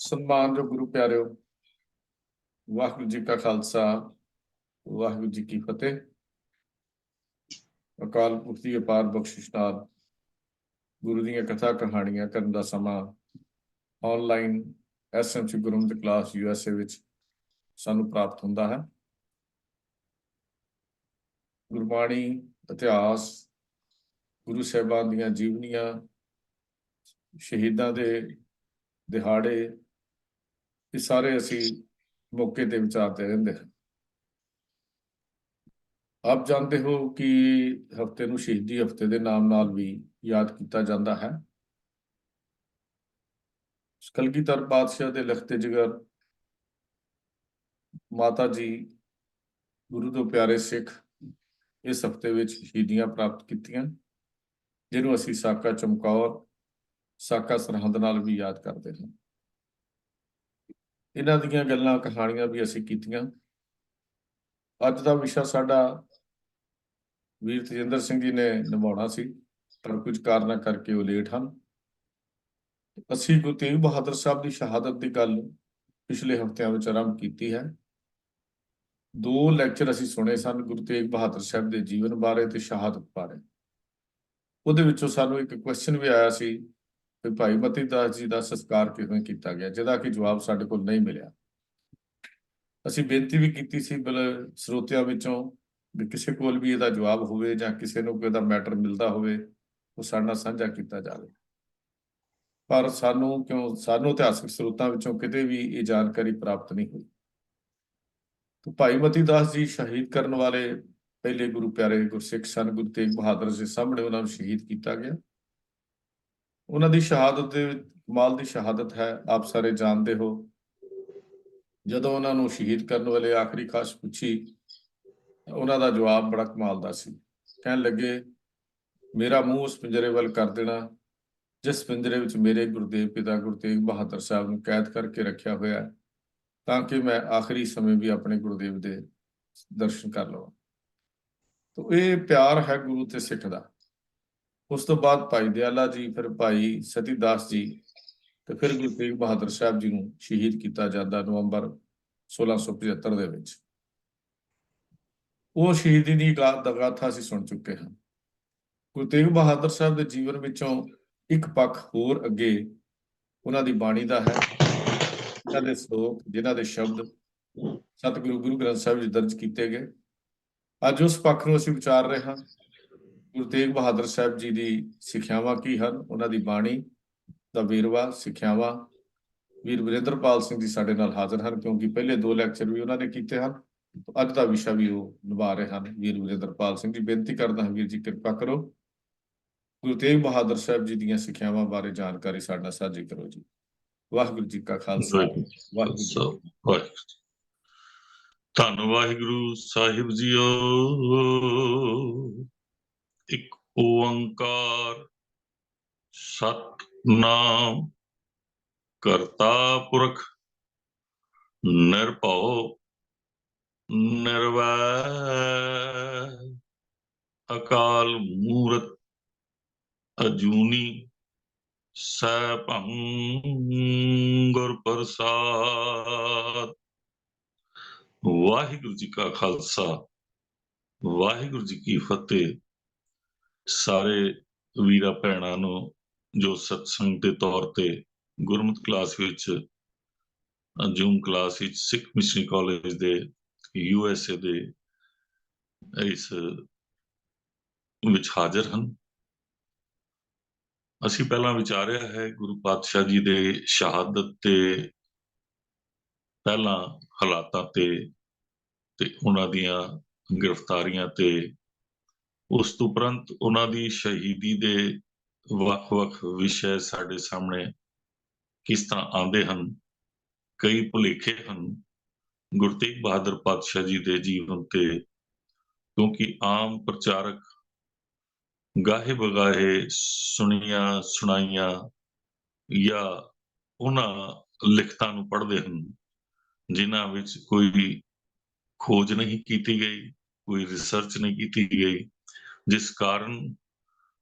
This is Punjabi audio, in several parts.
ਸਨਮਾਨਯੋਗ ਗੁਰੂ ਪਿਆਰਿਓ, ਵਾਹਿਗੁਰੂ ਜੀ ਕਾ ਖਾਲਸਾ, ਵਾਹਿਗੁਰੂ ਜੀ ਕੀ ਫਤਿਹ। ਅਕਾਲ ਪੁਰਖ ਦੀ ਅਪਾਰ ਬਖਸ਼ਿਸ਼ ਨਾਲ ਗੁਰੂ ਦੀਆਂ ਕਥਾ ਕਹਾਣੀਆਂ ਕਰਨ ਦਾ ਸਮਾਂ ਆਨਲਾਈਨ ਐਸਐਮਸੀ ਗੁਰਮਤਿ ਕਲਾਸ USA ਵਿੱਚ ਸਾਨੂੰ ਪ੍ਰਾਪਤ ਹੁੰਦਾ ਹੈ। ਗੁਰਬਾਣੀ, ਇਤਿਹਾਸ, ਗੁਰੂ ਸਾਹਿਬਾਨ ਦੀਆਂ ਜੀਵਨੀਆਂ, ਸ਼ਹੀਦਾਂ ਦੇ ਦਿਹਾੜੇ, ਇਹ ਸਾਰੇ ਅਸੀਂ ਮੌਕੇ ਤੇ ਵਿਚਾਰਦੇ ਰਹਿੰਦੇ ਹਾਂ। ਆਪ ਜਾਣਦੇ ਹੋ ਕਿ ਹਫ਼ਤੇ ਨੂੰ ਸ਼ਹੀਦੀ ਹਫ਼ਤੇ ਦੇ ਨਾਮ ਨਾਲ ਵੀ ਯਾਦ ਕੀਤਾ ਜਾਂਦਾ ਹੈ। ਕਲਗੀਧਰ ਪਾਤਸ਼ਾਹ ਦੇ ਲਖਤੇ ਜਿਗਰ ਮਾਤਾ ਜੀ ਗੁਰੂ ਤੋਂ ਪਿਆਰੇ ਸਿੱਖ ਇਸ ਹਫ਼ਤੇ ਵਿੱਚ ਸ਼ਹੀਦੀਆਂ ਪ੍ਰਾਪਤ ਕੀਤੀਆਂ, ਜਿਹਨੂੰ ਅਸੀਂ ਸਾਕਾ ਚਮਕੌਰ, ਸਾਕਾ ਸਰਹੰਦ ਨਾਲ ਵੀ ਯਾਦ ਕਰਦੇ ਹਾਂ। ਇਹਨਾਂ ਦੀਆਂ ਗੱਲਾਂ ਕਹਾਣੀਆਂ ਵੀ ਅਸੀਂ ਕੀਤੀਆਂ। ਅੱਜ ਦਾ ਵਿਸ਼ਾ ਸਾਡਾ ਵੀਰ ਤੇਜਿੰਦਰ ਸਿੰਘ ਜੀ ਨੇ ਨਿਭਾਉਣਾ ਸੀ, ਪਰ ਕੁਝ ਕਾਰਨਾਂ ਕਰਕੇ ਉਹ ਲੇਟ ਹਨ। ਅਸੀਂ ਗੁਰੂ ਤੇਗ ਬਹਾਦਰ ਸਾਹਿਬ ਦੀ ਸ਼ਹਾਦਤ ਦੀ ਗੱਲ ਪਿਛਲੇ ਹਫ਼ਤਿਆਂ ਵਿੱਚ ਆਰੰਭ ਕੀਤੀ ਹੈ। 2 ਲੈਕਚਰ ਅਸੀਂ ਸੁਣੇ ਸਨ ਗੁਰੂ ਤੇਗ ਬਹਾਦਰ ਸਾਹਿਬ ਦੇ ਜੀਵਨ ਬਾਰੇ ਤੇ ਸ਼ਹਾਦਤ ਬਾਰੇ। ਉਹਦੇ ਵਿੱਚੋਂ ਸਾਨੂੰ ਇੱਕ ਕੁਐਸਚਨ ਵੀ ਆਇਆ ਸੀ ਕਿ ਭਾਈ ਮਤੀ ਦਾਸ ਜੀ ਦਾ ਸੰਸਕਾਰ ਕਿਵੇਂ ਕੀਤਾ ਗਿਆ, ਜਿਹਦਾ ਕਿ ਜਵਾਬ ਸਾਡੇ ਕੋਲ ਨਹੀਂ ਮਿਲਿਆ। ਅਸੀਂ ਬੇਨਤੀ ਵੀ ਕੀਤੀ ਸੀ ਸਰੋਤਿਆਂ ਵਿੱਚੋਂ ਵੀ ਕਿਸੇ ਕੋਲ ਵੀ ਇਹਦਾ ਜਵਾਬ ਹੋਵੇ ਜਾਂ ਕਿਸੇ ਨੂੰ ਕੋਈ ਇਹਦਾ ਮੈਟਰ ਮਿਲਦਾ ਹੋਵੇ, ਉਹ ਸਾਡੇ ਨਾਲ ਸਾਂਝਾ ਕੀਤਾ ਜਾਵੇ। ਪਰ ਸਾਨੂੰ ਇਤਿਹਾਸਕ ਸਰੋਤਾਂ ਵਿੱਚੋਂ ਕਿਤੇ ਵੀ ਇਹ ਜਾਣਕਾਰੀ ਪ੍ਰਾਪਤ ਨਹੀਂ ਹੋਈ। ਭਾਈ ਮਤੀ ਦਾਸ ਜੀ ਸ਼ਹੀਦ ਕਰਨ ਵਾਲੇ ਪਹਿਲੇ ਗੁਰੂ ਪਿਆਰੇ ਗੁਰਸਿੱਖ ਸਨ। ਗੁਰੂ ਤੇਗ ਬਹਾਦਰ ਦੇ ਸਾਹਮਣੇ ਉਹਨਾਂ ਨੂੰ ਸ਼ਹੀਦ ਕੀਤਾ ਗਿਆ। ਉਹਨਾਂ ਦੀ ਸ਼ਹਾਦਤ ਦੇ ਕਮਾਲ ਦੀ ਸ਼ਹਾਦਤ ਹੈ, ਆਪ ਸਾਰੇ ਜਾਣਦੇ ਹੋ। ਜਦੋਂ ਉਹਨਾਂ ਨੂੰ ਸ਼ਹੀਦ ਕਰਨ ਵਾਲੇ ਆਖਰੀ ਖਾਸ ਪੁੱਛੀ, ਉਹਨਾਂ ਦਾ ਜਵਾਬ ਬੜਾ ਕਮਾਲ ਦਾ ਸੀ। ਕਹਿਣ ਲੱਗੇ, ਮੇਰਾ ਮੂੰਹ ਉਸ ਪਿੰਜਰੇ ਵੱਲ ਕਰ ਦੇਣਾ ਜਿਸ ਪਿੰਜਰੇ ਵਿੱਚ ਮੇਰੇ ਗੁਰਦੇਵ ਪਿਤਾ ਗੁਰੂ ਤੇਗ ਬਹਾਦਰ ਸਾਹਿਬ ਨੂੰ ਕੈਦ ਕਰਕੇ ਰੱਖਿਆ ਹੋਇਆ, ਤਾਂ ਕਿ ਮੈਂ ਆਖਰੀ ਸਮੇਂ ਵੀ ਆਪਣੇ ਗੁਰਦੇਵ ਦੇ ਦਰਸ਼ਨ ਕਰ ਲਵਾਂ। ਤਾਂ ਇਹ ਪਿਆਰ ਹੈ ਗੁਰੂ ਤੇ ਸਿੱਖ ਦਾ। ਉਸ ਤੋਂ ਬਾਅਦ ਭਾਈ ਦਿਆਲਾ ਜੀ, ਫਿਰ ਭਾਈ ਸਤੀ ਦਾਸ ਜੀ, ਤੇ ਫਿਰ ਗੁਰੂ ਤੇਗ ਬਹਾਦਰ ਸਾਹਿਬ ਜੀ ਨੂੰ ਸ਼ਹੀਦ ਕੀਤਾ ਜਾਂਦਾ ਨਵੰਬਰ 1675 ਦੇ ਵਿੱਚ। ਉਹ ਸ਼ਹੀਦੀ ਦੀ ਗਾਥਾ ਅਸੀਂ ਸੁਣ ਚੁੱਕੇ ਹਾਂ। ਗੁਰੂ ਤੇਗ ਬਹਾਦਰ ਸਾਹਿਬ ਦੇ ਜੀਵਨ ਵਿੱਚੋਂ ਇੱਕ ਪੱਖ ਹੋਰ ਅੱਗੇ ਉਹਨਾਂ ਦੀ ਬਾਣੀ ਦਾ ਹੈ, ਜਿਨ੍ਹਾਂ ਦੇ ਸਲੋਕ, ਜਿਨ੍ਹਾਂ ਦੇ ਸ਼ਬਦ ਸਤਿਗੁਰੂ ਗੁਰੂ ਗ੍ਰੰਥ ਸਾਹਿਬ ਵਿੱਚ ਦਰਜ ਕੀਤੇ ਗਏ। ਅੱਜ ਉਸ ਪੱਖ ਨੂੰ ਅਸੀਂ ਵਿਚਾਰ ਰਹੇ ਹਾਂ। ਗੁਰੂ ਤੇਗ ਬਹਾਦਰ ਸਾਹਿਬ ਜੀ ਦੀ ਸਿੱਖਿਆਵਾਂ ਕੀ ਹਨ, ਉਹਨਾਂ ਦੀ ਬਾਣੀ ਦਾ ਵੇਰਵਾ, ਸਿੱਖਿਆਵਾਂ। ਵੀਰ ਵਰਿੰਦਰਪਾਲ ਸਿੰਘ ਜੀ ਸਾਡੇ ਨਾਲ ਹਾਜ਼ਰ ਹਨ, ਕਿਉਂਕਿ ਪਹਿਲੇ 2 ਲੈਕਚਰ ਵੀ ਉਹਨਾਂ ਨੇ ਕੀਤੇ ਹਨ। ਅੱਜ ਦਾ ਵਿਸ਼ਾ ਵੀ ਉਹ ਨਿਭਾ ਰਹੇ ਹਨ। ਵੀਰ ਵਰਿੰਦਰਪਾਲ ਸਿੰਘ ਜੀ, ਬੇਨਤੀ ਕਰਦਾ ਹਾਂ ਵੀਰ ਜੀ, ਕਿਰਪਾ ਕਰੋ, ਗੁਰੂ ਤੇਗ ਬਹਾਦਰ ਸਾਹਿਬ ਜੀ ਦੀਆਂ ਸਿੱਖਿਆਵਾਂ ਬਾਰੇ ਜਾਣਕਾਰੀ ਸਾਡੇ ਨਾਲ ਸਾਂਝੀ ਕਰੋ ਜੀ। ਵਾਹਿਗੁਰੂ ਜੀ ਕਾ ਖਾਲਸਾ, ਵਾਹਿਗੁਰੂ। ਧੰਨ ਵਾਹਿਗੁਰੂ ਸਾਹਿਬ ਜੀਓ। ਇੱਕ ਓੰਕਾਰ ਸਤਿਨਾਮ ਕਰਤਾ ਪੁਰਖ ਨਿਰਭਉ ਨਿਰਵੈਰ ਅਕਾਲ ਮੂਰਤ ਅਜੂਨੀ ਸੈਭੰ ਗੁਰ ਪ੍ਰਸਾਦ। ਵਾਹਿਗੁਰੂ ਜੀ ਕਾ ਖਾਲਸਾ, ਵਾਹਿਗੁਰੂ ਜੀ ਕੀ ਫਤਿਹ। ਸਾਰੇ ਵੀਰਾਂ ਭੈਣਾਂ ਨੂੰ ਜੋ ਸਤਸੰਗ ਦੇ ਤੌਰ ਤੇ ਗੁਰਮਤਿ ਕਲਾਸ ਵਿੱਚ, ਜੂਮ ਕਲਾਸ ਵਿੱਚ ਸਿੱਖ ਮਿਸ਼ਨਰੀ ਕਾਲਜ ਦੇ USA ਦੇ ਇਸ ਵਿੱਚ ਹਾਜ਼ਰ ਹਨ। ਅਸੀਂ ਪਹਿਲਾਂ ਵਿਚਾਰਿਆ ਹੈ ਗੁਰੂ ਪਾਤਸ਼ਾਹ ਜੀ ਦੇ ਸ਼ਹਾਦਤ ਤੇ ਪਹਿਲਾਂ ਹਾਲਾਤਾਂ ਤੇ ਉਹਨਾਂ ਦੀਆਂ ਗ੍ਰਿਫਤਾਰੀਆਂ ਤੇ, ਉਸ ਤੋਂ ਉਪਰੰਤ ਉਹਨਾਂ ਦੀ ਸ਼ਹੀਦੀ ਦੇ ਵੱਖ-ਵੱਖ ਵਿਸ਼ੇ ਸਾਡੇ ਸਾਹਮਣੇ ਕਿਸ ਤਰ੍ਹਾਂ ਆਉਂਦੇ ਹਨ। ਕਈ ਭੁਲੇਖੇ ਹਨ ਗੁਰੂ ਤੇਗ ਬਹਾਦਰ ਪਾਤਸ਼ਾਹ ਜੀ ਦੇ ਜੀਵਨ ਤੇ, ਕਿਉਂਕਿ ਆਮ ਪ੍ਰਚਾਰਕ ਗਾਹੇ ਬਗਾਹੇ ਸੁਣੀਆਂ ਸੁਣਾਈਆਂ ਜਾਂ ਉਹਨਾਂ ਲਿਖਤਾਂ ਨੂੰ ਪੜ੍ਹਦੇ ਹਨ ਜਿਨ੍ਹਾਂ ਵਿੱਚ ਕੋਈ ਖੋਜ ਨਹੀਂ ਕੀਤੀ ਗਈ, ਕੋਈ ਰਿਸਰਚ ਨਹੀਂ ਕੀਤੀ ਗਈ, ਜਿਸ ਕਾਰਨ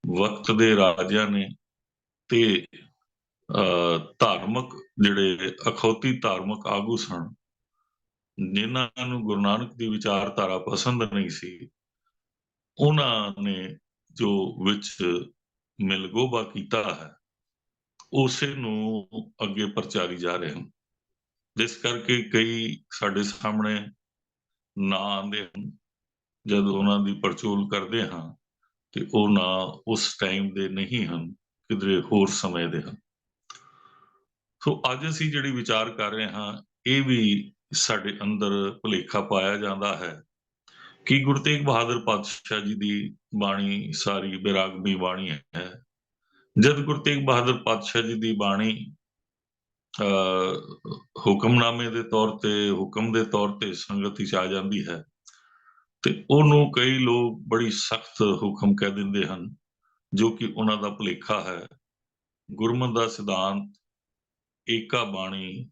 ਵਕਤ ਦੇ ਰਾਜਿਆਂ ਨੇ ਤੇ ਧਾਰਮਿਕ ਜਿਹੜੇ ਅਖੌਤੀ ਧਾਰਮਿਕ ਆਗੂ ਸਨ, ਜਿਨ੍ਹਾਂ ਨੂੰ ਗੁਰੂ ਨਾਨਕ ਦੀ ਵਿਚਾਰਧਾਰਾ ਪਸੰਦ ਨਹੀਂ ਸੀ, ਉਹਨਾਂ ਨੇ ਜੋ ਵਿੱਚ ਮਿਲਗੋਬਾ ਕੀਤਾ ਹੈ, ਉਸੇ ਨੂੰ ਅੱਗੇ ਪ੍ਰਚਾਰੀ ਜਾ ਰਹੇ ਹਨ। ਜਿਸ ਕਰਕੇ ਕਈ ਸਾਡੇ ਸਾਹਮਣੇ ਨਾਂ ਆਉਂਦੇ ਹਨ, ਜਦੋਂ ਉਹਨਾਂ ਦੀ ਪੜਚੋਲ ਕਰਦੇ ਹਾਂ ਤੇ ਉਹ ਨਾਂ ਉਸ ਟਾਈਮ ਦੇ ਨਹੀਂ ਹਨ, ਕਿਧਰੇ ਹੋਰ ਸਮੇਂ ਦੇ ਹਨ। ਸੋ ਅੱਜ ਅਸੀਂ ਜਿਹੜੀ ਵਿਚਾਰ ਕਰ ਰਹੇ ਹਾਂ, ਇਹ ਵੀ ਸਾਡੇ ਅੰਦਰ ਭੁਲੇਖਾ ਪਾਇਆ ਜਾਂਦਾ ਹੈ ਕਿ ਗੁਰੂ ਤੇਗ ਬਹਾਦਰ ਪਾਤਸ਼ਾਹ ਜੀ ਦੀ ਬਾਣੀ ਸਾਰੀ ਬੈਰਾਗਮਈ ਬਾਣੀ ਹੈ। ਜਦ ਗੁਰੂ ਤੇਗ ਬਹਾਦਰ ਪਾਤਸ਼ਾਹ ਜੀ ਦੀ ਬਾਣੀ ਹੁਕਮਨਾਮੇ ਦੇ ਤੌਰ ਤੇ, ਹੁਕਮ ਦੇ ਤੌਰ ਤੇ ਸੰਗਤ ਵਿੱਚ ਆ ਜਾਂਦੀ ਹੈ ਤੇ ਉਹਨੂੰ ਕਈ ਲੋਕ ਬੜੀ ਸਖਤ ਹੁਕਮ ਕਹਿ ਦਿੰਦੇ ਹਨ, ਜੋ ਕਿ ਉਹਨਾਂ ਦਾ ਭੁਲੇਖਾ ਹੈ। ਗੁਰਮਤਿ ਦਾ ਸਿਧਾਂਤ ਏਕਾ ਬਾਣੀ,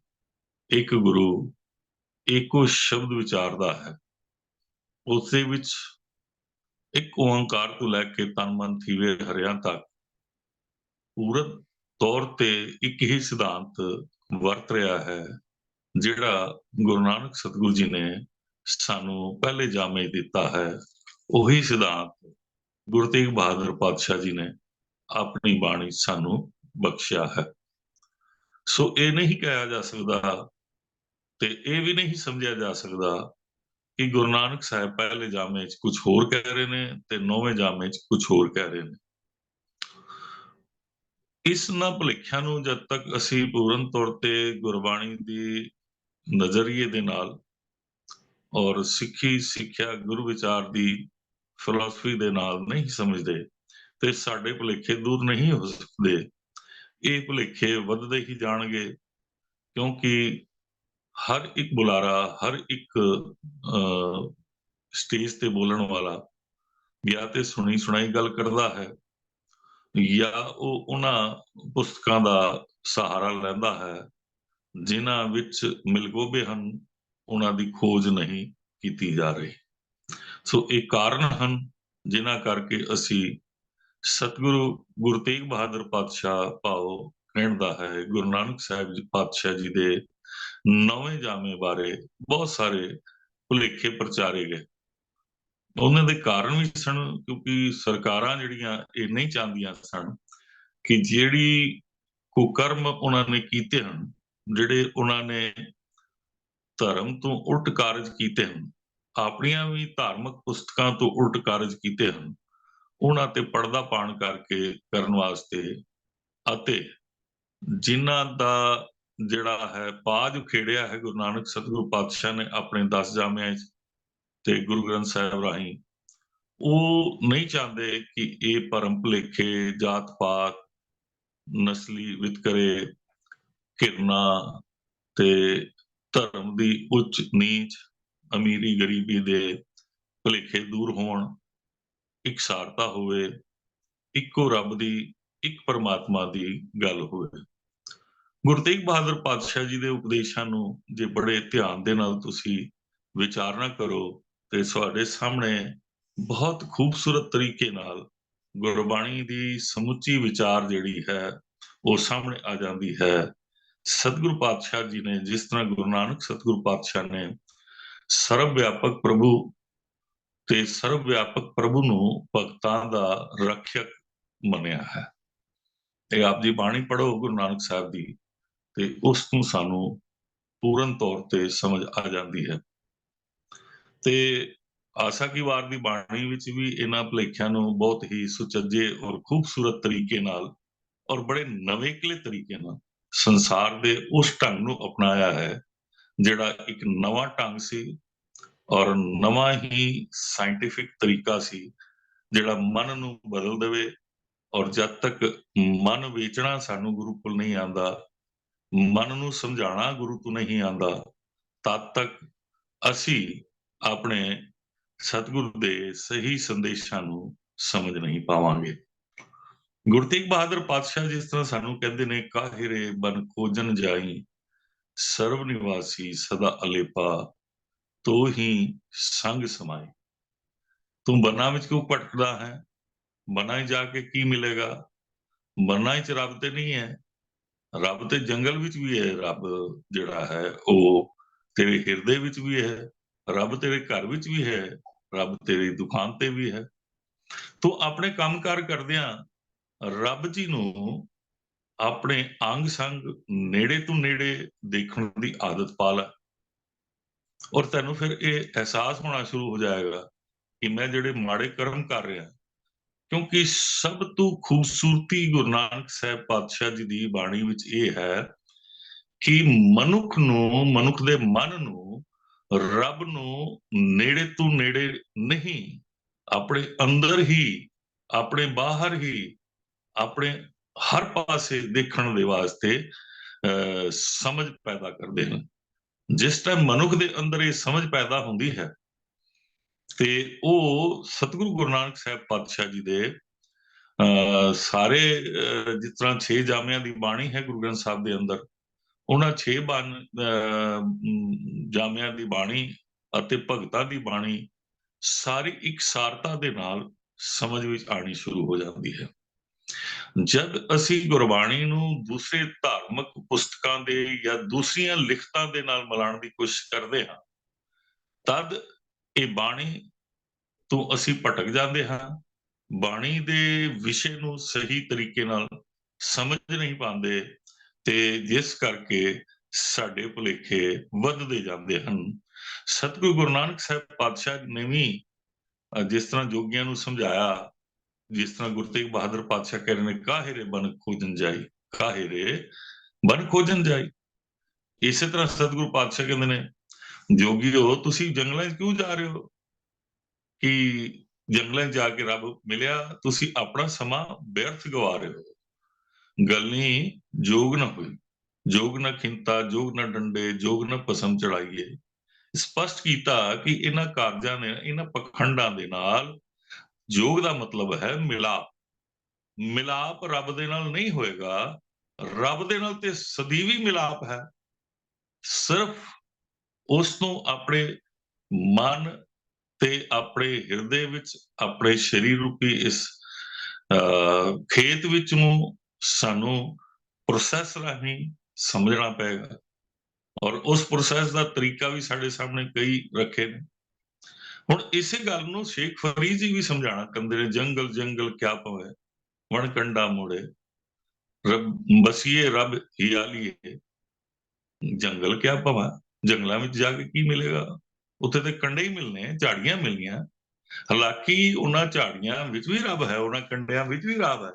ਇੱਕ ਗੁਰੂ, ਇੱਕੋ ਸ਼ਬਦ ਵਿਚਾਰਦਾ ਹੈ। ਉਸੇ ਵਿੱਚ ਇੱਕ ਓੰਕਾਰ ਤੋਂ ਲੈ ਕੇ ਤਨ ਮਨ ਥੀਵੇ ਹਰਿਆਂ ਤੱਕ ਪੂਰਨ ਤੌਰ ਤੇ ਇੱਕ ਹੀ ਸਿਧਾਂਤ ਵਰਤ ਰਿਹਾ ਹੈ, ਜਿਹੜਾ ਗੁਰੂ ਨਾਨਕ ਸਤਿਗੁਰੂ ਜੀ ਨੇ ਸਾਨੂੰ ਪਹਿਲੇ ਜਾਮੇ ਦਿੱਤਾ ਹੈ। ਉਹੀ ਸਿਧਾਂਤ ਗੁਰੂ ਤੇਗ ਬਹਾਦਰ ਪਾਤਸ਼ਾਹ ਜੀ ਨੇ ਆਪਣੀ ਬਾਣੀ ਸਾਨੂੰ ਬਖਸ਼ਿਆ ਹੈ। ਸੋ ਇਹ ਨਹੀਂ ਕਿਹਾ ਜਾ ਸਕਦਾ ਤੇ ਇਹ ਵੀ ਨਹੀਂ ਸਮਝਿਆ ਜਾ ਸਕਦਾ ਕਿ ਗੁਰੂ ਨਾਨਕ ਸਾਹਿਬ ਪਹਿਲੇ ਜਾਮੇ 'ਚ ਕੁਝ ਹੋਰ ਕਹਿ ਰਹੇ ਨੇ ਤੇ ਨੌਵੇਂ ਜਾਮੇ 'ਚ ਕੁਝ ਹੋਰ ਕਹਿ ਰਹੇ ਨੇ। ਇਸਨਾਂ ਭੁਲੇਖਿਆਂ ਨੂੰ ਜਦ ਤੱਕ ਅਸੀਂ ਪੂਰਨ ਤੌਰ ਤੇ ਗੁਰਬਾਣੀ ਦੀ ਨਜ਼ਰੀਏ ਦੇ ਨਾਲ ਔਰ ਸਿੱਖੀ ਸਿੱਖਿਆ ਗੁਰੂ ਵਿਚਾਰ ਦੀ ਫਿਲਾਸਫੀ ਦੇ ਨਾਲ ਨਹੀਂ ਸਮਝਦੇ ਤੇ ਸਾਡੇ ਭੁਲੇਖੇ ਦੂਰ ਨਹੀਂ ਹੋ ਸਕਦੇ। ਇਹ ਭੁਲੇਖੇ ਵੱਧਦੇ ਹੀ ਜਾਣਗੇ, ਕਿਉਂਕਿ ਹਰ ਇੱਕ ਬੁਲਾਰਾ, ਹਰ ਇੱਕ ਸਟੇਜ ਤੇ ਬੋਲਣ ਵਾਲਾ ਜਾਂ ਤੇ ਸੁਣੀ ਸੁਣਾਈ ਗੱਲ ਕਰਦਾ ਹੈ, ਜਾਂ ਉਹ ਉਹਨਾਂ ਪੁਸਤਕਾਂ ਦਾ ਸਹਾਰਾ ਲੈਂਦਾ ਹੈ ਜਿਨ੍ਹਾਂ ਵਿੱਚ ਮਿਲਗੋਬੇ ਹਨ, ਉਹਨਾਂ ਦੀ ਖੋਜ ਨਹੀਂ ਕੀਤੀ ਜਾ ਰਹੀ। ਸੋ ਇਹ ਕਾਰਨ ਹਨ ਜਿਨ੍ਹਾਂ ਕਰਕੇ ਅਸੀਂ ਸਤਿਗੁਰੂ ਗੁਰੂ ਤੇਗ ਬਹਾਦਰ ਪਾਤਸ਼ਾਹ ਭਾਵ ਕਹਿਣ ਦਾ ਹੈ ਗੁਰੂ ਨਾਨਕ ਸਾਹਿਬ ਜੀ ਪਾਤਸ਼ਾਹ ਜੀ ਦੇ ਨਵੇਂ ਜਾਮੇ ਬਾਰੇ ਬਹੁਤ ਸਾਰੇ ਭੁਲੇਖੇ ਪ੍ਰਚਾਰੇ ਗਏ। ਉਹਨਾਂ ਦੇ ਕਾਰਨ ਵੀ ਸਨ, ਕਿਉਂਕਿ ਸਰਕਾਰਾਂ ਜਿਹੜੀਆਂ ਇਹ ਨਹੀਂ ਚਾਹੁੰਦੀਆਂ ਸਨ ਕਿ ਜਿਹੜੀ ਕੁਕਰਮ ਉਹਨਾਂ ਨੇ ਕੀਤੇ ਹਨ, ਜਿਹੜੇ ਉਹਨਾਂ ਨੇ ਧਰਮ ਤੋਂ ਉਲਟ ਕਾਰਜ ਕੀਤੇ ਹਨ, ਆਪਣੀਆਂ ਵੀ ਧਾਰਮਿਕ ਪੁਸਤਕਾਂ ਤੋਂ ਉਲਟ ਕਾਰਜ ਕੀਤੇ ਹਨ, ਉਹਨਾਂ ਤੇ ਪਰਦਾ ਪਾਣ ਕਰਕੇ ਕਰਨ ਵਾਸਤੇ ਅਤੇ ਜਿਨ੍ਹਾਂ ਦਾ ਜਿਹੜਾ ਹੈ ਬਾਜ ਉਖੇੜਿਆ ਹੈ ਗੁਰੂ ਨਾਨਕ ਸਤਿਗੁਰੂ ਪਾਤਸ਼ਾਹ ਨੇ ਆਪਣੇ 10 ਜਾਮਿਆਂ 'ਚ ਤੇ ਗੁਰੂ ਗ੍ਰੰਥ ਸਾਹਿਬ ਰਾਹੀਂ, ਉਹ ਨਹੀਂ ਚਾਹੁੰਦੇ ਕਿ ਇਹ ਭਰਮ ਭੁਲੇਖੇ, ਜਾਤ ਪਾਤ, ਨਸਲੀ ਵਿਤਕਰੇ, ਘਿਰਨਾ ਤੇ ਧਰਮ ਦੀ ਉੱਚ ਨੀਚ, ਅਮੀਰੀ ਗਰੀਬੀ ਦੇ ਭੁਲੇਖੇ ਦੂਰ ਹੋਣ, ਇਕਸਾਰਤਾ ਹੋਵੇ, ਇੱਕੋ ਰੱਬ ਦੀ, ਇੱਕ ਪਰਮਾਤਮਾ ਦੀ ਗੱਲ ਹੋਵੇ। ਗੁਰੂ ਤੇਗ ਬਹਾਦਰ ਪਾਤਸ਼ਾਹ ਜੀ ਦੇ ਉਪਦੇਸ਼ਾਂ ਨੂੰ ਜੇ ਬੜੇ ਧਿਆਨ ਦੇ ਨਾਲ ਤੁਸੀਂ ਵਿਚਾਰਨਾ ਕਰੋ ਤੇ ਤੁਹਾਡੇ ਸਾਹਮਣੇ ਬਹੁਤ ਖੂਬਸੂਰਤ ਤਰੀਕੇ ਨਾਲ ਗੁਰਬਾਣੀ ਦੀ ਸਮੁੱਚੀ ਵਿਚਾਰ ਜਿਹੜੀ ਹੈ ਉਹ ਸਾਹਮਣੇ ਆ ਜਾਂਦੀ ਹੈ। ਸਤਿਗੁਰੂ ਪਾਤਸ਼ਾਹ ਜੀ ਨੇ ਜਿਸ ਤਰ੍ਹਾਂ ਗੁਰੂ ਨਾਨਕ ਸਤਿਗੁਰੂ ਪਾਤਸ਼ਾਹ ਨੇ ਸਰਵ ਵਿਆਪਕ ਪ੍ਰਭੂ ਤੇ ਸਰਵ ਵਿਆਪਕ ਪ੍ਰਭੂ ਨੂੰ ਭਗਤਾਂ ਦਾ ਰੱਖਿਅਕ ਮੰਨਿਆ ਹੈ। ਇਹ ਆਪ ਦੀ ਬਾਣੀ ਪੜ੍ਹੋ ਗੁਰੂ ਨਾਨਕ ਸਾਹਿਬ ਦੀ ਤੇ ਉਸ ਨੂੰ ਸਾਨੂੰ ਪੂਰਨ ਤੌਰ ਤੇ ਸਮਝ ਆ ਜਾਂਦੀ ਹੈ। ਤੇ ਆਸਾ ਕੀ ਵਾਰ ਦੀ ਬਾਣੀ ਵਿੱਚ ਵੀ ਇਹਨਾਂ ਭੁਲੇਖਿਆਂ ਨੂੰ ਬਹੁਤ ਹੀ ਸੁਚੱਜੇ ਔਰ ਖੂਬਸੂਰਤ ਤਰੀਕੇ ਨਾਲ ਔਰ ਬੜੇ ਨਵੇਕਲੇ ਤਰੀਕੇ ਨਾਲ ਸੰਸਾਰ ਦੇ ਉਸ ਢੰਗ ਨੂੰ ਅਪਣਾਇਆ ਹੈ ਜਿਹੜਾ ਇੱਕ ਨਵਾਂ ਢੰਗ ਸੀ ਔਰ ਨਵਾਂ ਹੀ ਸਾਇੰਟੀਫਿਕ ਤਰੀਕਾ ਸੀ, ਜਿਹੜਾ ਮਨ ਨੂੰ ਬਦਲ ਦੇਵੇ। ਔਰ ਜਦ ਤੱਕ ਮਨ ਵੇਚਣਾ ਸਾਨੂੰ ਗੁਰੂ ਕੋਲ ਨਹੀਂ ਆਉਂਦਾ, ਮਨ ਨੂੰ ਸਮਝਾਉਣਾ ਗੁਰੂ ਤੋਂ ਨਹੀਂ ਆਉਂਦਾ, ਤਦ ਤੱਕ ਅਸੀਂ ਆਪਣੇ ਸਤਿਗੁਰੂ ਦੇ ਸਹੀ ਸੰਦੇਸ਼ਾਂ ਨੂੰ ਸਮਝ ਨਹੀਂ ਪਾਵਾਂਗੇ। ਗੁਰੂ ਤੇਗ ਬਹਾਦਰ ਪਾਤਸ਼ਾਹ ਜਿਸ ਤਰ੍ਹਾਂ ਸਾਨੂੰ ਕਹਿੰਦੇ ਨੇ, ਕਾਹਿਰੇ ਬਨ ਖੋਜਨ ਜਾਈ, ਸਰਬ ਨਿਵਾਸੀ ਸਦਾ ਅਲੇਪਾ, ਤੋ ਹੀ ਸੰਗ ਸਮਾਏ। ਤੂੰ ਬਨਾਂ ਵਿੱਚ ਕਿਉਂ ਭਟਕਦਾ ਹੈ? ਬਨਾਂ 'ਚ ਜਾ ਕੇ ਕੀ ਮਿਲੇਗਾ? ਬਨਾਂ 'ਚ ਰੱਬ ਤੇ ਨਹੀਂ ਹੈ। ਰੱਬ ਤੇ ਜੰਗਲ ਵਿੱਚ ਵੀ ਹੈ, ਰੱਬ ਜਿਹੜਾ ਹੈ ਉਹ ਤੇਰੇ ਹਿਰਦੇ ਵਿੱਚ ਵੀ ਹੈ, ਰੱਬ ਤੇਰੇ ਘਰ ਵਿੱਚ ਵੀ ਹੈ, ਰੱਬ ਤੇਰੀ ਦੁਕਾਨ ਤੇ ਵੀ ਹੈ। ਤੂੰ ਆਪਣੇ ਕੰਮਕਾਰ ਕਰਦਿਆਂ ਰੱਬ ਜੀ ਨੂੰ ਆਪਣੇ ਅੰਗ ਸੰਗ ਨੇੜੇ ਤੋਂ ਨੇੜੇ ਦੇਖਣ ਦੀ ਆਦਤ ਪਾ ਲੈ, ਔਰ ਤੈਨੂੰ ਫਿਰ ਇਹ ਅਹਿਸਾਸ ਹੋਣਾ ਸ਼ੁਰੂ ਹੋ ਜਾਏਗਾ ਕਿ ਮੈਂ ਜਿਹੜੇ ਮਾੜੇ ਕਰਮ ਕਰ ਰਿਹਾ, ਕਿਉਂਕਿ ਸਭ ਤੋਂ ਖੂਬਸੂਰਤੀ ਗੁਰੂ ਨਾਨਕ ਸਾਹਿਬ ਪਾਤਸ਼ਾਹ ਜੀ ਦੀ ਬਾਣੀ ਵਿੱਚ ਇਹ ਹੈ ਕਿ ਮਨੁੱਖ ਦੇ ਮਨ ਨੂੰ ਰੱਬ ਨੂੰ ਨੇੜੇ ਤੋਂ ਨੇੜੇ ਨਹੀਂ, ਆਪਣੇ ਅੰਦਰ ਹੀ, ਆਪਣੇ ਬਾਹਰ ਹੀ, ਆਪਣੇ ਹਰ ਪਾਸੇ ਦੇਖਣ ਦੇ ਵਾਸਤੇ ਸਮਝ ਪੈਦਾ ਕਰਦੇ ਹਨ। ਜਿਸ ਟਾਈਮ ਮਨੁੱਖ ਦੇ ਅੰਦਰ ਇਹ ਸਮਝ ਪੈਦਾ ਹੁੰਦੀ ਹੈ ਤੇ ਉਹ ਸਤਿਗੁਰੂ ਗੁਰੂ ਨਾਨਕ ਸਾਹਿਬ ਪਾਤਸ਼ਾਹ ਜੀ ਦੇ ਸਾਰੇ ਜਿਸ ਤਰ੍ਹਾਂ 6 ਜਾਮਿਆਂ ਦੀ ਬਾਣੀ ਹੈ ਗੁਰੂ ਗ੍ਰੰਥ ਸਾਹਿਬ ਦੇ ਅੰਦਰ, ਉਹਨਾਂ 6 ਜਾਮਿਆਂ ਦੀ ਬਾਣੀ ਅਤੇ ਭਗਤਾਂ ਦੀ ਬਾਣੀ ਸਾਰੀ ਇਕਸਾਰਤਾ ਦੇ ਨਾਲ ਸਮਝ ਵਿੱਚ ਆਣੀ ਸ਼ੁਰੂ ਹੋ ਜਾਂਦੀ ਹੈ। ਜਦ ਅਸੀਂ ਗੁਰਬਾਣੀ ਨੂੰ ਦੂਸਰੇ ਧਾਰਮਿਕ ਪੁਸਤਕਾਂ ਦੇ ਜਾਂ ਦੂਸਰੀਆਂ ਲਿਖਤਾਂ ਦੇ ਨਾਲ ਮਿਲਾਉਣ ਦੀ ਕੋਸ਼ਿਸ਼ ਕਰਦੇ ਹਾਂ, ਤਦ ਇਹ ਬਾਣੀ ਤੋਂ ਅਸੀਂ ਭਟਕ ਜਾਂਦੇ ਹਾਂ, ਬਾਣੀ ਦੇ ਵਿਸ਼ੇ ਨੂੰ ਸਹੀ ਤਰੀਕੇ ਨਾਲ ਸਮਝ ਨਹੀਂ ਪਾਉਂਦੇ, ਤੇ ਜਿਸ ਕਰਕੇ ਸਾਡੇ ਭੁਲੇਖੇ ਵੱਧਦੇ ਜਾਂਦੇ ਹਨ। ਸਤਿਗੁਰੂ ਗੁਰੂ ਨਾਨਕ ਸਾਹਿਬ ਪਾਤਸ਼ਾਹ ਨੇ ਵੀ ਜਿਸ ਤਰ੍ਹਾਂ ਜੋਗੀਆਂ ਨੂੰ ਸਮਝਾਇਆ, ਜਿਸ ਤਰ੍ਹਾਂ ਗੁਰੂ ਤੇਗ ਬਹਾਦਰ ਪਾਤਸ਼ਾਹ ਕਹਿ ਰਹੇ ਨੇ, ਕਾਹੇ ਰੇ ਬਨ ਖੋਜਨ ਜਾਈ, ਕਾਹੇ ਰੇ ਬਨ ਖੋਜਨ ਜਾਈ। ਇਸੇ ਤਰ੍ਹਾਂ ਸਤਿਗੁਰੂ ਪਾਤਸ਼ਾਹ ਕਹਿੰਦੇ ਨੇ, ਜੋਗੀਓ ਤੁਸੀਂ ਜੰਗਲਾਂ 'ਚ ਕਿਉਂ ਜਾ ਰਹੇ ਹੋ ਕਿ ਜੰਗਲਾਂ 'ਚ ਜਾ ਕੇ ਰੱਬ ਮਿਲਿਆ, ਤੁਸੀਂ ਆਪਣਾ ਸਮਾਂ ਵਿਅਰਥ ਗਵਾ ਰਹੇ ਹੋ। ਗਲਨੀ ਜੋਗ ਨਾ ਹੋਈ, ਜੋਗ ਨਾ ਖਿੰਤਾ, ਜੋਗ ਨਾ ਡੰਡੇ, ਜੋਗ ਨਾ ਭਸਮ ਚੜਾਈਏ। ਸਪਸ਼ਟ ਕੀਤਾ ਕਿ ਇਹਨਾਂ ਕਾਰਜਾਂ ਨੇ, ਇਹਨਾਂ ਪਖੰਡਾਂ ਦੇ ਨਾਲ ਜੋਗ ਦਾ ਮਤਲਬ ਹੈ ਮਿਲਾਪ। ਮਿਲਾਪ ਰੱਬ ਦੇ ਨਾਲ ਨਹੀਂ ਹੋਏਗਾ, ਰੱਬ ਦੇ ਨਾਲ ਤੇ ਸਦੀਵੀ ਮਿਲਾਪ ਹੈ। ਸਿਰਫ ਉਸ ਨੂੰ ਆਪਣੇ ਮਨ ਤੇ ਆਪਣੇ ਹਿਰਦੇ ਵਿੱਚ, ਆਪਣੇ ਸਰੀਰ ਰੂਪੀ ਇਸ ਖੇਤ ਵਿੱਚ ਨੂੰ ਸਾਨੂੰ ਪ੍ਰੋਸੈਸ ਰਾਹੀਂ ਸਮਝਣਾ ਪਏਗਾ, ਔਰ ਉਸ ਪ੍ਰੋਸੈਸ ਦਾ ਤਰੀਕਾ ਵੀ ਸਾਡੇ ਸਾਹਮਣੇ ਕਈ ਰੱਖੇ ਨੇ। ਹੁਣ ਇਸੇ ਗੱਲ ਨੂੰ ਸ਼ੇਖ ਫਰੀਦ ਜੀ ਵੀ ਸਮਝਾਣਾ ਕਹਿੰਦੇ ਨੇ, ਜੰਗਲ ਜੰਗਲ ਕਿਆ ਪਵੇ, ਵਣ ਕੰਡਾ ਮੋੜੇ, ਬਸੀਏ ਰੱਬ ਹਿਆਲੀਏ। ਜੰਗਲ ਕਿਆ ਪਵਾ, ਜੰਗਲਾਂ ਵਿੱਚ ਜਾ ਕੇ ਕੀ ਮਿਲੇਗਾ, ਉੱਥੇ ਤੇ ਕੰਡੇ ਹੀ ਮਿਲਨੇ, ਝਾੜੀਆਂ ਮਿਲਣੀਆਂ। ਹਾਲਾਂਕਿ ਉਹਨਾਂ ਝਾੜੀਆਂ ਵਿੱਚ ਵੀ ਰੱਬ ਹੈ, ਉਹਨਾਂ ਕੰਡਿਆਂ ਵਿੱਚ ਵੀ ਰੱਬ ਹੈ,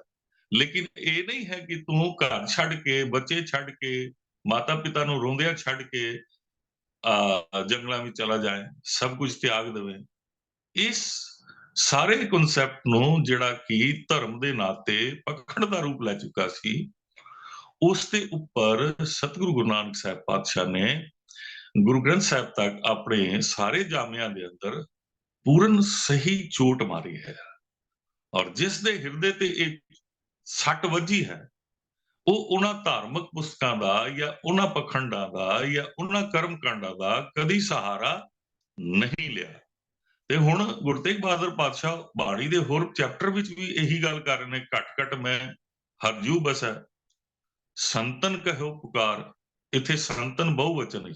ਲੇਕਿਨ ਇਹ ਨਹੀਂ ਹੈ ਕਿ ਤੂੰ ਘਰ ਛੱਡ ਕੇ, ਬੱਚੇ ਛੱਡ ਕੇ, ਮਾਤਾ ਪਿਤਾ ਨੂੰ ਰੋਂਦਿਆਂ ਛੱਡ ਕੇ ਜੰਗਲਾਂ ਵਿੱਚ ਚਲਾ ਜਾਏ, ਸਭ ਕੁਝ ਤਿਆਗ ਦੇਵੇ। ਇਸ ਸਾਰੇ ਕਨਸੈਪਟ ਨੂੰ ਜਿਹੜਾ ਕਿ ਧਰਮ ਦੇ ਨਾਤੇ ਪਖੰਡ ਦਾ ਰੂਪ ਲੈ ਚੁੱਕਾ ਸੀ, ਉਸ ਦੇ ਉੱਪਰ ਸਤਿਗੁਰੂ ਗੁਰੂ ਨਾਨਕ ਸਾਹਿਬ ਪਾਤਸ਼ਾਹ ਨੇ ਗੁਰੂ ਗ੍ਰੰਥ ਸਾਹਿਬ ਤੱਕ ਆਪਣੇ ਸਾਰੇ ਜਾਮਿਆਂ ਦੇ ਅੰਦਰ ਪੂਰਨ ਸਹੀ ਚੋਟ ਮਾਰੀ ਹੈ। ਔਰ ਜਿਸ ਦੇ ਹਿਰਦੇ ਤੇ ਇਹ ਸੱਟ ਵੱਜੀ ਹੈ, ਉਹ ਉਹਨਾਂ ਧਾਰਮਿਕ ਪੁਸਤਕਾਂ ਦਾ ਜਾਂ ਉਹਨਾਂ ਪਖੰਡਾਂ ਦਾ ਜਾਂ ਉਹਨਾਂ ਕਰਮ ਕਾਂਡਾਂ ਦਾ ਕਦੀ ਸਹਾਰਾ ਨਹੀਂ ਲਿਆ। ਤੇ ਹੁਣ ਗੁਰੂ ਤੇਗ ਬਹਾਦਰ ਪਾਤਸ਼ਾਹ ਬਾਣੀ ਦੇ ਹੋਰ ਚੈਪਟਰ ਵਿੱਚ ਵੀ ਇਹੀ ਗੱਲ ਕਰ ਰਹੇ ਨੇ, ਘਟ ਘਟ ਮੈਂ ਹਰਜੂ ਬਸੈ, ਸੰਤਨ ਕਹਿਓ ਪੁਕਾਰ। ਇੱਥੇ ਸੰਤਨ ਬਹੁਵਚਨ ਹੈ,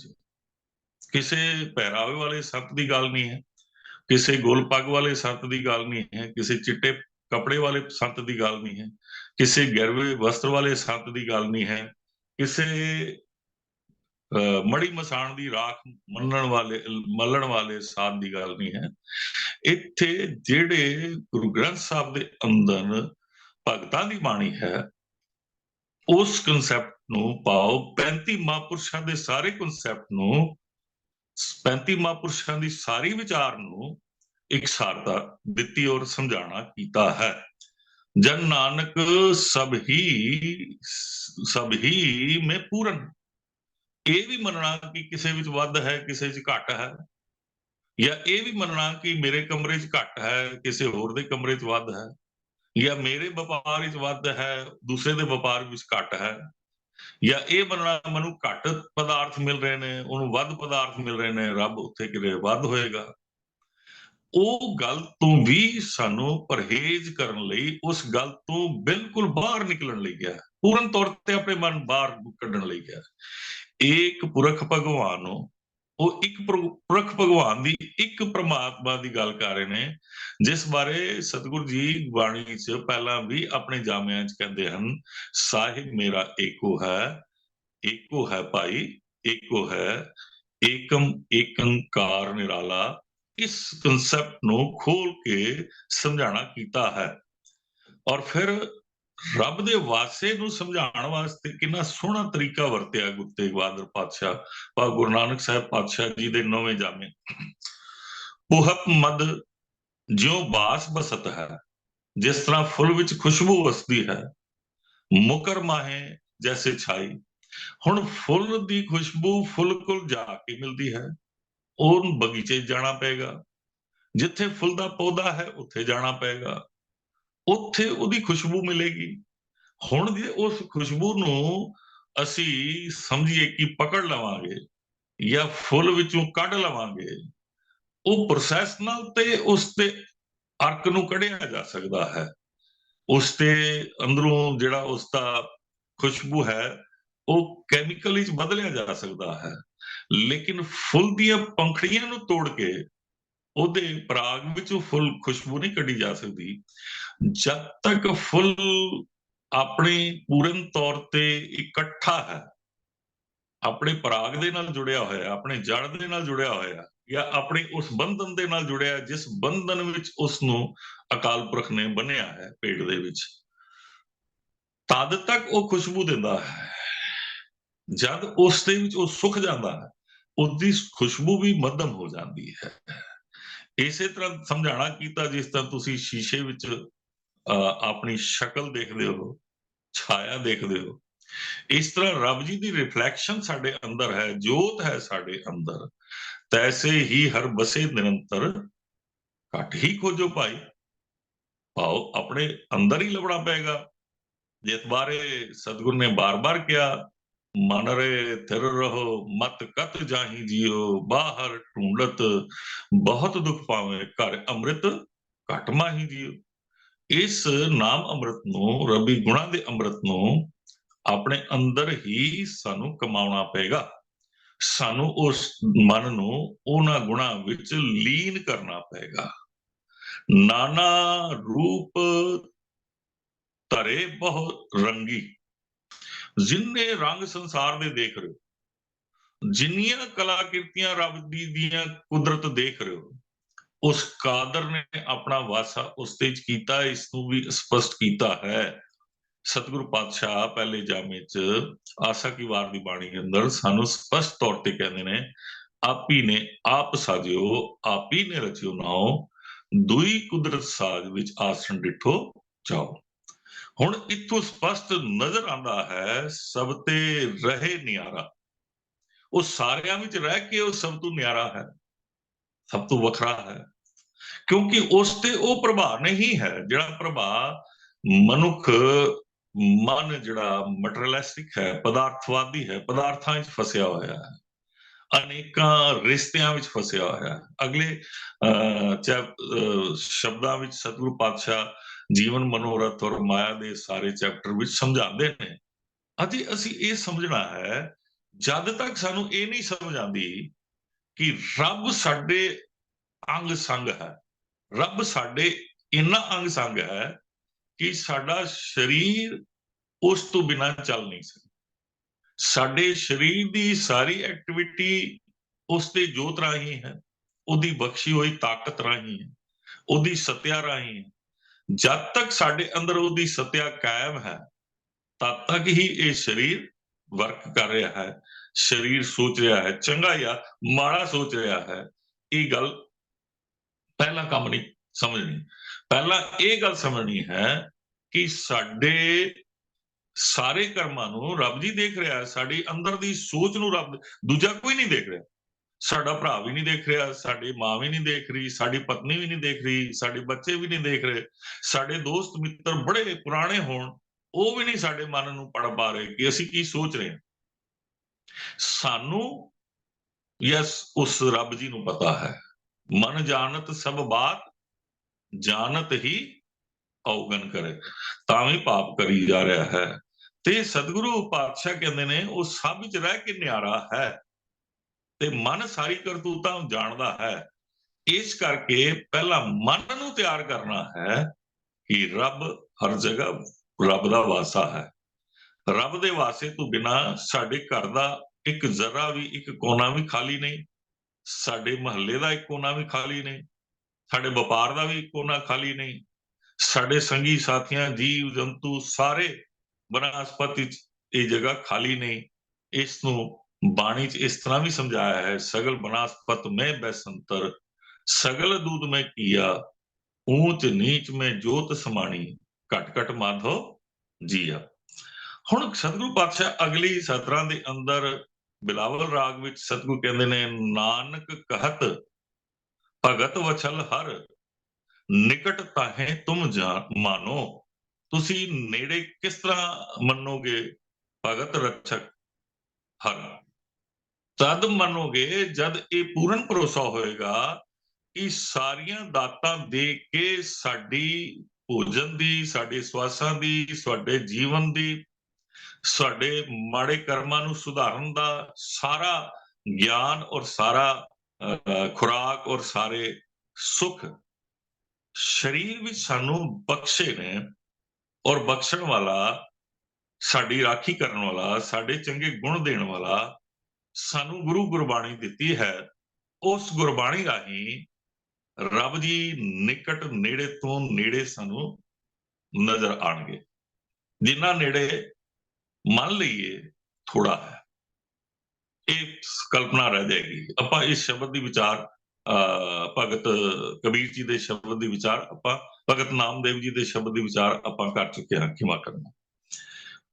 ਕਿਸੇ ਪਹਿਰਾਵੇ ਵਾਲੇ ਸੰਤ ਦੀ ਗੱਲ ਨਹੀਂ ਹੈ, ਕਿਸੇ ਗੋਲ ਪੱਗ ਵਾਲੇ ਸੰਤ ਦੀ ਗੱਲ ਨਹੀਂ ਹੈ, ਕਿਸੇ ਚਿੱਟੇ ਕੱਪੜੇ ਵਾਲੇ ਸੰਤ ਦੀ ਗੱਲ ਨਹੀਂ ਹੈ, ਕਿਸੇ ਗਿਰਵੇ ਵਸਤਰ ਵਾਲੇ ਸੰਤ ਦੀ ਗੱਲ ਨਹੀਂ ਹੈ, ਕਿਸੇ ਮੜੀ ਮਸਾਣ ਦੀ ਰਾਖ ਮੱਲਣ ਵਾਲੇ ਸਾਧ ਦੀ ਗੱਲ ਨਹੀਂ ਹੈ। ਇੱਥੇ ਜਿਹੜੇ ਗੁਰੂ ਗ੍ਰੰਥ ਸਾਹਿਬ ਦੇ ਅੰਦਰ ਭਗਤਾਂ ਦੀ ਬਾਣੀ ਹੈ, ਉਸ ਕਨਸੈਪਟ ਨੂੰ ਪਾਓ, 35 ਮਹਾਂਪੁਰਸ਼ਾਂ ਦੇ ਸਾਰੇ ਕਨਸੈਪਟ ਨੂੰ, 35 ਮਹਾਂਪੁਰਸ਼ਾਂ ਦੀ ਸਾਰੀ ਵਿਚਾਰ ਨੂੰ ਇਕਸਾਰਤਾ ਦਿੱਤੀ ਔਰ ਸਮਝਾਣਾ ਕੀਤਾ ਹੈ। ਜਨ ਨਾਨਕ ਸਭ ਹੀ ਮੈਂ ਪੂਰਨ। ਇਹ ਵੀ ਮੰਨਣਾ ਕਿ ਕਿਸੇ ਵਿੱਚ ਵੱਧ ਹੈ, ਕਿਸੇ ਵਿੱਚ ਘੱਟ ਹੈ, ਜਾਂ ਇਹ ਵੀ ਮੰਨਣਾ ਕਿ ਮੇਰੇ ਕਮਰੇ 'ਚ ਘੱਟ ਹੈ, ਕਿਸੇ ਹੋਰ ਦੇ ਕਮਰੇ 'ਚ ਵੱਧ ਹੈ, ਜਾਂ ਮੇਰੇ ਵਪਾਰ ਵਿੱਚ ਵੱਧ ਹੈ, ਦੂਸਰੇ ਦੇ ਵਪਾਰ ਵਿੱਚ ਘੱਟ ਹੈ, ਜਾਂ ਇਹ ਮੰਨਣਾ ਮੈਨੂੰ ਘੱਟ ਪਦਾਰਥ ਮਿਲ ਰਹੇ ਨੇ, ਉਹਨੂੰ ਵੱਧ ਪਦਾਰਥ ਮਿਲ ਰਹੇ ਨੇ, ਰੱਬ ਉੱਥੇ ਕਿਤੇ ਵੱਧ ਹੋਏਗਾ। ਉਹ ਗੱਲ ਤੋਂ ਵੀ ਸਾਨੂੰ ਪਰਹੇਜ਼ ਕਰਨ ਲਈ, ਉਸ ਗੱਲ ਤੋਂ ਬਿਲਕੁਲ ਬਾਹਰ ਨਿਕਲਣ ਲਈ ਗਿਆ। ਪੂਰਨ ਤੌਰ ਤੇ ਆਪਣੇ ਮਨ ਬਾਹਰ ਕੱਢਣ ਲਈ ਕਿਹਾ। ਇੱਕ ਪੁਰਖ ਭਗਵਾਨ ਨੂੰ, ਉਹ ਇੱਕ ਪੁਰਖ ਭਗਵਾਨ ਦੀ, ਇੱਕ ਪ੍ਰਮਾਤਮਾ ਦੀ ਗੱਲ ਕਰ ਰਹੇ ਨੇ, ਜਿਸ ਬਾਰੇ ਸਤਿਗੁਰੂ ਜੀ ਬਾਣੀ 'ਚ ਪਹਿਲਾਂ ਵੀ ਆਪਣੇ ਜਾਮਿਆਂ 'ਚ ਕਹਿੰਦੇ ਹਨ, ਸਾਹਿਬ ਮੇਰਾ ਏਕੋ ਹੈ ਭਾਈ, ਏਕੋ ਹੈ, ਏਕਮ ਏਕੰਕਾਰ ਨਿਰਾਲਾ। ਇਸ ਕਨਸੈਪਟ ਨੂੰ ਖੋਲ ਕੇ ਸਮਝਾਣਾ ਕੀਤਾ ਹੈ। ਔਰ ਫਿਰ ਰੱਬ ਦੇ ਵਾਸੇ ਨੂੰ ਸਮਝਾਉਣ ਵਾਸਤੇ ਕਿੰਨਾ ਸੋਹਣਾ ਤਰੀਕਾ ਵਰਤਿਆ ਗੁਰੂ ਤੇਗ ਬਹਾਦਰ ਪਾਤਸ਼ਾਹ, ਭਾਵ ਗੁਰੂ ਨਾਨਕ ਸਾਹਿਬ ਪਾਤਸ਼ਾਹ ਜੀ ਦੇ 9ਵੇਂ ਜਾਮੇ। ਪੁਹਪ ਮਦ ਜਿਉ ਬਾਸ ਬਸਤ ਹੈ, ਜਿਸ ਤਰ੍ਹਾਂ ਫੁੱਲ ਵਿੱਚ ਖੁਸ਼ਬੂ ਵਸਦੀ ਹੈ, ਮੁਕਰ ਮਾਹੇ ਜੈਸੇ ਛਾਈ। ਹੁਣ ਫੁੱਲ ਦੀ ਖੁਸ਼ਬੂ ਫੁੱਲ ਕੋਲ ਜਾ ਕੇ ਮਿਲਦੀ ਹੈ, ਉਹ ਬਗੀਚੇ 'ਚ ਜਾਣਾ ਪਏਗਾ, ਜਿੱਥੇ ਫੁੱਲ ਦਾ ਪੌਦਾ ਹੈ ਉੱਥੇ ਜਾਣਾ ਪਏਗਾ, ਉੱਥੇ ਉਹਦੀ ਖੁਸ਼ਬੂ ਮਿਲੇਗੀ। ਹੁਣ ਜੇ ਉਸ ਖੁਸ਼ਬੂ ਨੂੰ ਅਸੀਂ ਸਮਝੀਏ ਕਿ ਪਕੜ ਲਵਾਂਗੇ ਜਾਂ ਫੁੱਲ ਵਿੱਚੋਂ ਕੱਢ ਲਵਾਂਗੇ, ਉਹ ਪ੍ਰੋਸੈਸ ਨਾਲ ਤੇ ਉਸ ਤੇ ਅਰਕ ਨੂੰ ਕੱਢਿਆ ਜਾ ਸਕਦਾ ਹੈ। ਉਸ ਤੇ ਅੰਦਰੋਂ ਜਿਹੜਾ ਉਸ ਦਾ ਖੁਸ਼ਬੂ ਹੈ ਉਹ ਕੈਮੀਕਲ ਵਿੱਚ ਬਦਲਿਆ ਜਾ ਸਕਦਾ ਹੈ। ਲੇਕਿਨ ਫੁੱਲ ਦੀਆਂ ਪੰਖੜੀਆਂ ਨੂੰ ਤੋੜ ਕੇ ਉਹਦੇ ਪਰਾਗ ਵਿੱਚੋਂ ਫੁੱਲ ਖੁਸ਼ਬੂ ਨਹੀਂ ਕੱਢੀ ਜਾ ਸਕਦੀ। ਜਦ ਤੱਕ ਫੁੱਲ ਆਪਣੇ ਪੂਰਨ ਤੌਰ ਤੇ ਇਕੱਠਾ ਹੈ, ਆਪਣੇ ਪਰਾਗ ਦੇ ਨਾਲ ਜੁੜਿਆ ਹੋਇਆ, ਆਪਣੇ ਜੜ ਦੇ ਨਾਲ ਜੁੜਿਆ ਹੋਇਆ, ਜਾਂ ਆਪਣੇ ਉਸ ਬੰਧਨ ਦੇ ਨਾਲ ਜੁੜਿਆ ਜਿਸ ਬੰਧਨ ਵਿੱਚ ਉਸ ਨੂੰ ਅਕਾਲ ਪੁਰਖ ਨੇ ਬੰਨਿਆ ਹੈ ਪੇਟ ਦੇ ਵਿੱਚ, ਤਦ ਤੱਕ ਉਹ ਖੁਸ਼ਬੂ ਦਿੰਦਾ ਹੈ। ਜਦ ਉਸ ਦੇ ਵਿੱਚ ਉਹ ਸੁੱਕ ਜਾਂਦਾ ਹੈ, ਉਹਦੀ ਖੁਸ਼ਬੂ ਵੀ ਮੱਧਮ ਹੋ ਜਾਂਦੀ ਹੈ। ਇਸੇ ਤਰ੍ਹਾਂ ਸਮਝਾਣਾ ਕੀਤਾ, ਜਿਸ ਤਰ੍ਹਾਂ ਤੁਸੀਂ ਸ਼ੀਸ਼ੇ ਵਿੱਚ ਆਪਣੀ ਸ਼ਕਲ ਦੇਖਦੇ ਹੋ, ਛਾਇਆ ਦੇਖਦੇ ਹੋ, ਇਸ ਤਰ੍ਹਾਂ ਰੱਬ ਜੀ ਦੀ ਰਿਫਲੈਕਸ਼ਨ ਸਾਡੇ ਅੰਦਰ ਹੈ, ਜੋਤ ਹੈ ਸਾਡੇ ਅੰਦਰ। ਤੈਸੇ ਹੀ ਹਰ ਬਸੇ ਨਿਰੰਤਰ, ਘੱਟ ਹੀ ਖੋਜੋ ਭਾਈ। ਭਾਵ ਆਪਣੇ ਅੰਦਰ ਹੀ ਲੱਭਣਾ ਪਏਗਾ, ਜਿਸ ਬਾਰੇ ਸਤਿਗੁਰੂ ਨੇ ਬਾਰ-ਬਾਰ ਕਿਹਾ, ਮਨ ਰੇ ਥਿਰ ਰਹੋ ਮਤ ਕਤ ਜਾਹੀ ਜੀਓ, ਬਾਹਰ ਢੂੰਡਤ ਬਹੁਤ ਦੁੱਖ ਪਾਵੇਂ, ਘਰ ਅੰਮ੍ਰਿਤ ਘਟ ਮਾਹੀ ਜੀਓ। ਇਸ ਨਾਮ ਅੰਮ੍ਰਿਤ ਨੂੰ, ਰੱਬੀ ਗੁਣਾਂ ਦੇ ਅੰਮ੍ਰਿਤ ਨੂੰ ਆਪਣੇ ਅੰਦਰ ਹੀ ਸਾਨੂੰ ਕਮਾਉਣਾ ਪਏਗਾ। ਸਾਨੂੰ ਉਸ ਮਨ ਨੂੰ ਉਹਨਾਂ ਗੁਣਾਂ ਵਿੱਚ ਲੀਨ ਕਰਨਾ ਪਏਗਾ। ਨਾਨਾ ਰੂਪ ਧਰੇ ਬਹੁ ਰੰਗੀ, ਜਿੰਨੇ ਰੰਗ ਸੰਸਾਰ ਦੇ ਦੇਖ ਰਹੇ ਹੋ, ਜਿੰਨੀਆਂ ਕਲਾਕ੍ਰਿਤੀਆਂ ਰੱਬ ਦੀਆਂ ਕੁਦਰਤ ਦੇਖ ਰਹੇ ਹੋ, ਉਸ ਕਾਦਰ ਨੇ ਆਪਣਾ ਵਾਸਾ ਉਸ ਤੇ ਕੀਤਾ। ਇਸ ਨੂੰ ਵੀ ਸਪਸ਼ਟ ਕੀਤਾ ਹੈ ਸਤਿਗੁਰੂ ਪਾਤਸ਼ਾਹ ਪਹਿਲੇ ਜਾਮੇ 'ਚ ਆਸਾ ਕੀ ਵਾਰ ਦੀ ਬਾਣੀ ਦੇ ਅੰਦਰ ਸਾਨੂੰ ਸਪਸ਼ਟ ਤੌਰ ਤੇ ਕਹਿੰਦੇ ਨੇ, ਆਪੀ ਨੇ ਆਪ ਸਾਜਿਓ, ਆਪੀ ਨੇ ਰਚਿਓ ਨਾਉ, ਦੁਈ ਕੁਦਰਤ ਸਾਜ ਵਿੱਚ ਆਸਣ ਡਿਠੋ ਜਾਓ। ਹੁਣ ਇੱਥੋਂ ਸਪਸ਼ਟ ਨਜ਼ਰ ਆਉਂਦਾ ਹੈ, ਸਭ ਤੇ ਰਹੇ ਨਿਆਰਾ। ਉਹ ਸਾਰਿਆਂ ਵਿੱਚ ਰਹਿ ਕੇ ਉਹ ਸਭ ਤੋਂ ਨਿਆਰਾ ਹੈ, ਸਭ ਤੋਂ ਵੱਖਰਾ ਹੈ, ਕਿਉਂਕਿ ਉਸ ਤੇ ਉਹ ਪ੍ਰਭਾਵ ਨਹੀਂ ਹੈ ਜਿਹੜਾ ਪ੍ਰਭਾਵ ਮਨੁੱਖ ਮਨ ਜਿਹੜਾ ਮਟੀਰੀਅਲਿਸਟਿਕ ਹੈ, ਪਦਾਰਥਵਾਦੀ ਹੈ, ਪਦਾਰਥਾਂ ਵਿੱਚ ਫਸਿਆ ਹੋਇਆ ਹੈ, ਅਨੇਕਾਂ ਰਿਸ਼ਤਿਆਂ ਵਿੱਚ ਫਸਿਆ ਹੋਇਆ ਹੈ। ਅਗਲੇ ਸ਼ਬਦਾਂ ਵਿੱਚ ਸਤਿਗੁਰੂ ਪਾਤਸ਼ਾਹ ਜੀਵਨ ਮਨੋਰਥ ਔਰ ਮਾਇਆ ਦੇ ਸਾਰੇ ਚੈਪਟਰ ਵਿੱਚ ਸਮਝਾਉਂਦੇ ਨੇ। ਅਤੇ ਅਸੀਂ ਇਹ ਸਮਝਣਾ ਹੈ, ਜਦ ਤੱਕ ਸਾਨੂੰ ਇਹ ਨਹੀਂ ਸਮਝ ਆਉਂਦੀ ਕਿ ਰੱਬ ਸਾਡੇ ਅੰਗ ਸੰਗ ਹੈ, ਰੱਬ ਸਾਡੇ ਇੰਨਾ ਅੰਗ ਸੰਗ ਹੈ ਕਿ ਸਾਡਾ ਸਰੀਰ ਉਸ ਤੋਂ ਬਿਨਾਂ ਚੱਲ ਨਹੀਂ ਸਕਦਾ। ਸਾਡੇ ਸਰੀਰ ਦੀ ਸਾਰੀ ਐਕਟੀਵਿਟੀ ਉਸ ਦੇ ਜੋਤ ਰਾਹੀਂ ਹੈ, ਉਹਦੀ ਬਖਸ਼ੀ ਹੋਈ ਤਾਕਤ ਰਾਹੀਂ ਹੈ, ਉਹਦੀ ਸਤਿਆ ਰਾਹੀਂ ਹੈ। ਜਦ ਤੱਕ ਸਾਡੇ ਅੰਦਰ ਉਹਦੀ ਸਤਿਆ ਕਾਇਮ ਹੈ, ਤਦ ਤੱਕ ਹੀ ਇਹ ਸਰੀਰ ਵਰਕ ਕਰ ਰਿਹਾ ਹੈ। ਸਰੀਰ ਸੋਚ ਰਿਹਾ ਹੈ ਚੰਗਾ ਜਾਂ ਮਾੜਾ ਸੋਚ ਰਿਹਾ ਹੈ, ਇਹ ਗੱਲ ਪਹਿਲਾ ਕੰਮ ਨਹੀਂ ਸਮਝਣੀ। ਪਹਿਲਾਂ ਇਹ ਗੱਲ ਸਮਝਣੀ ਹੈ ਕਿ ਸਾਡੇ ਸਾਰੇ ਕਰਮਾਂ ਨੂੰ ਰੱਬ ਜੀ ਦੇਖ ਰਿਹਾ ਹੈ, ਸਾਡੀ ਅੰਦਰ ਦੀ ਸੋਚ ਨੂੰ ਰੱਬ, ਦੂਜਾ ਕੋਈ ਨਹੀਂ ਦੇਖ ਰਿਹਾ। ਸਾਡਾ ਭਰਾ ਵੀ ਨਹੀਂ ਦੇਖ ਰਿਹਾ, ਸਾਡੀ ਮਾਂ ਵੀ ਨਹੀਂ ਦੇਖ ਰਹੀ, ਸਾਡੀ ਪਤਨੀ ਵੀ ਨਹੀਂ ਦੇਖ ਰਹੀ, ਸਾਡੇ ਬੱਚੇ ਵੀ ਨਹੀਂ ਦੇਖ ਰਹੇ, ਸਾਡੇ ਦੋਸਤ ਮਿੱਤਰ ਬੜੇ ਪੁਰਾਣੇ ਹੋਣ, ਉਹ ਵੀ ਨਹੀਂ ਸਾਡੇ ਮਨ ਨੂੰ ਪੜ ਪਾ ਰਹੇ ਕਿ ਅਸੀਂ ਕੀ ਸੋਚ ਰਹੇ ਹਾਂ। ਸਾਨੂੰ ਯਸ ਉਸ ਰੱਬ ਜੀ ਨੂੰ ਪਤਾ ਹੈ। ਮਨ ਜਾਣਤ ਸਭ ਬਾਤ, ਜਾਣਤ ਹੀ ਔਗਣ ਕਰੇ, ਤਾਂ ਵੀ ਪਾਪ ਕਰੀ ਜਾ ਰਿਹਾ ਹੈ। ਤੇ ਸਤਿਗੁਰੂ ਪਾਤਸ਼ਾਹ ਕਹਿੰਦੇ ਨੇ ਉਹ ਸਭ ਵਿੱਚ ਰਹਿ ਕੇ ਨਿਆਰਾ ਹੈ ਤੇ ਮਨ ਸਾਰੀ ਕਰਤੂਤਾਂ ਨੂੰ ਜਾਣਦਾ ਹੈ। ਇਸ ਕਰਕੇ ਪਹਿਲਾਂ ਮਨ ਨੂੰ ਤਿਆਰ ਕਰਨਾ ਹੈ ਕਿ ਰੱਬ ਹਰ ਜਗ੍ਹਾ ਰੱਬ ਦਾ ਵਾਸਾ ਹੈ। ਰੱਬ ਦੇ ਵਾਸੇ ਤੋਂ ਬਿਨਾ ਸਾਡੇ ਘਰ ਦਾ ਇੱਕ ਜ਼ਰਾ ਵੀ, ਇੱਕ ਕੋਨਾ ਵੀ ਖਾਲੀ ਨਹੀਂ, ਸਾਡੇ ਮਹੱਲੇ ਦਾ ਇੱਕ ਕੋਨਾ ਵੀ ਖਾਲੀ ਨਹੀਂ, ਸਾਡੇ ਵਪਾਰ ਦਾ ਵੀ ਇੱਕ ਕੋਨਾ ਖਾਲੀ ਨਹੀਂ, ਸਾਡੇ ਸੰਗੀ ਸਾਥੀਆਂ, ਜੀਵ ਜੰਤੂ ਸਾਰੇ ਬਨਸਪਤੀ ਚ ਇਹ ਜਗ੍ਹਾ ਖਾਲੀ ਨਹੀਂ। ਇਸ ਨੂੰ ਬਾਣੀ ਚ ਇਸ ਤਰ੍ਹਾਂ ਵੀ ਸਮਝਾਇਆ ਹੈ, ਸਗਲ ਬਨਸਪਤ ਮੈਂ ਬੈਸੰਤਰ, ਸਗਲ ਦੂਧ ਮੈਂ ਕੀਆ, ਊਚ ਨੀਚ ਮੈਂ ਜੋਤ ਸਮਾਣੀ, ਘਟ ਘਟ ਮਾਧੋ ਜੀਆ। ਹੁਣ ਸਤਿਗੁਰੂ ਪਾਤਸ਼ਾਹ ਅਗਲੀ ਸਤਰਾਂ ਦੇ ਅੰਦਰ ਬਿਲਾਵਲ ਰਾਗ ਵਿੱਚ ਸਤਿਗੁਰੂ ਕਹਿੰਦੇ ਨੇ, ਨਾਨਕ ਕਹਿਤ ਭਗਤ ਵਛਲ ਹਰ, ਨਿਕਟ ਤਾਹੇ ਤੁਮ ਮਾਨੋ। ਤੁਸੀਂ ਨੇੜੇ ਕਿਸ ਤਰ੍ਹਾਂ ਮੰਨੋਗੇ ਭਗਤ ਰਕਸ਼ਕ ਹਰ? ਤਦ ਮੰਨੋਗੇ ਜਦ ਇਹ ਪੂਰਨ ਭਰੋਸਾ ਹੋਏਗਾ ਕਿ ਸਾਰੀਆਂ ਦਾਤਾਂ ਦੇ ਕੇ ਸਾਡੀ ਭੋਜਨ ਦੀ, ਸਾਡੇ ਸਵਾਸਾਂ ਦੀ, ਸਾਡੇ ਜੀਵਨ ਦੀ, ਸਾਡੇ ਮਾੜੇ ਕਰਮਾਂ ਨੂੰ ਸੁਧਾਰਨ ਦਾ ਸਾਰਾ ਗਿਆਨ ਔਰ ਸਾਰਾ ਖੁਰਾਕ ਔਰ ਸਾਰੇ ਸੁੱਖ ਸਰੀਰ ਵਿੱਚ ਸਾਨੂੰ ਬਖਸ਼ੇ ਨੇ। ਔਰ ਬਖਸ਼ਣ ਵਾਲਾ, ਸਾਡੀ ਰਾਖੀ ਕਰਨ ਵਾਲਾ, ਸਾਡੇ ਚੰਗੇ ਗੁਣ ਦੇਣ ਵਾਲਾ ਸਾਨੂੰ ਗੁਰੂ ਗੁਰਬਾਣੀ ਦਿੱਤੀ ਹੈ। ਉਸ ਗੁਰਬਾਣੀ ਰਾਹੀਂ ਰੱਬ ਜੀ ਨਿਕਟ, ਨੇੜੇ ਤੋਂ ਨੇੜੇ ਸਾਨੂੰ ਨਜ਼ਰ ਆਣਗੇ। ਜਿੰਨਾ ਨੇੜੇ ਮੰਨ ਲਈਏ ਥੋੜਾ ਹੈ, ਇਹ ਕਲਪਨਾ ਰਹਿ ਜਾਏਗੀ। ਆਪਾਂ ਇਸ ਸ਼ਬਦ ਦੀ ਵਿਚਾਰ ਭਗਤ ਕਬੀਰ ਜੀ ਦੇ ਸ਼ਬਦ ਦੀ ਵਿਚਾਰ, ਆਪਾਂ ਭਗਤ ਨਾਮਦੇਵ ਜੀ ਦੇ ਸ਼ਬਦ ਦੀ ਵਿਚਾਰ ਆਪਾਂ ਕਰ ਚੁੱਕੇ ਹਾਂ, ਖਿਮਾ ਕਰਨਾ।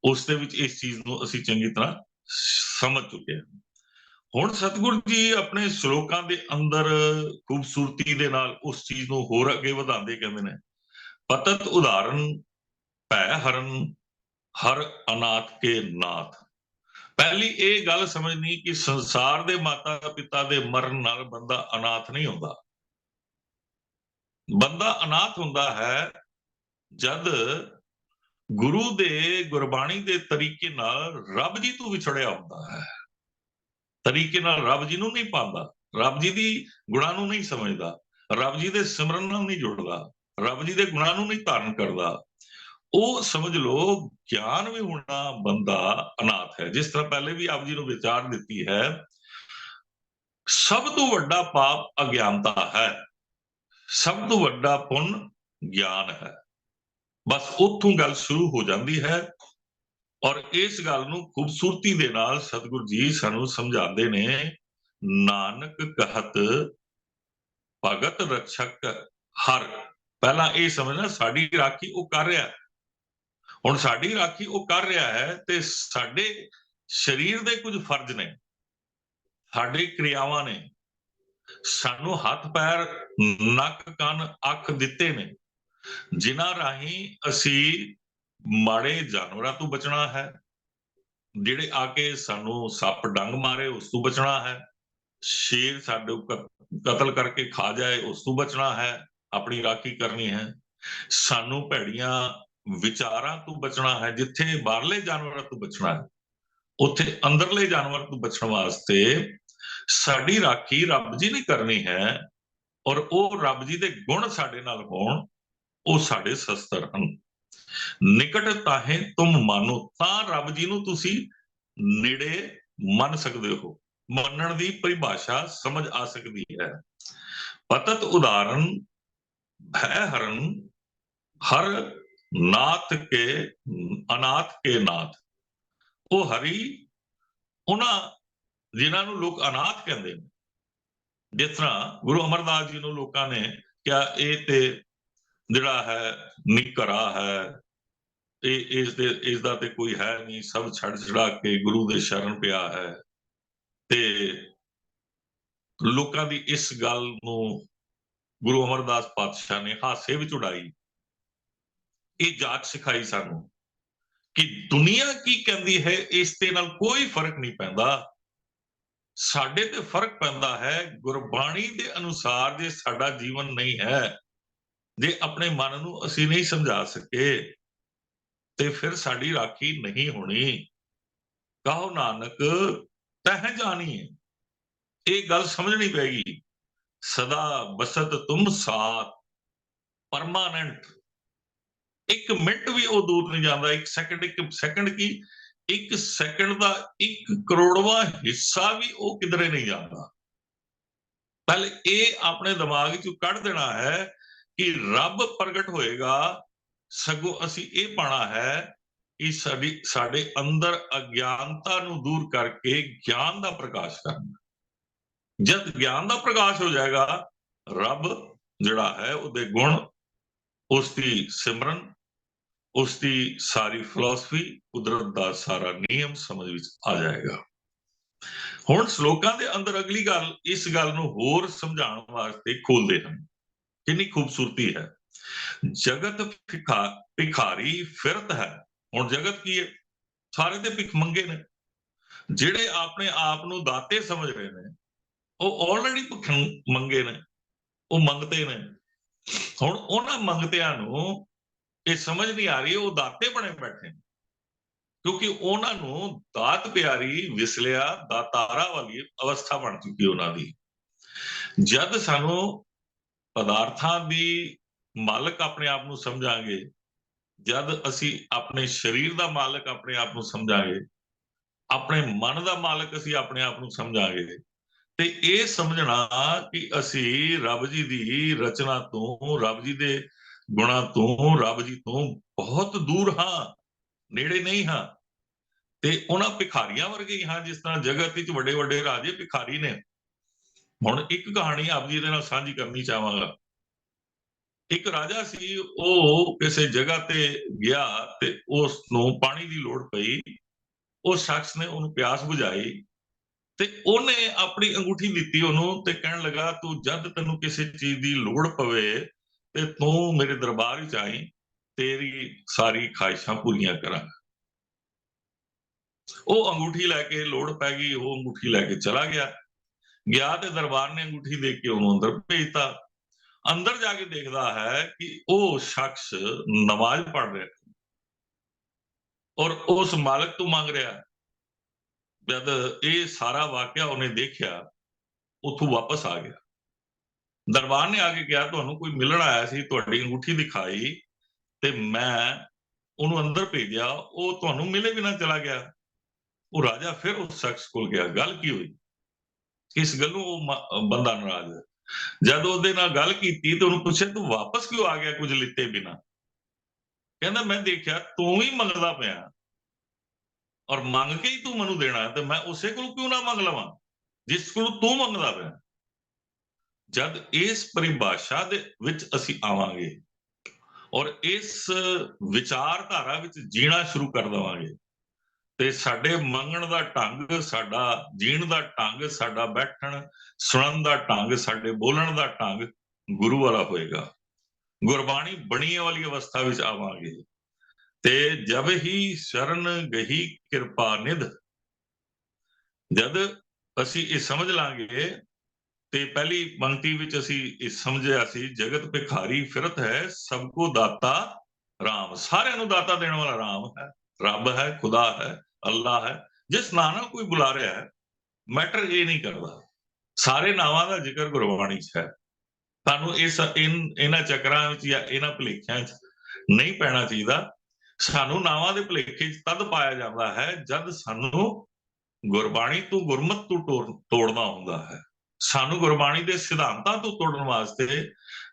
ਉਸ ਦੇ ਵਿੱਚ ਇਸ ਚੀਜ਼ ਨੂੰ ਅਸੀਂ ਚੰਗੀ ਤਰ੍ਹਾਂ ਸਮਝ ਚੁੱਕੇ ਹਾਂ। ਹੁਣ ਸਤਿਗੁਰੂ ਜੀ ਆਪਣੇ ਸ਼ਲੋਕਾਂ ਦੇ ਅੰਦਰ ਖੂਬਸੂਰਤੀ ਦੇ ਨਾਲ ਉਸ ਚੀਜ਼ ਨੂੰ ਹੋਰ ਅੱਗੇ ਵਧਾਉਂਦੇ ਕਹਿੰਦੇ ਨੇ, ਪਤਤ ਉਦਾਹਰਨ ਭੈ ਹਰਨ ਹਰ ਅਨਾਥ ਕੇ ਨਾਥ। ਪਹਿਲੀ ਇਹ ਗੱਲ ਸਮਝਣੀ ਕਿ ਸੰਸਾਰ ਦੇ ਮਾਤਾ ਪਿਤਾ ਦੇ ਮਰਨ ਨਾਲ ਬੰਦਾ ਅਨਾਥ ਨਹੀਂ ਹੁੰਦਾ। ਬੰਦਾ ਅਨਾਥ ਹੁੰਦਾ ਹੈ ਜਦ ਗੁਰੂ ਦੇ ਗੁਰਬਾਣੀ ਦੇ ਤਰੀਕੇ ਨਾਲ ਰੱਬ ਜੀ ਤੋਂ ਵਿਛੜਿਆ ਹੁੰਦਾ ਹੈ। ਤਰੀਕੇ ਨਾਲ ਰੱਬ ਜੀ ਨੂੰ ਨਹੀਂ ਪਾਉਂਦਾ, ਰੱਬ ਜੀ ਦੀ ਗੁਣਾਂ ਨੂੰ ਨਹੀਂ ਸਮਝਦਾ, ਰੱਬ ਜੀ ਦੇ ਸਿਮਰਨ ਨਾਲ ਨਹੀਂ ਜੁੜਦਾ, ਰੱਬ ਜੀ ਦੇ ਗੁਣਾਂ ਨੂੰ ਨਹੀਂ ਧਾਰਨ ਕਰਦਾ। ਉਹ ਸਮਝ ਲਓ ਗਿਆਨ ਵੀ ਹੋਣਾ ਬੰਦਾ ਅਨਾਥ ਹੈ। ਜਿਸ ਤਰ੍ਹਾਂ ਪਹਿਲੇ ਵੀ ਆਪ ਜੀ ਨੂੰ ਵਿਚਾਰ ਦਿੱਤੀ ਹੈ, ਸਭ ਤੋਂ ਵੱਡਾ ਪਾਪ ਅਗਿਆਨਤਾ ਹੈ, ਸਭ ਤੋਂ ਵੱਡਾ ਪੁੰਨ ਗਿਆਨ ਹੈ। ਬਸ ਉੱਥੋਂ ਗੱਲ ਸ਼ੁਰੂ ਹੋ ਜਾਂਦੀ ਹੈ। ਔਰ ਇਸ ਗੱਲ ਨੂੰ ਖੂਬਸੂਰਤੀ ਦੇ ਨਾਲ ਸਤਿਗੁਰੂ ਜੀ ਸਾਨੂੰ ਸਮਝਾਉਂਦੇ ਨੇ, ਨਾਨਕ ਕਹਿਤ ਭਗਤ ਰਕਸ਼ਕ ਹਰ। ਪਹਿਲਾਂ ਇਹ ਸਮਝਣਾ ਸਾਡੀ ਰਾਖੀ ਉਹ ਕਰ ਰਿਹਾ। ਹੁਣ ਸਾਡੀ ਰਾਖੀ ਉਹ ਕਰ ਰਿਹਾ ਹੈ ਤੇ ਸਾਡੇ ਸਰੀਰ ਦੇ ਕੁਝ ਫਰਜ਼ ਨੇ, ਸਾਡੀ ਕਿਰਿਆਵਾਂ ਨੇ, ਸਾਨੂੰ ਹੱਥ ਪੈਰ ਨੱਕ ਕੰਨ ਅੱਖ ਦਿੱਤੇ ਨੇ, ਜਿਨ੍ਹਾਂ ਰਾਹੀਂ ਅਸੀਂ ਮਾੜੇ ਜਾਨਵਰਾਂ ਤੋਂ ਬਚਣਾ ਹੈ, ਜਿਹੜੇ ਆ ਕੇ ਸਾਨੂੰ ਸੱਪ ਡੰਗ ਮਾਰੇ ਉਸ ਤੋਂ ਬਚਣਾ ਹੈ, ਸ਼ੇਰ ਸਾਡੇ ਕਤਲ ਕਰਕੇ ਖਾ ਜਾਏ ਉਸ ਤੋਂ ਬਚਣਾ ਹੈ, ਆਪਣੀ ਰਾਖੀ ਕਰਨੀ ਹੈ। ਸਾਨੂੰ ਭੈੜੀਆਂ ਵਿਚਾਰਾਂ ਤੋਂ ਬਚਣਾ ਹੈ। ਜਿੱਥੇ ਬਾਹਰਲੇ ਜਾਨਵਰਾਂ ਤੋਂ ਬਚਣਾ ਹੈ, ਉੱਥੇ ਅੰਦਰਲੇ ਜਾਨਵਰ ਤੋਂ ਬਚਣ ਵਾਸਤੇ ਸਾਡੀ ਰਾਖੀ ਰੱਬ ਜੀ ਨੇ ਕਰਨੀ ਹੈ। ਔਰ ਉਹ ਰੱਬ ਜੀ ਦੇ ਗੁਣ ਸਾਡੇ ਨਾਲ ਹੋਣ, ਉਹ ਸਾਡੇ ਸ਼ਸਤਰ ਹਨ। ਨਿਕਟ ਤਾਹੇ ਤੁਮ ਮਾਨੋ, ਤਾਂ ਰੱਬ ਜੀ ਨੂੰ ਤੁਸੀਂ ਨੇੜੇ ਮੰਨ ਸਕਦੇ ਹੋ। ਮੰਨਣ ਦੀ ਪਰਿਭਾਸ਼ਾ ਸਮਝ ਆ ਸਕਦੀ ਹੈ। ਪਤਤ ਉਦਾਹਰਨ ਭੈ ਹਰਨ ਹਰ ਨਾਥ ਕੇ ਅਨਾਥ ਕੇ ਨਾਥ। ਉਹ ਹਰੀ ਉਹਨਾਂ ਜਿਨ੍ਹਾਂ ਨੂੰ ਲੋਕ ਅਨਾਥ ਕਹਿੰਦੇ ਨੇ, ਜਿਸ ਤਰ੍ਹਾਂ ਗੁਰੂ ਅਮਰਦਾਸ ਜੀ ਨੂੰ ਲੋਕਾਂ ਨੇ ਕਿਹਾ ਇਹ ਤੇ ਜਿਹੜਾ ਹੈ ਨਿਕਰਾ ਹੈ, ਇਹ ਇਸ ਦਾ ਤੇ ਕੋਈ ਹੈ ਨਹੀਂ, ਸਭ ਛੱਡ ਛੜਾ ਕੇ ਗੁਰੂ ਦੇ ਸ਼ਰਨ ਪਿਆ ਹੈ। ਤੇ ਲੋਕਾਂ ਦੀ ਇਸ ਗੱਲ ਨੂੰ ਗੁਰੂ ਅਮਰਦਾਸ ਪਾਤਸ਼ਾਹ ਨੇ ਹਾਸੇ ਵਿੱਚ ਉਡਾਈ। ਇਹ ਜਾਚ ਸਿਖਾਈ ਸਾਨੂੰ ਕਿ ਦੁਨੀਆ ਕੀ ਕਹਿੰਦੀ ਹੈ ਇਸ ਦੇ ਨਾਲ ਕੋਈ ਫਰਕ ਨਹੀਂ ਪੈਂਦਾ। ਸਾਡੇ ਤੇ ਫਰਕ ਪੈਂਦਾ ਹੈ ਗੁਰਬਾਣੀ ਦੇ ਅਨੁਸਾਰ ਜੇ ਸਾਡਾ ਜੀਵਨ ਨਹੀਂ ਹੈ, ਜੇ ਆਪਣੇ ਮਨ ਨੂੰ ਅਸੀਂ ਨਹੀਂ ਸਮਝਾ ਸਕੇ, ਤੇ ਫਿਰ ਸਾਡੀ ਰਾਖੀ ਨਹੀਂ ਹੋਣੀ। ਕਹੋ ਨਾਨਕ ਤਹਿ ਜਾਣੀ ਹੈ। ਇਹ ਗੱਲ ਸਮਝਣੀ ਪੈਗੀ। ਸਦਾ ਬਸਤ ਤੁਮ ਸਾਥ, ਪਰਮਾਨੈਂਟ। ਇੱਕ ਮਿੰਟ ਵੀ ਉਹ ਦੂਰ ਨਹੀਂ ਜਾਂਦਾ। ਇੱਕ ਸੈਕਿੰਡ ਕੀ, ਇੱਕ ਸੈਕਿੰਡ ਦਾ 1 ਕਰੋੜਵਾਂ ਹਿੱਸਾ ਵੀ ਉਹ ਕਿਧਰੇ ਨਹੀਂ ਜਾਂਦਾ। ਪਹਿਲੇ ਇਹ ਆਪਣੇ ਦਿਮਾਗ ਚੋਂ ਕੱਢ ਦੇਣਾ ਹੈ ਕਿ ਰੱਬ ਪ੍ਰਗਟ ਹੋਏਗਾ, ਸਗੋਂ ਅਸੀਂ ਇਹ ਪਾਣਾ ਹੈ ਕਿ ਸਾਡੇ ਅੰਦਰ ਅਗਿਆਨਤਾ ਨੂੰ ਦੂਰ ਕਰਕੇ ਗਿਆਨ ਦਾ ਪ੍ਰਕਾਸ਼ ਕਰਨਾ। ਜਦ ਗਿਆਨ ਦਾ ਪ੍ਰਕਾਸ਼ ਹੋ ਜਾਏਗਾ, ਰੱਬ ਜਿਹੜਾ ਹੈ, ਉਹਦੇ ਗੁਣ, ਉਸ ਦੀ ਸਿਮਰਨ, ਉਸ ਦੀ ਸਾਰੀ ਫਿਲਾਸਫੀ, ਕੁਦਰਤ ਦਾ ਸਾਰਾ ਨਿਯਮ ਸਮਝ ਵਿੱਚ ਆ ਜਾਏਗਾ। ਹੁਣ ਸ਼ਲੋਕਾਂ ਦੇ ਅੰਦਰ ਅਗਲੀ ਗੱਲ ਇਸ ਗੱਲ ਨੂੰ ਹੋਰ ਸਮਝਾਉਣ ਵਾਸਤੇ ਖੋਲਦੇ ਹਨ। ਕਿੰਨੀ ਖੂਬਸੂਰਤੀ ਹੈ। ਜਗਤ ਭਿਖਾਰੀ ਫਿਰਤ ਹੈ। ਹੁਣ ਜਗਤ ਕੀ ਹੈ? ਸਾਰੇ ਤੇ ਭਿਖ ਮੰਗੇ ਨੇ। ਜਿਹੜੇ ਆਪਣੇ ਆਪ ਨੂੰ ਦਾਤੇ ਸਮਝ ਰਹੇ ਨੇ, ਉਹ ਆਲਰੇਡੀ ਭਿਖ ਮੰਗੇ ਨੇ, ਉਹ ਮੰਗਤੇ ਨੇ। ਹੁਣ ਉਹਨਾਂ ਮੰਗਤਿਆਂ ਨੂੰ ਇਹ ਸਮਝ ਨਹੀਂ ਆ ਰਹੀ ਉਹ ਦਾਤੇ ਬਣੇ ਬੈਠੇ ਨੇ, ਕਿਉਂਕਿ ਉਹਨਾਂ ਨੂੰ ਦਾਤ ਪਿਆਰੀ, ਵਿਸਲਿਆ, ਦਾਤਾਰਾ ਵਾਲੀ ਅਵਸਥਾ ਬਣ ਚੁੱਕੀ ਉਹਨਾਂ ਦੀ। ਜਦ ਸਾਨੂੰ ਪਦਾਰਥਾਂ ਦੀ ਮਾਲਕ ਆਪਣੇ ਆਪ ਨੂੰ ਸਮਝਾਂਗੇ, ਜਦ ਅਸੀਂ ਆਪਣੇ ਸਰੀਰ ਦਾ ਮਾਲਕ ਆਪਣੇ ਆਪ ਨੂੰ ਸਮਝਾਂਗੇ, ਆਪਣੇ ਮਨ ਦਾ ਮਾਲਕ ਅਸੀਂ ਆਪਣੇ ਆਪ ਨੂੰ ਸਮਝਾਂਗੇ, ਤੇ ਇਹ ਸਮਝਣਾ ਕਿ ਅਸੀਂ ਰੱਬ ਜੀ ਦੀ ਰਚਨਾ ਤੋਂ, ਰੱਬ ਜੀ ਦੇ ਗੁਣਾਂ ਤੋਂ, ਰੱਬ ਜੀ ਤੋਂ ਬਹੁਤ ਦੂਰ ਹਾਂ, ਨੇੜੇ ਨਹੀਂ ਹਾਂ। ਤੇ ਉਹਨਾਂ ਭਿਖਾਰੀਆਂ ਵਰਗੇ ਹੀ ਹਾਂ, ਜਿਸ ਤਰ੍ਹਾਂ ਜਗਤ ਵਿੱਚ ਵੱਡੇ ਵੱਡੇ ਰਾਜੇ ਭਿਖਾਰੀ ਨੇ। ਹੁਣ ਇੱਕ ਕਹਾਣੀ ਆਪ ਜੀ ਦੇ ਨਾਲ ਸਾਂਝੀ ਕਰਨੀ ਚਾਹਾਂਗਾ। ਇੱਕ ਰਾਜਾ ਸੀ, ਉਹ ਕਿਸੇ ਜਗ੍ਹਾ ਤੇ ਗਿਆ ਤੇ ਉਸ ਨੂੰ ਪਾਣੀ ਦੀ ਲੋੜ ਪਈ। ਉਸ ਸ਼ਖਸ ਨੇ ਉਹਨੂੰ ਪਿਆਸ ਬੁਝਾਈ ਤੇ ਉਹਨੇ ਆਪਣੀ ਅੰਗੂਠੀ ਦਿੱਤੀ ਉਹਨੂੰ ਤੇ ਕਹਿਣ ਲੱਗਾ, ਤੂੰ ਜਦ ਤੈਨੂੰ ਕਿਸੇ ਚੀਜ਼ ਦੀ ਲੋੜ ਪਵੇ ਤੇ ਤੂੰ ਮੇਰੇ ਦਰਬਾਰ ਵਿੱਚ ਆਈ, ਤੇਰੀ ਸਾਰੀ ਖਾਹਿਸ਼ਾਂ ਪੂਰੀਆਂ ਕਰਾਂਗਾ। ਉਹ ਅੰਗੂਠੀ ਲੈ ਕੇ, ਲੋੜ ਪੈ ਗਈ, ਉਹ ਅੰਗੂਠੀ ਲੈ ਕੇ ਚਲਾ ਗਿਆ ਤੇ ਦਰਬਾਰ ਨੇ ਅੰਗੂਠੀ ਦੇਖ ਕੇ ਉਹਨੂੰ ਅੰਦਰ ਭੇਜਤਾ। ਅੰਦਰ ਜਾ ਕੇ ਦੇਖਦਾ ਹੈ ਕਿ ਉਹ ਸ਼ਖਸ ਨਮਾਜ਼ ਪੜ੍ਹ ਰਿਹਾ ਔਰ ਉਸ ਮਾਲਕ ਤੋਂ ਮੰਗ ਰਿਹਾ। ਜਦ ਇਹ ਸਾਰਾ ਵਾਕਿਆ ਉਹਨੇ ਦੇਖਿਆ, ਉੱਥੋਂ ਵਾਪਸ ਆ ਗਿਆ। ਦਰਬਾਰ ਨੇ ਆ ਕੇ ਕਿਹਾ, ਤੁਹਾਨੂੰ ਕੋਈ ਮਿਲਣ ਆਇਆ ਸੀ, ਤੁਹਾਡੀ ਅੰਗੂਠੀ ਦਿਖਾਈ ਤੇ ਮੈਂ ਉਹਨੂੰ ਅੰਦਰ ਭੇਜਿਆ, ਉਹ ਤੁਹਾਨੂੰ ਮਿਲੇ ਬਿਨਾਂ ਚਲਾ ਗਿਆ। ਉਹ ਰਾਜਾ ਫਿਰ ਉਸ ਸ਼ਖਸ ਕੋਲ ਗਿਆ, ਗੱਲ ਕੀ ਹੋਈ, ਕਿਸ ਗੱਲੋਂ ਉਹ ਬੰਦਾ ਨਾਰਾਜ਼ ਹੈ। ਜਦ ਉਹਦੇ ਨਾਲ ਗੱਲ ਕੀਤੀ ਤੇ ਉਹਨੂੰ ਪੁੱਛਿਆ, ਤੂੰ ਵਾਪਸ ਕਿਉਂ ਆ ਗਿਆ ਕੁਝ ਲਿੱਤੇ ਬਿਨਾਂ? ਕਹਿੰਦਾ, ਮੈਂ ਦੇਖਿਆ ਤੂੰ ਵੀ ਮੰਗਦਾ ਪਿਆ ਔਰ ਮੰਗ ਕੇ ਹੀ ਤੂੰ ਮੈਨੂੰ ਦੇਣਾ, ਤੇ ਮੈਂ ਉਸੇ ਕੋਲ ਕਿਉਂ ਨਾ ਮੰਗ ਲਵਾਂ ਜਿਸ ਕੋਲ ਤੂੰ ਮੰਗਦਾ ਪਿਆ। ਜਦ ਇਸ ਪਰਿਭਾਸ਼ਾ ਦੇ ਵਿੱਚ ਅਸੀਂ ਆਵਾਂਗੇ ਔਰ ਇਸ ਵਿਚਾਰਧਾਰਾ ਵਿੱਚ ਜੀਣਾ ਸ਼ੁਰੂ ਕਰ ਦੇਵਾਂਗੇ, ਤੇ ਸਾਡੇ ਮੰਗਣ ਦਾ ਢੰਗ, ਸਾਡਾ ਜੀਣ ਦਾ ਢੰਗ, ਸਾਡਾ ਬੈਠਣ ਸੁਣਨ ਦਾ ਢੰਗ, ਸਾਡੇ ਬੋਲਣ ਦਾ ਢੰਗ ਗੁਰੂ ਵਾਲਾ ਹੋਏਗਾ। ਗੁਰਬਾਣੀ ਬਣੀ ਵਾਲੀ ਅਵਸਥਾ ਵਿੱਚ ਆਵਾਂਗੇ। ਤੇ ਜਬ ਹੀ ਸ਼ਰਨ ਗਹੀ ਕਿਰਪਾ ਨਿਧ, ਜਦ ਅਸੀਂ ਇਹ ਸਮਝ ਲਾਂਗੇ, ਤੇ ਪਹਿਲੀ ਪੰਕਤੀ ਵਿੱਚ ਅਸੀਂ ਇਹ ਸਮਝਿਆ ਸੀ, ਜਗਤ ਭਿਖਾਰੀ ਫਿਰਤ ਹੈ, ਸਭ ਕੋ ਦਾਤਾ ਰਾਮ। ਸਾਰਿਆਂ ਨੂੰ ਦਾਤਾ ਦੇਣ ਵਾਲਾ ਰਾਮ ਹੈ, ਰੱਬ ਹੈ, ਖੁਦਾ ਹੈ, ਅੱਲਾ ਹੈ। ਜਿਸ ਨਾਂ ਨਾਲ ਕੋਈ ਬੁਲਾ ਰਿਹਾ ਹੈ, ਮੈਟਰ ਇਹ ਨਹੀਂ ਕਰਦਾ। ਸਾਰੇ ਨਾਵਾਂ ਦਾ ਜ਼ਿਕਰ ਗੁਰਬਾਣੀ 'ਚ ਹੈ। ਸਾਨੂੰ ਇਹਨਾਂ ਚੱਕਰਾਂ ਵਿੱਚ ਜਾਂ ਇਹਨਾਂ ਭੁਲੇਖਿਆਂ 'ਚ ਨਹੀਂ ਪੈਣਾ ਚਾਹੀਦਾ। ਸਾਨੂੰ ਨਾਵਾਂ ਦੇ ਭੁਲੇਖੇ 'ਚ ਤਦ ਪਾਇਆ ਜਾਂਦਾ ਹੈ ਜਦ ਸਾਨੂੰ ਗੁਰਬਾਣੀ ਤੋਂ, ਗੁਰਮਤ ਤੋਂ ਤੋੜਨਾ ਹੁੰਦਾ ਹੈ। ਸਾਨੂੰ ਗੁਰਬਾਣੀ ਦੇ ਸਿਧਾਂਤਾਂ ਤੋਂ ਤੋੜਨ ਵਾਸਤੇ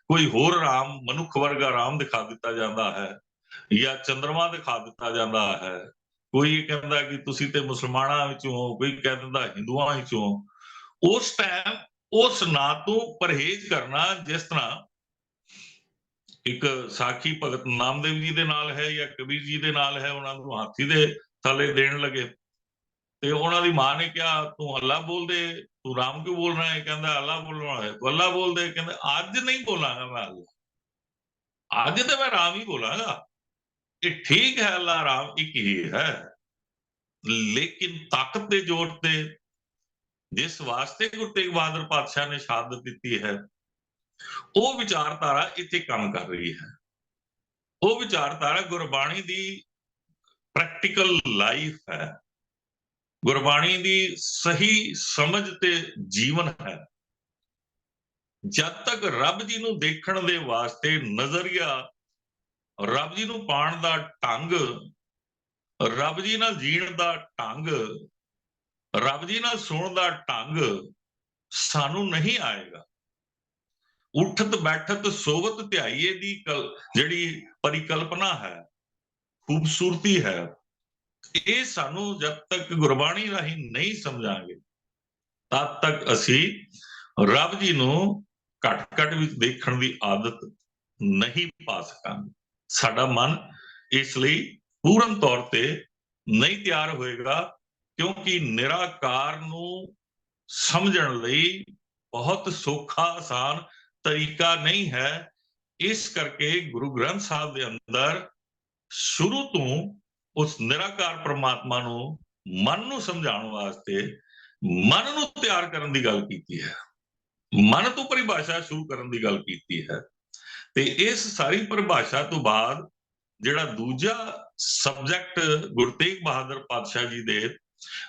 ਕੋਈ ਹੋਰ ਰਾਮ, ਮਨੁੱਖ ਵਰਗਾ ਰਾਮ ਦਿਖਾ ਦਿੱਤਾ ਜਾਂਦਾ ਹੈ, ਜਾਂ ਚੰਦਰਮਾ ਦਿਖਾ ਦਿੱਤਾ ਜਾਂਦਾ ਹੈ। ਕੋਈ ਕਹਿੰਦਾ ਕਿ ਤੁਸੀਂ ਤੇ ਮੁਸਲਮਾਨਾਂ ਵਿੱਚੋਂ ਹੋ, ਕੋਈ ਕਹਿ ਦਿੰਦਾ ਹਿੰਦੂਆਂ ਵਿੱਚੋਂ। ਉਸ ਟਾਈਮ ਉਸ ਨਾਂ ਤੋਂ ਪਰਹੇਜ਼ ਕਰਨਾ, ਜਿਸ ਤਰ੍ਹਾਂ ਇੱਕ ਸਾਖੀ ਭਗਤ ਨਾਮਦੇਵ ਜੀ ਦੇ ਨਾਲ ਹੈ ਜਾਂ ਕਬੀਰ ਜੀ ਦੇ ਨਾਲ ਹੈ, ਉਹਨਾਂ ਨੂੰ ਹਾਥੀ ਦੇ ਥੱਲੇ ਦੇਣ ਲੱਗੇ ਤੇ ਉਹਨਾਂ ਦੀ ਮਾਂ ਨੇ ਕਿਹਾ, ਤੂੰ ਅੱਲਾ ਬੋਲ ਦੇ, ਤੂੰ ਰਾਮ ਕਿਉਂ ਬੋਲ ਰਹਾ ਹੈ? ਕਹਿੰਦਾ ਅੱਲਾ ਬੋਲਣਾ ਹੈ। ਤੂੰ ਅੱਲਾ ਬੋਲ ਦੇ। ਕਹਿੰਦਾ ਅੱਜ ਨਹੀਂ ਬੋਲਾਂਗਾ ਮੈਂ ਅੱਲਾ, ਅੱਜ ਤੇ ਮੈਂ ਰਾਮ ਹੀ ਬੋਲਾਂਗਾ। ਇਹ ਠੀਕ ਹੈ, ਅੱਲਾ ਰਾਮ ਇੱਕ ਹੀ ਹੈ, ਲੇਕਿਨ ਤਾਕਤ ਦੇ ਜ਼ੋਰ ਤੇ ਜਿਸ ਵਾਸਤੇ ਗੁਰੂ ਤੇਗ ਬਹਾਦਰ ਪਾਤਸ਼ਾਹ ਨੇ ਸ਼ਹਾਦਤ ਦਿੱਤੀ ਹੈ, ਉਹ ਵਿਚਾਰਧਾਰਾ ਇੱਥੇ ਕੰਮ ਕਰ ਰਹੀ ਹੈ। ਉਹ ਵਿਚਾਰਧਾਰਾ ਗੁਰਬਾਣੀ ਦੀ ਪ੍ਰੈਕਟੀਕਲ ਲਾਈਫ ਹੈ, ਗੁਰਬਾਣੀ ਦੀ ਸਹੀ ਸਮਝ ਤੇ ਜੀਵਨ ਹੈ। ਜਦ ਤੱਕ ਰੱਬ ਜੀ ਨੂੰ ਦੇਖਣ ਦੇ ਵਾਸਤੇ ਨਜ਼ਰੀਆ, ਰੱਬ ਜੀ ਨੂੰ ਪਾਉਣ ਦਾ ਢੰਗ, ਰੱਬ ਜੀ ਨਾਲ ਜੀਣ ਦਾ ਢੰਗ, ਰੱਬ ਜੀ ਨਾਲ ਸੁਣਨ ਦਾ ਢੰਗ ਸਾਨੂੰ ਨਹੀਂ ਆਏਗਾ, ਉੱਠਤ ਬੈਠਤ ਸੋਵਤ ਧਿਆਈਏ ਦੀ ਜਿਹੜੀ ਪਰਿਕਲਪਨਾ ਹੈ, ਖੂਬਸੂਰਤੀ ਹੈ, ਇਹ ਸਾਨੂੰ ਜਦ ਤੱਕ ਗੁਰਬਾਣੀ ਰਾਹੀਂ ਨਹੀਂ ਸਮਝਾਂਗੇ ਤਦ ਤੱਕ ਅਸੀਂ ਰੱਬ ਜੀ ਨੂੰ ਘੱਟ ਵਿੱਚ ਦੇਖਣ ਦੀ ਆਦਤ ਨਹੀਂ ਪਾ ਸਕਾਂਗੇ। ਸਾਡਾ ਮਨ ਇਸ ਲਈ ਪੂਰਨ ਤੌਰ ਤੇ ਨਹੀਂ ਤਿਆਰ ਹੋਏਗਾ, ਕਿਉਂਕਿ ਨਿਰਾਕਾਰ ਨੂੰ ਸਮਝਣ ਲਈ ਬਹੁਤ ਸੌਖਾ ਆਸਾਨ ਤਰੀਕਾ ਨਹੀਂ ਹੈ। ਇਸ ਕਰਕੇ ਗੁਰੂ ਗ੍ਰੰਥ ਸਾਹਿਬ ਦੇ ਅੰਦਰ ਸ਼ੁਰੂ ਤੋਂ ਉਸ ਨਿਰਾਕਾਰ ਪ੍ਰਮਾਤਮਾ ਨੂੰ ਮਨ ਨੂੰ ਸਮਝਾਉਣ ਵਾਸਤੇ ਮਨ ਨੂੰ ਤਿਆਰ ਕਰਨ ਦੀ ਗੱਲ ਕੀਤੀ ਹੈ, ਮਨ ਤੋਂ ਪਰਿਭਾਸ਼ਾ ਸ਼ੁਰੂ ਕਰਨ ਦੀ ਗੱਲ ਕੀਤੀ ਹੈ। ਤੇ ਇਸ ਸਾਰੀ ਪਰਿਭਾਸ਼ਾ ਤੋਂ ਬਾਅਦ ਜਿਹੜਾ ਦੂਜਾ ਸਬਜੈਕਟ ਗੁਰੂ ਤੇਗ ਬਹਾਦਰ ਪਾਤਸ਼ਾਹ ਜੀ ਦੇ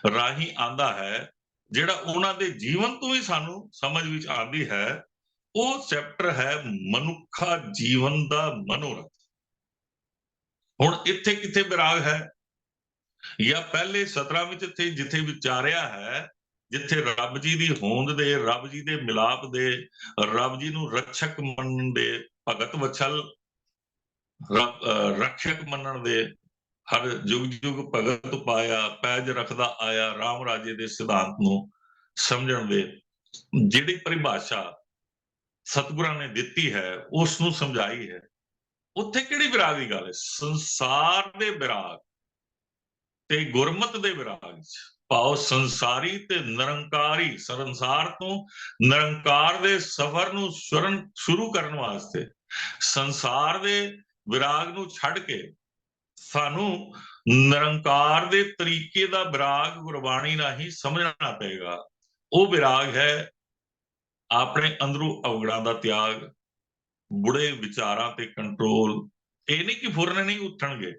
ਰਾਹੀਂ ਆਂਦਾ ਹੈ, ਜਿਹੜਾ ਉਹਨਾਂ ਦੇ ਜੀਵਨ ਤੋਂ ਹੀ ਸਾਨੂੰ ਸਮਝ ਵਿੱਚ ਆਉਂਦੀ ਹੈ, ਉਹ ਚੈਪਟਰ ਹੈ ਮਨੁੱਖਾ ਜੀਵਨ ਦਾ ਮਨੋਰਥ। ਹੁਣ ਇੱਥੇ ਕਿੱਥੇ ਵਿਰਾਗ ਹੈ, ਜਾਂ ਪਹਿਲੇ ਸਤਰਾਂ ਵਿੱਚ ਇੱਥੇ ਜਿੱਥੇ ਵਿਚਾਰਿਆ ਹੈ, ਜਿੱਥੇ ਰੱਬ ਜੀ ਦੀ ਹੋਂਦ ਦੇ, ਰੱਬ ਜੀ ਦੇ ਮਿਲਾਪ ਦੇ, ਰੱਬ ਜੀ ਨੂੰ ਰਕਸ਼ਕ ਮੰਨਣ ਦੇ, ਭਗਤ ਵਛਲ ਰਕਸ਼ਕ ਮੰਨਣ ਦੇ, ਹਰ ਯੁਗ ਯੁਗ ਭਗਤ ਪਾਇਆ, ਪੈਜ ਰੱਖਦਾ ਆਇਆ, ਰਾਮ ਰਾਜੇ ਦੇ ਸਿਧਾਂਤ ਨੂੰ ਸਮਝਣ ਦੇ ਜਿਹੜੀ ਪਰਿਭਾਸ਼ਾ ਸਤਿਗੁਰਾਂ ਨੇ ਦਿੱਤੀ ਹੈ, ਉਸ ਨੂੰ ਸਮਝਾਈ ਹੈ। ਉੱਥੇ ਕਿਹੜੀ ਵਿਰਾਗ ਦੀ ਗੱਲ ਹੈ? ਸੰਸਾਰ ਦੇ ਵਿਰਾਗ ਤੇ ਗੁਰਮਤ ਦੇ ਵਿਰਾਗ ਚ ਭਾਵ ਸੰਸਾਰੀ ਤੇ ਨਿਰੰਕਾਰੀ, ਸੰਸਾਰ ਤੋਂ ਨਿਰੰਕਾਰ ਦੇ ਸਫ਼ਰ ਨੂੰ ਸ਼ੁਰੂ ਕਰਨ ਵਾਸਤੇ ਸੰਸਾਰ ਦੇ ਵਿਰਾਗ ਨੂੰ ਛੱਡ ਕੇ ਸਾਨੂੰ ਨਿਰੰਕਾਰ ਦੇ ਤਰੀਕੇ ਦਾ ਵਿਰਾਗ ਗੁਰਬਾਣੀ ਰਾਹੀਂ ਸਮਝਣਾ ਪਏਗਾ। ਉਹ ਵਿਰਾਗ ਹੈ ਆਪਣੇ ਅੰਦਰੋਂ ਅਵਗੁਣਾਂ ਦਾ ਤਿਆਗ, ਬੁੜੇ ਵਿਚਾਰਾਂ ਤੇ ਕੰਟਰੋਲ। ਇਹ ਨਹੀਂ ਕਿ ਫੁਰਨੇ ਨਹੀਂ ਉੱਠਣਗੇ,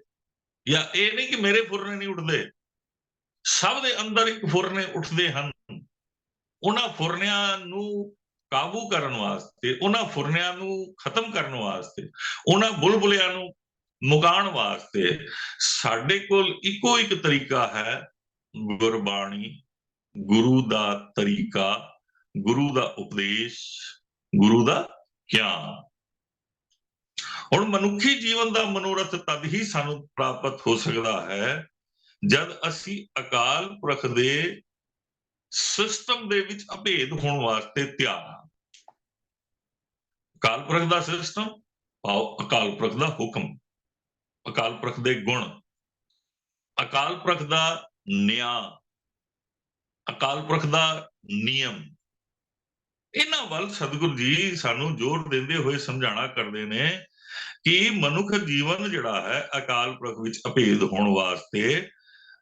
ਜਾਂ ਇਹ ਨਹੀਂ ਕਿ ਮੇਰੇ ਫੁਰਨੇ ਨਹੀਂ ਉੱਠਦੇ, ਸਭ ਦੇ ਅੰਦਰ ਇੱਕ ਫੁਰਨੇ ਉੱਠਦੇ ਹਨ। ਉਹਨਾਂ ਫੁਰਨਿਆਂ ਨੂੰ ਕਾਬੂ ਕਰਨ ਵਾਸਤੇ, ਉਹਨਾਂ ਫੁਰਨਿਆਂ ਨੂੰ ਖਤਮ ਕਰਨ ਵਾਸਤੇ, ਉਹਨਾਂ ਬੁਲਬੁਲਿਆਂ ਨੂੰ ਮੁਕਾਉਣ ਵਾਸਤੇ ਸਾਡੇ ਕੋਲ ਇੱਕੋ ਇੱਕ ਤਰੀਕਾ ਹੈ, ਗੁਰਬਾਣੀ, ਗੁਰੂ ਦਾ ਤਰੀਕਾ, ਗੁਰੂ ਦਾ ਉਪਦੇਸ਼, ਗੁਰੂ ਦਾ ਗਿਆਨ। ਹੁਣ ਮਨੁੱਖੀ ਜੀਵਨ ਦਾ ਮਨੋਰਥ ਤਦ ਹੀ ਸਾਨੂੰ ਪ੍ਰਾਪਤ ਹੋ ਸਕਦਾ ਹੈ ਜਦ ਅਸੀਂ ਅਕਾਲ ਪੁਰਖ ਦੇ ਸਿਸਟਮ ਦੇ ਵਿੱਚ ਅਭੇਦ ਹੋਣ ਵਾਸਤੇ ਤਿਆਰ ਹਾਂ। ਅਕਾਲ ਪੁਰਖ ਦਾ ਸਿਸਟਮ ਭਾਵ ਅਕਾਲ ਪੁਰਖ ਦਾ ਹੁਕਮ, ਅਕਾਲ ਪੁਰਖ ਦੇ ਗੁਣ, ਅਕਾਲ ਪੁਰਖ ਦਾ ਨਿਆਂ, ਅਕਾਲ ਪੁਰਖ ਦਾ ਨਿਯਮ। ਇਹਨਾਂ ਵੱਲ ਸਤਿਗੁਰੂ ਜੀ ਸਾਨੂੰ ਜ਼ੋਰ ਦਿੰਦੇ ਹੋਏ ਸਮਝਾਣਾ ਕਰਦੇ ਨੇ ਕਿ ਮਨੁੱਖ ਜੀਵਨ ਜਿਹੜਾ ਹੈ ਅਕਾਲ ਪੁਰਖ ਵਿੱਚ ਅਭੇਦ ਹੋਣ ਵਾਸਤੇ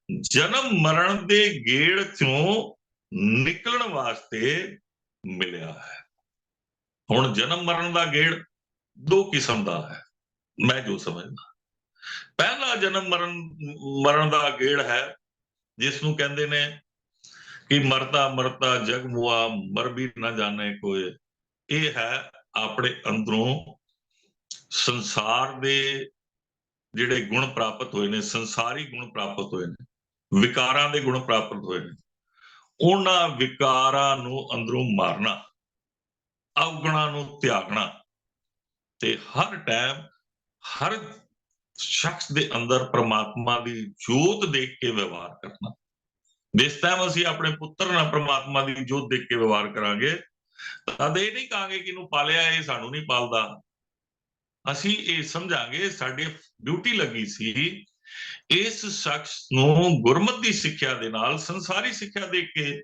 ਜਨਮ ਮਰਨ ਦੇ ਗੇੜ ਚੋਂ ਨਿਕਲਣ ਵਾਸਤੇ ਮਿਲਿਆ ਹੈ। ਹੁਣ ਜਨਮ ਮਰਨ ਦਾ ਗੇੜ ਦੋ ਕਿਸਮ ਦਾ ਹੈ, ਮੈਂ ਜੋ ਸਮਝਦਾ। ਪਹਿਲਾ ਜਨਮ ਮਰਨ ਦਾ ਗੇੜ ਹੈ ਜਿਸ ਨੂੰ ਕਹਿੰਦੇ ਨੇ ਕਿ ਮਰਤਾ ਮਰਤਾ ਜਗ ਮੁਆ, ਮਰ ਵੀ ਨਾ ਜਾਣੇ ਕੋਏ। ਇਹ ਹੈ ਆਪਣੇ ਅੰਦਰੋਂ ਸੰਸਾਰ ਦੇ ਜਿਹੜੇ ਗੁਣ ਪ੍ਰਾਪਤ ਹੋਏ ਨੇ, ਸੰਸਾਰੀ ਗੁਣ ਪ੍ਰਾਪਤ ਹੋਏ ਨੇ, ਵਿਕਾਰਾਂ ਦੇ ਗੁਣ ਪ੍ਰਾਪਤ ਹੋਏ ਨੇ, ਉਹਨਾਂ ਵਿਕਾਰਾਂ ਨੂੰ ਅੰਦਰੋਂ ਮਾਰਨਾ, ਅਵਗੁਣਾਂ ਨੂੰ ਤਿਆਗਣਾ, ਤੇ ਹਰ ਟਾਈਮ ਹਰ ਸ਼ਖਸ ਦੇ ਅੰਦਰ ਪ੍ਰਮਾਤਮਾ ਦੀ ਜੋਤ ਦੇਖ ਕੇ ਵਿਵਹਾਰ ਕਰਨਾ। ਜਿਸ ਟਾਈਮ ਅਸੀਂ ਆਪਣੇ ਪੁੱਤਰ ਨਾਲ ਪ੍ਰਮਾਤਮਾ ਦੀ ਜੋਤ ਦੇਖ ਕੇ ਵਿਵਹਾਰ ਕਰਾਂਗੇ ਤਦ ਇਹ ਨਹੀਂ ਕਹਾਂਗੇ ਕਿ ਇਹਨੂੰ ਪਾਲਿਆ, ਇਹ ਸਾਨੂੰ ਨਹੀਂ ਪਾਲਦਾ। ਅਸੀਂ ਇਹ ਸਮਝਾਂਗੇ ਸਾਡੀ ਡਿਊਟੀ ਲੱਗੀ ਸੀ ਇਸ ਸ਼ਖਸ ਨੂੰ ਗੁਰਮਤਿ ਦੀ ਸਿੱਖਿਆ ਦੇ ਨਾਲ, ਸੰਸਾਰੀ ਸਿੱਖਿਆ ਦੇ ਕੇ,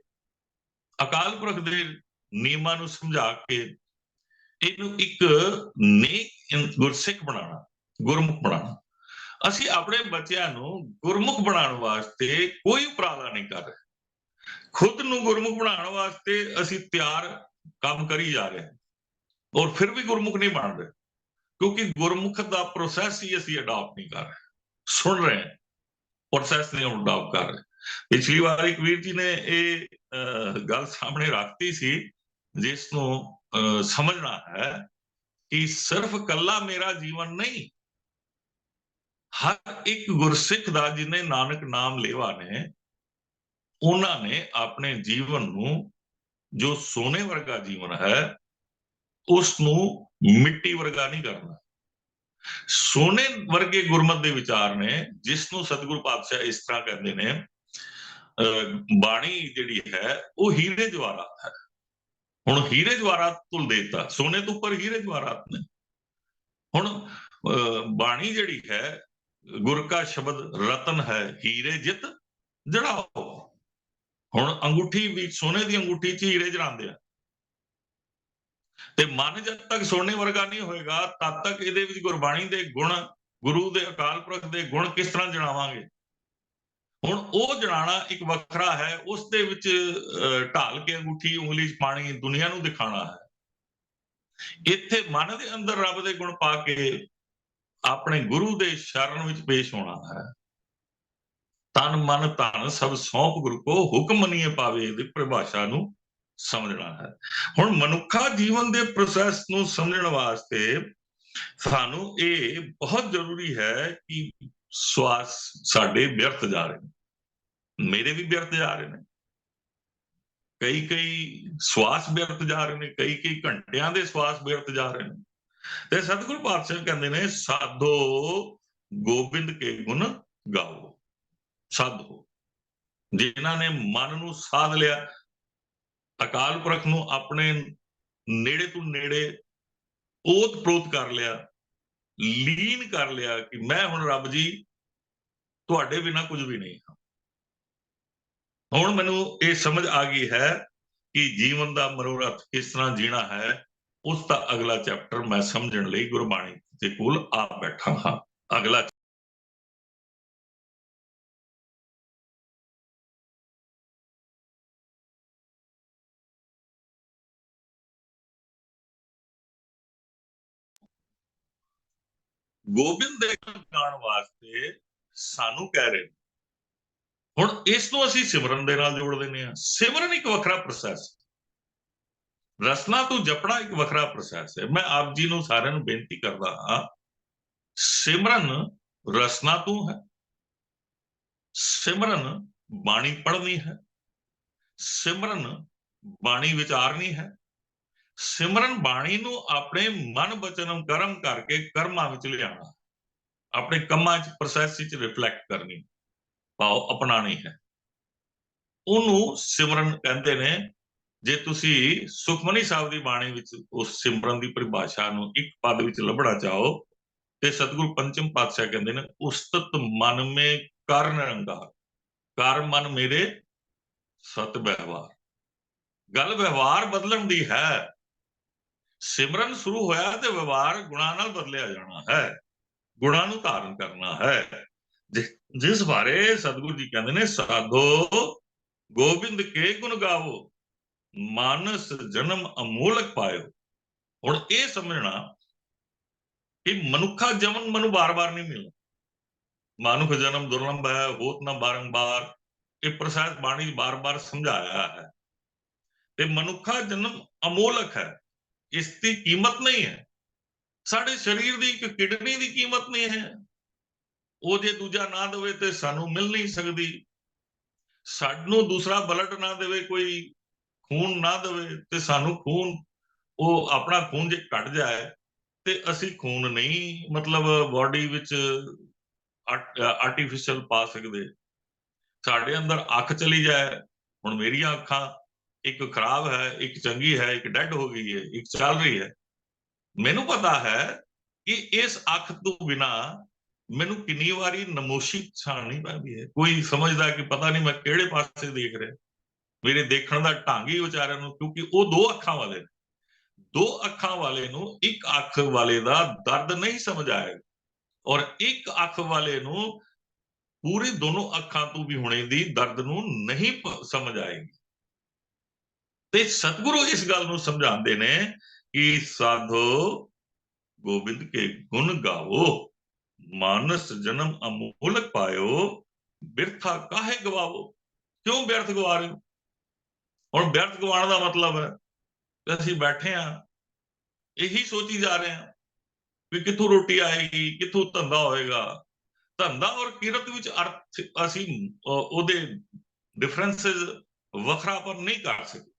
ਅਕਾਲ ਪੁਰਖ ਦੇ ਨਿਯਮਾਂ ਨੂੰ ਸਮਝਾ ਕੇ ਇਹਨੂੰ ਇੱਕ ਨੇਕ ਗੁਰਸਿੱਖ ਬਣਾਉਣਾ, ਗੁਰਮੁਖ ਬਣਾਉਣਾ। ਅਸੀਂ ਆਪਣੇ ਬੱਚਿਆਂ ਨੂੰ ਗੁਰਮੁਖ ਬਣਾਉਣ ਵਾਸਤੇ ਕੋਈ ਉਪਰਾਲਾ ਨਹੀਂ ਕਰ ਰਹੇ। ਖੁਦ ਨੂੰ ਗੁਰਮੁਖ ਬਣਾਉਣ ਵਾਸਤੇ ਅਸੀਂ ਤਿਆਰ ਕੰਮ ਕਰੀ ਜਾ ਰਹੇ ਹਾਂ ਔਰ ਫਿਰ ਵੀ ਗੁਰਮੁਖ ਨਹੀਂ ਬਣ ਰਹੇ, ਕਿਉਂਕਿ ਗੁਰਮੁਖ ਦਾ ਪ੍ਰੋਸੈਸ ਹੀ ਅਸੀਂ ਅਡਾਪਟ ਨਹੀਂ ਕਰ ਰਹੇ। ਸੁਣ ਰਹੇ ਹਾਂ, ਪ੍ਰੋਸੈਸ ਨਹੀਂ ਅਡਾਪਟ ਕਰ ਰਹੇ। ਪਿਛਲੀ ਵਾਰ ਇੱਕ ਵੀਰ ਜੀ ਨੇ ਇਹ ਗੱਲ ਸਾਹਮਣੇ ਰੱਖਤੀ ਸੀ, ਜਿਸ ਨੂੰ ਸਮਝਣਾ ਹੈ ਕਿ ਸਿਰਫ ਕੱਲਾ ਮੇਰਾ ਜੀਵਨ ਨਹੀਂ, ਹਰ ਇੱਕ ਗੁਰਸਿੱਖ ਦਾ ਜਿਹਨੇ ਨਾਨਕ ਨਾਮ ਲੇਵਾ ਨੇ, ਉਹਨਾਂ ਨੇ ਆਪਣੇ ਜੀਵਨ ਨੂੰ, ਜੋ ਸੋਨੇ ਵਰਗਾ ਜੀਵਨ ਹੈ, ਉਸ ਨੂੰ ਮਿੱਟੀ ਵਰਗਾ ਨਹੀਂ ਕਰਨਾ। ਸੋਨੇ ਵਰਗੇ ਗੁਰਮਤ ਦੇ ਵਿਚਾਰ ਨੇ, ਜਿਸ ਨੂੰ ਸਤਿਗੁਰੂ ਪਾਤਸ਼ਾਹ ਇਸ ਤਰ੍ਹਾਂ ਕਹਿੰਦੇ ਨੇ, ਬਾਣੀ ਜਿਹੜੀ ਹੈ ਉਹ ਹੀਰੇ ਜਵਾਹਰਾਤ ਹੈ। ਹੁਣ ਹੀਰੇ ਜਵਾਹਰਾਤ ਤੁਲ ਦੇਤਾ, ਸੋਨੇ ਤੋਂ ਉੱਪਰ ਹੀਰੇ ਜਵਾਹਰਾਤ ਨੇ। ਹੁਣ ਬਾਣੀ ਜਿਹੜੀ ਹੈ, ਗੁਰ ਕਾ ਸ਼ਬਦ ਰਤਨ ਹੈ, ਹੀਰੇ ਜਿਤ ਜੜਾਓ। ਹੁਣ ਅੰਗੂਠੀ ਵੀ, ਸੋਨੇ ਦੀ ਅੰਗੂਠੀ 'ਚ ਹੀਰੇ ਜੜਾਉਂਦੇ ਆ, ਤੇ ਮਨ ਜਦ ਤੱਕ ਸੋਨੇ ਵਰਗਾ ਨਹੀਂ ਹੋਏਗਾ, ਤਦ ਤੱਕ ਇਹਦੇ ਵਿੱਚ ਗੁਰਬਾਣੀ ਦੇ ਗੁਣ, ਗੁਰੂ ਦੇ ਅਕਾਲ ਪੁਰਖ ਦੇ ਗੁਣ ਕਿਸ ਤਰ੍ਹਾਂ ਜਣਾਵਾਂਗੇ। ਹੁਣ ਉਹ ਜਣਾਣਾ ਇੱਕ ਵੱਖਰਾ ਹੈ, ਉਸ ਦੇ ਵਿੱਚ ਢਾਲ ਕੇ ਅੰਗੂਠੀ ਉਂਗਲੀ 'ਚ ਪਾਣੀ, ਦੁਨੀਆ ਨੂੰ ਦਿਖਾਣਾ ਹੈ। ਇੱਥੇ ਮਨ ਦੇ ਅੰਦਰ ਰੱਬ ਦੇ ਗੁਣ ਪਾ ਕੇ ਆਪਣੇ ਗੁਰੂ ਦੇ ਸ਼ਰਨ ਵਿੱਚ ਪੇਸ਼ ਹੋਣਾ ਹੈ। ਤਨ ਮਨ ਧਨ ਸਭ ਸੌਂਪ ਗੁਰੂ ਕੋ, ਹੁਕਮ ਮੰਨੀਏ ਪਾਵੇ ਦੀ ਪਰਿਭਾਸ਼ਾ ਨੂੰ ਸਮਝਣਾ ਹੈ। ਹੁਣ ਮਨੁੱਖਾ ਜੀਵਨ ਦੇ ਪ੍ਰੋਸੈਸ ਨੂੰ ਸਮਝਣ ਵਾਸਤੇ ਸਾਨੂੰ ਇਹ ਬਹੁਤ ਜ਼ਰੂਰੀ ਹੈ ਕਿ ਸਵਾਸ ਸਾਡੇ ਵਿਅਰਥ ਜਾ ਰਹੇ ਨੇ, ਮੇਰੇ ਵੀ ਵਿਅਰਥ ਜਾ ਰਹੇ ਨੇ, ਕਈ ਸਵਾਸ ਵਿਅਰਥ ਜਾ ਰਹੇ ਨੇ, ਕਈ ਘੰਟਿਆਂ ਦੇ ਸਵਾਸ ਵਿਅਰਥ ਜਾ ਰਹੇ ਨੇ। ਤੇ ਸਤਿਗੁਰੂ ਪਾਤਸ਼ਾਹ ਕਹਿੰਦੇ ਨੇ, ਸਾਧੋ ਗੋਬਿੰਦ ਕੇ ਗੁਣ ਗਾਓ। ਸਾਧੋ, ਜਿਨ੍ਹਾਂ ਨੇ ਮਨ ਨੂੰ ਸਾਧ ਲਿਆ, ਅਕਾਲ ਪੁਰਖ ਨੂੰ ਆਪਣੇ ਨੇੜੇ ਤੋਂ ਨੇੜੇ ਓਤ ਪ੍ਰੋਤ ਕਰ ਲਿਆ, ਲੀਨ ਕਰ ਲਿਆ ਕਿ ਮੈਂ ਹੁਣ ਰੱਬ ਜੀ ਤੁਹਾਡੇ ਬਿਨਾਂ ਕੁਝ ਵੀ ਨਹੀਂ ਹਾਂ। ਹੁਣ ਮੈਨੂੰ ਇਹ ਸਮਝ ਆ ਗਈ ਹੈ ਕਿ ਜੀਵਨ ਦਾ ਮਨੋਰਥ ਕਿਸ ਤਰ੍ਹਾਂ ਜੀਣਾ ਹੈ। ਉਸ ਦਾ ਅਗਲਾ ਚੈਪਟਰ ਮੈਂ ਸਮਝਣ ਲਈ ਗੁਰਬਾਣੀ ਦੇ ਕੋਲ ਆ ਬੈਠਾ ਹਾਂ। ਅਗਲਾ ਗੋਬਿੰਦ ਦੇ ਜਾਣ ਵਾਸਤੇ ਸਾਨੂੰ ਕਹਿ ਰਹੇ। ਹੁਣ ਇਸ ਨੂੰ ਅਸੀਂ ਸਿਮਰਨ ਦੇ ਨਾਲ ਜੋੜ ਦਿੰਦੇ ਹਾਂ। ਸਿਮਰਨ ਇੱਕ ਵੱਖਰਾ ਪ੍ਰੋਸੈਸ, ਰਸਨਾ ਤੋਂ ਜਪਣਾ ਇੱਕ ਵੱਖਰਾ ਪ੍ਰੋਸੈਸ ਹੈ। ਮੈਂ ਆਪ ਜੀ ਨੂੰ ਸਾਰਿਆਂ ਨੂੰ ਬੇਨਤੀ ਕਰਦਾ ਹਾਂ, ਸਿਮਰਨ ਰਸਨਾ ਤੋਂ ਹੈ, ਸਿਮਰਨ ਬਾਣੀ ਪੜ੍ਹਨੀ ਹੈ, ਸਿਮਰਨ ਬਾਣੀ ਵਿਚਾਰਨੀ ਹੈ, ਸਿਮਰਨ ਬਾਣੀ ਨੂੰ ਆਪਣੇ ਮਨ ਬਚਨ ਕਰਮ ਕਰਕੇ ਕਰਮਾਂ ਵਿੱਚ ਲਿਆਉਣਾ, ਆਪਣੇ ਕੰਮਾਂ 'ਚ ਪ੍ਰੋਸੈਸ 'ਚ ਰਿਫਲੈਕਟ ਕਰਨੀ, ਭਾਵ ਅਪਣਾਣੀ ਹੈ। ਉਹਨੂੰ ਸਿਮਰਨ ਕਹਿੰਦੇ ਨੇ। ਜੇ ਤੁਸੀਂ ਸੁਖਮਨੀ ਸਾਹਿਬ ਦੀ ਬਾਣੀ ਵਿੱਚ ਉਸ ਸਿਮਰਨ ਦੀ ਪਰਿਭਾਸ਼ਾ ਨੂੰ ਇੱਕ ਪਦ ਵਿੱਚ ਲੱਭਣਾ ਚਾਹੋ ਤੇ ਸਤਿਗੁਰੂ ਪੰਚਮ ਪਾਤਸ਼ਾਹ ਕਹਿੰਦੇ ਨੇ, ਉਸਤਤ ਮਨ ਮੇ ਕਰ ਨਿਰੰਕਾਰ, ਕਰ ਮਨ ਮੇਰੇ ਸਤ ਵਿਵਹਾਰ। ਗੱਲ ਵਿਵਹਾਰ ਬਦਲਣ ਦੀ ਹੈ। ਸਿਮਰਨ ਸ਼ੁਰੂ ਹੋਇਆ ਤੇ ਵਿਵਹਾਰ ਗੁਣਾਂ ਨਾਲ ਬਦਲਿਆ ਜਾਣਾ ਹੈ, ਗੁਣਾਂ ਨੂੰ ਧਾਰਨ ਕਰਨਾ ਹੈ। ਜਿਸ ਬਾਰੇ ਸਤਿਗੁਰੂ ਜੀ ਕਹਿੰਦੇ ਨੇ, ਸਾਧੋ ਗੋਬਿੰਦ ਕੇ ਗੁਣ ਗਾਵੋ, ਮਾਨਸ ਜਨਮ ਅਮੋਲਕ ਪਾਇਓ। ਹੁਣ ਇਹ ਸਮਝਣਾ ਕਿ ਮਨੁੱਖਾ ਜਨਮ ਮਨੂੰ ਬਾਰ-ਬਾਰ ਨਹੀਂ ਮਿਲਣਾ। ਮਾਨੁਖ ਜਨਮ ਦੁਰਲੰਭ ਹੈ, ਹੋਤ ਨਾ ਬਾਰੰਬਾਰ। ਇਹ ਪ੍ਰੋਸੈਸ ਬਾਣੀ ਬਾਰ-ਬਾਰ ਸਮਝਾਇਆ ਹੈ। ਤੇ ਮਨੁੱਖਾ ਜਨਮ ਅਮੋਲਕ ਹੈ, ਇਸ ਦੀ ਕੀਮਤ ਨਹੀਂ ਹੈ। ਸਾਡੇ ਸਰੀਰ ਦੀ ਇੱਕ ਕਿਡਨੀ ਦੀ ਕੀਮਤ ਨਹੀਂ ਹੈ। ਉਹ ਜੇ ਦੂਜਾ ਨਾ ਦੇਵੇ ਤੇ ਸਾਨੂੰ ਮਿਲ ਨਹੀਂ ਸਕਦੀ। ਸਾਨੂੰ ਦੂਸਰਾ ਬਲੱਡ ਨਾ ਦੇਵੇ, ਕੋਈ ਖੂਨ ਨਾ ਦੇਵੇ ਤੇ ਸਾਨੂੰ ਖੂਨ, ਉਹ ਆਪਣਾ ਖੂਨ ਜੇ ਘਟ ਜਾਏ ਤੇ ਅਸੀਂ ਖੂਨ ਨਹੀਂ ਮਤਲਬ ਬਾਡੀ ਵਿੱਚ ਆਰਟੀਫਿਸ਼ਲ ਪਾ ਸਕਦੇ। ਸਾਡੇ ਅੰਦਰ ਅੱਖ ਚਲੀ ਜਾਏ, ਹੁਣ ਮੇਰੀਆਂ ਅੱਖਾਂ ਇੱਕ ਖਰਾਬ ਹੈ, ਇੱਕ ਚੰਗੀ ਹੈ, ਇੱਕ ਡੈਡ ਹੋ ਗਈ ਹੈ, ਇੱਕ ਚੱਲ ਰਹੀ ਹੈ। ਮੈਨੂੰ ਪਤਾ ਹੈ ਕਿ ਇਸ ਅੱਖ ਤੋਂ ਬਿਨਾ ਮੈਨੂੰ ਕਿੰਨੀ ਵਾਰੀ ਨਮੋਸ਼ੀ ਛਾਣਨੀ ਪੈਂਦੀ ਹੈ। ਕੋਈ ਸਮਝਦਾ ਕਿ ਪਤਾ ਨਹੀਂ ਮੈਂ ਕਿਹੜੇ ਪਾਸੇ ਦੇਖ ਰਿਹਾ। ਮੇਰੇ ਦੇਖਣ ਦਾ ਢੰਗ ਹੀ ਵਿਚਾਰਿਆਂ ਨੂੰ, ਕਿਉਂਕਿ ਉਹ ਦੋ ਅੱਖਾਂ ਵਾਲੇ ਨੇ, ਦੋ ਅੱਖਾਂ ਵਾਲੇ ਨੂੰ ਇੱਕ ਅੱਖ ਵਾਲੇ ਦਾ ਦਰਦ ਨਹੀਂ ਸਮਝ ਆਏਗਾ, ਔਰ ਇੱਕ ਅੱਖ ਵਾਲੇ ਨੂੰ ਪੂਰੀ ਦੋਨੋਂ ਅੱਖਾਂ ਤੋਂ ਵੀ ਹੋਣੇ ਦੀ ਦਰਦ ਨੂੰ ਨਹੀਂ ਸਮਝ ਆਏਗੀ। ਤੇ ਸਤਿਗੁਰੂ ਇਸ ਗੱਲ ਨੂੰ ਸਮਝਾਉਂਦੇ ਨੇ ਕਿ ਸਾਧੋ ਗੋਬਿੰਦ ਕੇ ਗੁਣ ਗਾਵੋ, ਮਾਨਸ ਜਨਮ ਅਮੋਲਕ ਪਾਇਓ, ਬਿਰਥਾ ਕਾਹੇ ਗਵਾਵੋ, ਕਿਉਂ ਬਿਰਥ ਗਵਾ ਰਹੇ ਹੋ? ਹੁਣ ਬਿਰਥ ਗਵਾਉਣ ਦਾ ਮਤਲਬ ਹੈ ਕਿ ਅਸੀਂ ਬੈਠੇ ਹਾਂ, ਇਹੀ ਸੋਚੀ ਜਾ ਰਹੇ ਹਾਂ ਵੀ ਕਿੱਥੋਂ ਰੋਟੀ ਆਏਗੀ, ਕਿੱਥੋਂ ਧੰਦਾ ਹੋਏਗਾ। ਧੰਦਾ ਔਰ ਕਿਰਤ ਵਿੱਚ ਅਰਥ ਅਸੀਂ ਉਹਦੇ ਡਿਫਰੈਂਸਸ ਵੱਖਰਾਪਨ ਨਹੀਂ ਕਰ ਸਕਦੇ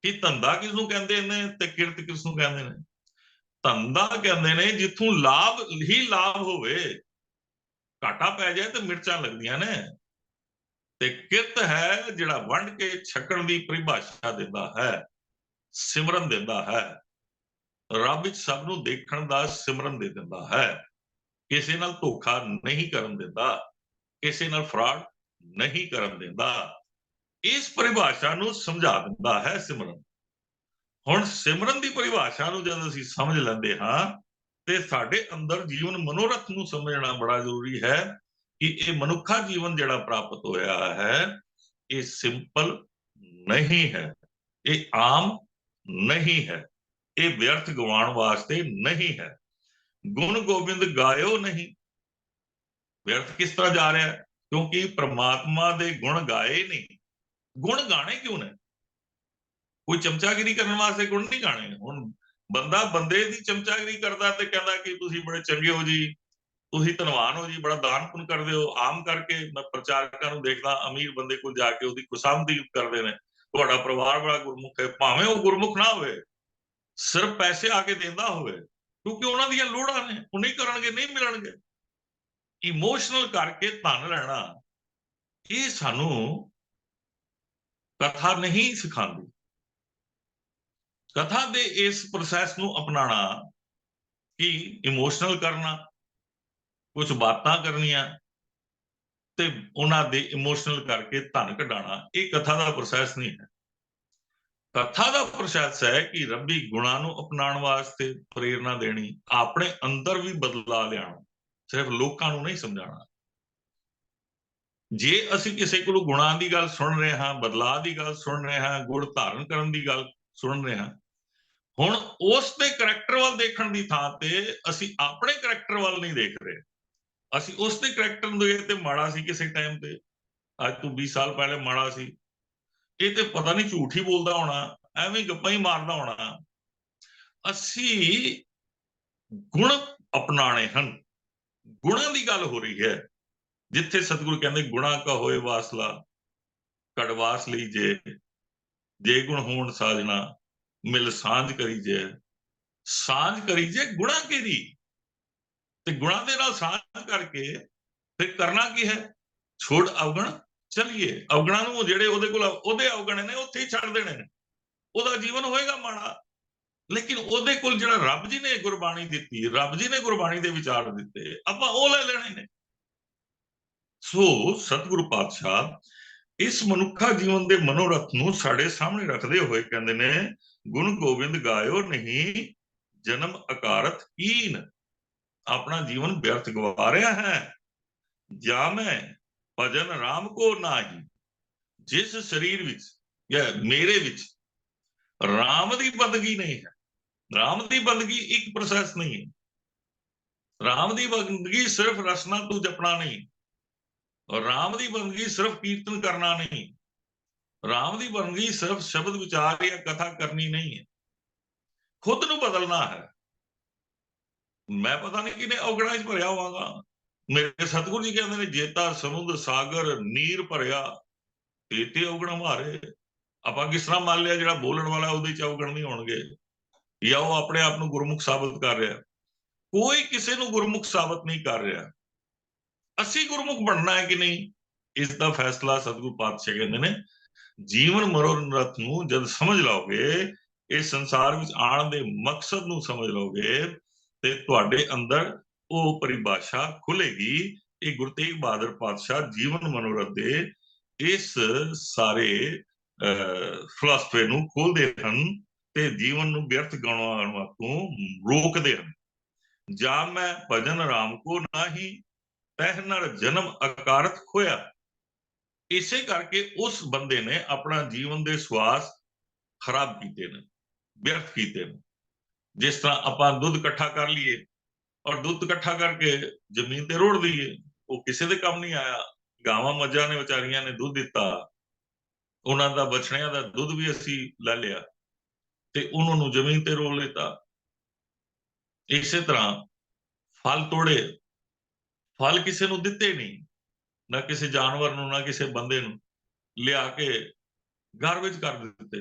ਕਿ ਧੰਦਾ ਕਿਸ ਨੂੰ ਕਹਿੰਦੇ ਨੇ ਤੇ ਕਿਰਤ ਕਿਸ ਨੂੰ ਕਹਿੰਦੇ ਨੇ। ਧੰਦਾ ਕਹਿੰਦੇ ਨੇ ਜਿੱਥੋਂ ਲਾਭ ਹੀ ਲਾਭ ਹੋਵੇ, ਘਾਟਾ ਪੈ ਜਾਏ ਤੇ ਮਿਰਚਾਂ ਲੱਗਦੀਆਂ ਨੇ। ਤੇ ਕਿਰਤ ਹੈ ਜਿਹੜਾ ਵੰਡ ਕੇ ਛਕਣ ਦੀ ਪਰਿਭਾਸ਼ਾ ਦਿੰਦਾ ਹੈ, ਸਿਮਰਨ ਦਿੰਦਾ ਹੈ, ਰੱਬ ਵਿੱਚ ਸਭ ਨੂੰ ਦੇਖਣ ਦਾ ਸਿਮਰਨ ਦੇ ਦਿੰਦਾ ਹੈ, ਕਿਸੇ ਨਾਲ ਧੋਖਾ ਨਹੀਂ ਕਰਨ ਦਿੰਦਾ, ਕਿਸੇ ਨਾਲ ਫਰਾਡ ਨਹੀਂ ਕਰਨ ਦਿੰਦਾ। ਇਸ ਪਰਿਭਾਸ਼ਾ ਨੂੰ ਸਮਝਾ ਦਿੰਦਾ ਹੈ ਸਿਮਰਨ। ਹੁਣ ਸਿਮਰਨ ਦੀ ਪਰਿਭਾਸ਼ਾ ਨੂੰ ਜਦ ਅਸੀਂ ਸਮਝ ਲੈਂਦੇ ਹਾਂ ਤੇ ਸਾਡੇ ਅੰਦਰ ਜੀਵਨ ਮਨੋਰਥ ਨੂੰ ਸਮਝਣਾ ਬੜਾ ਜ਼ਰੂਰੀ ਹੈ ਕਿ ਇਹ ਮਨੁੱਖਾ ਜੀਵਨ ਜਿਹੜਾ ਪ੍ਰਾਪਤ ਹੋਇਆ ਹੈ ਇਹ ਸਿੰਪਲ ਨਹੀਂ ਹੈ, ਇਹ ਆਮ ਨਹੀਂ ਹੈ, ਇਹ ਵਿਅਰਥ ਗਵਾਉਣ ਵਾਸਤੇ ਨਹੀਂ ਹੈ। ਗੁਣ ਗੋਬਿੰਦ ਗਾਇਓ ਨਹੀਂ, ਵਿਅਰਥ ਕਿਸ ਤਰ੍ਹਾਂ ਜਾ ਰਿਹਾ? ਕਿਉਂਕਿ ਪ੍ਰਮਾਤਮਾ ਦੇ ਗੁਣ ਗਾਏ ਨਹੀਂ। ਗੁਣ ਗਾਣੇ ਕਿਉਂ ਨੇ? ਕੋਈ ਚਮਚਾਗਿਰੀ ਕਰਨ ਵਾਸਤੇ ਗੁਣ ਨਹੀਂ ਗਾਣੇ। ਹੁਣ ਬੰਦਾ ਬੰਦੇ ਦੀ ਚਮਚਾਗਿਰੀ ਕਰਦਾ ਤੇ ਕਹਿੰਦਾ ਕਿ ਤੁਸੀਂ ਬੜੇ ਚੰਗੇ ਹੋ ਜੀ, ਤੁਸੀਂ ਧਨਵਾਨ ਹੋ ਜੀ, ਬੜਾ ਦਾਨ ਪੁੰਨ ਕਰਦੇ ਹੋ। ਆਮ ਕਰਕੇ ਮੈਂ ਪ੍ਰਚਾਰਕਾਂ ਨੂੰ ਦੇਖਦਾ ਅਮੀਰ ਬੰਦੇ ਕੋਲ ਜਾ ਕੇ ਉਹਦੀ ਖੁਸ਼ਾਮਦੀ ਕਰਦੇ ਨੇ, ਤੁਹਾਡਾ ਪਰਿਵਾਰ ਬੜਾ ਗੁਰਮੁਖ ਹੈ, ਭਾਵੇਂ ਉਹ ਗੁਰਮੁਖ ਨਾ ਹੋਵੇ, ਸਿਰਫ ਪੈਸੇ ਆ ਕੇ ਦਿੰਦਾ ਹੋਵੇ, ਕਿਉਂਕਿ ਉਹਨਾਂ ਦੀਆਂ ਲੋੜਾਂ ਨੇ, ਉਹ ਨਹੀਂ ਕਰਨਗੇ, ਨਹੀਂ ਮਿਲਣਗੇ। ਇਮੋਸ਼ਨਲ ਕਰਕੇ ਧਨ ਲੈਣਾ, ਇਹ ਸਾਨੂੰ ਕਥਾ ਨਹੀਂ ਸਿਖਾਉਂਦੀ। ਕਥਾ ਦੇ ਇਸ ਪ੍ਰੋਸੈਸ ਨੂੰ ਅਪਣਾਉਣਾ ਕਿ ਇਮੋਸ਼ਨਲ ਕਰਨਾ, ਕੁਝ ਬਾਤਾਂ ਕਰਨੀਆਂ ਤੇ ਉਹਨਾਂ ਦੇ ਇਮੋਸ਼ਨਲ ਕਰਕੇ ਧਨ ਕਢਾਉਣਾ, ਇਹ ਕਥਾ ਦਾ ਪ੍ਰੋਸੈਸ ਨਹੀਂ ਹੈ। ਕਥਾ ਦਾ ਪ੍ਰੋਸੈਸ ਹੈ ਕਿ ਰੱਬੀ ਗੁਣਾਂ ਨੂੰ ਅਪਣਾਉਣ ਵਾਸਤੇ ਪ੍ਰੇਰਨਾ ਦੇਣੀ, ਆਪਣੇ ਅੰਦਰ ਵੀ ਬਦਲਾਅ ਲਿਆਉਣਾ, ਸਿਰਫ ਲੋਕਾਂ ਨੂੰ ਨਹੀਂ ਸਮਝਾਉਣਾ। ਜੇ ਅਸੀਂ ਕਿਸੇ ਕੋਲੋਂ ਗੁਣਾਂ ਦੀ ਗੱਲ ਸੁਣ ਰਹੇ ਹਾਂ, ਬਦਲਾਅ ਦੀ ਗੱਲ ਸੁਣ ਰਹੇ ਹਾਂ, ਗੁਣ ਧਾਰਨ ਕਰਨ ਦੀ ਗੱਲ ਸੁਣ ਰਹੇ ਹਾਂ, ਹੁਣ ਉਸ ਦੇ ਕਰੈਕਟਰ ਵੱਲ ਦੇਖਣ ਦੀ ਥਾਂ ਤੇ ਅਸੀਂ ਆਪਣੇ ਕਰੈਕਟਰ ਵੱਲ ਨਹੀਂ ਦੇਖ ਰਹੇ। ਅਸੀਂ ਉਸ ਦੇ ਕਰੈਕਟਰ ਨੂੰ ਦੇਖ ਤੇ ਮਾੜਾ ਸੀ ਕਿਸੇ ਟਾਈਮ ਤੇ, ਅੱਜ ਤੋਂ 20 ਸਾਲ ਪਹਿਲੇ ਮਾੜਾ ਸੀ, ਇਹ ਤੇ ਪਤਾ ਨਹੀਂ ਝੂਠ ਹੀ ਬੋਲਦਾ ਹੋਣਾ, ਐਵੇਂ ਗੱਪਾਂ ਹੀ ਮਾਰਦਾ ਹੋਣਾ। ਅਸੀਂ ਗੁਣ ਅਪਣਾਣੇ ਹਨ, ਗੁਣਾਂ ਦੀ ਗੱਲ ਹੋ ਰਹੀ ਹੈ। ਜਿੱਥੇ ਸਤਿਗੁਰੂ ਕਹਿੰਦੇ ਗੁਣਾ ਕਾ ਹੋਏ ਵਾਸਲਾ, ਕੜਵਾਸ ਲਈ ਜੇ ਗੁਣ ਹੋਣ ਸਾਜਣਾ, ਮਿਲ ਸਾਂਝ ਕਰੀ ਜੇ। ਸਾਂਝ ਕਰੀ ਜੇ ਗੁਣਾ ਕੇਰੀ, ਤੇ ਗੁਣਾ ਦੇ ਨਾਲ ਸਾਂਝ ਕਰਕੇ ਫਿਰ ਕਰਨਾ ਕੀ ਹੈ? ਛੋੜ ਅਵਗਣ ਚਲੀਏ। ਅਵਗਣਾਂ ਨੂੰ ਜਿਹੜੇ ਉਹਦੇ ਕੋਲ ਉਹਦੇ ਅਵਗਣ ਨੇ ਉੱਥੇ ਹੀ ਛੱਡ ਦੇਣੇ ਨੇ, ਉਹਦਾ ਜੀਵਨ ਹੋਏਗਾ ਮਾੜਾ। ਲੇਕਿਨ ਉਹਦੇ ਕੋਲ ਜਿਹੜਾ ਰੱਬ ਜੀ ਨੇ ਗੁਰਬਾਣੀ ਦਿੱਤੀ, ਰੱਬ ਜੀ ਨੇ ਗੁਰਬਾਣੀ ਦੇ ਵਿਚਾਰ ਦਿੱਤੇ, ਆਪਾਂ ਉਹ ਲੈ ਲੈਣੇ ਨੇ। ਸੋ ਸਤਿਗੁਰੂ ਪਾਤਸ਼ਾਹ ਇਸ ਮਨੁੱਖਾ ਜੀਵਨ ਦੇ ਮਨੋਰਥ ਨੂੰ ਸਾਡੇ ਸਾਹਮਣੇ ਰੱਖਦੇ ਹੋਏ ਕਹਿੰਦੇ ਨੇ, ਗੁਣ ਗੋਬਿੰਦ ਗਾਇਓ ਨਹੀਂ, ਜਨਮ ਅਕਾਰਤ ਹੀਨ। ਆਪਣਾ ਜੀਵਨ ਵਿਅਰਥ ਗਵਾ ਰਿਹਾ ਹੈ। ਜਾਮੈ ਭਜਨ ਰਾਮ ਕੋ ਨਾਹੀ, ਜਿਸ ਸਰੀਰ ਵਿੱਚ ਜਾਂ ਮੇਰੇ ਵਿੱਚ ਰਾਮ ਦੀ ਬੰਦਗੀ ਨਹੀਂ ਹੈ। ਰਾਮ ਦੀ ਬੰਦਗੀ ਇੱਕ ਪ੍ਰੋਸੈਸ ਨਹੀਂ ਹੈ। ਰਾਮ ਦੀ ਬੰਦਗੀ ਸਿਰਫ ਰਸਨਾ ਤੂੰ ਜਪਣਾ ਨਹੀਂ, ਰਾਮ ਦੀ ਬੰਦਗੀ ਸਿਰਫ ਕੀਰਤਨ ਕਰਨਾ ਨਹੀਂ, ਰਾਮ ਦੀ ਬੰਦਗੀ ਸਿਰਫ ਸ਼ਬਦ ਵਿਚਾਰ ਜਾਂ ਕਥਾ ਕਰਨੀ ਨਹੀਂ ਹੈ। ਖੁਦ ਨੂੰ ਬਦਲਣਾ ਹੈ। ਮੈਂ ਪਤਾ ਨਹੀਂ ਕਿਨੇ ਔਗਣਾਂ 'ਚ ਭਰਿਆ ਹੋਵਾਂਗਾ। ਮੇਰੇ ਸਤਿਗੁਰੂ ਜੀ ਕਹਿੰਦੇ ਨੇ, ਜੇਤਾ ਸਮੁੰਦ ਸਾਗਰ ਨੀਰ ਭਰਿਆ ਤੇ ਔਗਣ ਮਾਰੇ। ਆਪਾਂ ਕਿਸ ਤਰ੍ਹਾਂ ਮੰਨ ਲਿਆ ਜਿਹੜਾ ਬੋਲਣ ਵਾਲਾ ਉਹਦੇ 'ਚ ਔਗਣ ਨਹੀਂ ਹੋਣਗੇ, ਜਾਂ ਉਹ ਆਪਣੇ ਆਪ ਨੂੰ ਗੁਰਮੁਖ ਸਾਬਤ ਕਰ ਰਿਹਾ? ਕੋਈ ਕਿਸੇ ਨੂੰ ਗੁਰਮੁਖ ਸਾਬਤ ਨਹੀਂ ਕਰ ਰਿਹਾ। ਅਸੀਂ ਗੁਰਮੁਖ ਬਣਨਾ ਹੈ ਕਿ ਨਹੀਂ, ਇਸ ਦਾ ਫੈਸਲਾ ਸਤਿਗੁਰੂ ਪਾਤਸ਼ਾਹ ਕਹਿੰਦੇ ਨੇ, ਜੀਵਨ ਮਨੋਰਥ ਨੂੰ ਜਦ ਸਮਝ ਲਓਗੇ, ਇਸ ਸੰਸਾਰ ਵਿੱਚ ਆਉਣ ਦੇ ਮਕਸਦ ਨੂੰ ਸਮਝ ਲਓਗੇ, ਤੇ ਤੁਹਾਡੇ ਅੰਦਰ ਉਹ ਪਰਿਭਾਸ਼ਾ ਖੁੱਲੇਗੀ। ਇਹ ਗੁਰੂ ਤੇਗ ਬਹਾਦਰ ਪਾਤਸ਼ਾਹ ਜੀਵਨ ਮਨੋਰਥ ਦੇ ਇਸ ਸਾਰੇ ਫਿਲਾਸਫੇ ਨੂੰ ਖੋਲਦੇ ਹਨ ਤੇ ਜੀਵਨ ਨੂੰ ਵਿਅਰਥ ਗਵਾਉਣ ਤੋਂ ਰੋਕਦੇ ਹਨ। ਜਾਂ ਮੈਂ ਭਜਨ ਰਾਮ ਕੋ ਨਾਹੀ, ਤਹਿ ਨਰ ਜਨਮ ਅਕਾਰਤ ਖੋਇਆ। ਇਸੇ ਕਰਕੇ ਉਸ ਬੰਦੇ ਨੇ ਆਪਣਾ ਜੀਵਨ ਦੇ ਸਵਾਸ ਖਰਾਬ ਕੀਤੇ ਨੇ, ਵਿਅਰਥ ਕੀਤੇ ਨੇ। ਜਿਸ ਤਰ੍ਹਾਂ ਆਪਾਂ ਦੁੱਧ ਇਕੱਠਾ ਕਰ ਲਈਏ ਔਰ ਦੁੱਧ ਇਕੱਠਾ ਕਰਕੇ ਜ਼ਮੀਨ ਤੇ ਰੋੜ ਦਈਏ, ਉਹ ਕਿਸੇ ਦੇ ਕੰਮ ਨਹੀਂ ਆਇਆ। ਗਾਵਾਂ ਮੱਝਾਂ ਨੇ ਵਿਚਾਰੀਆਂ ਨੇ ਦੁੱਧ ਦਿੱਤਾ, ਉਹਨਾਂ ਦਾ ਬਛੜਿਆਂ ਦਾ ਦੁੱਧ ਵੀ ਅਸੀਂ ਲੈ ਲਿਆ ਤੇ ਉਹਨਾਂ ਨੂੰ ਜ਼ਮੀਨ ਤੇ ਰੋਲ ਲਿੱਤਾ। ਇਸੇ ਤਰ੍ਹਾਂ ਫਲ ਤੋੜੇ, ਫਲ ਕਿਸੇ ਨੂੰ ਦਿੱਤੇ ਨਹੀਂ, ਨਾ ਕਿਸੇ ਜਾਨਵਰ ਨੂੰ, ਨਾ ਕਿਸੇ ਬੰਦੇ ਨੂੰ, ਲਿਆ ਕੇ ਘਰ ਵਿੱਚ ਕਰ ਦਿੱਤੇ।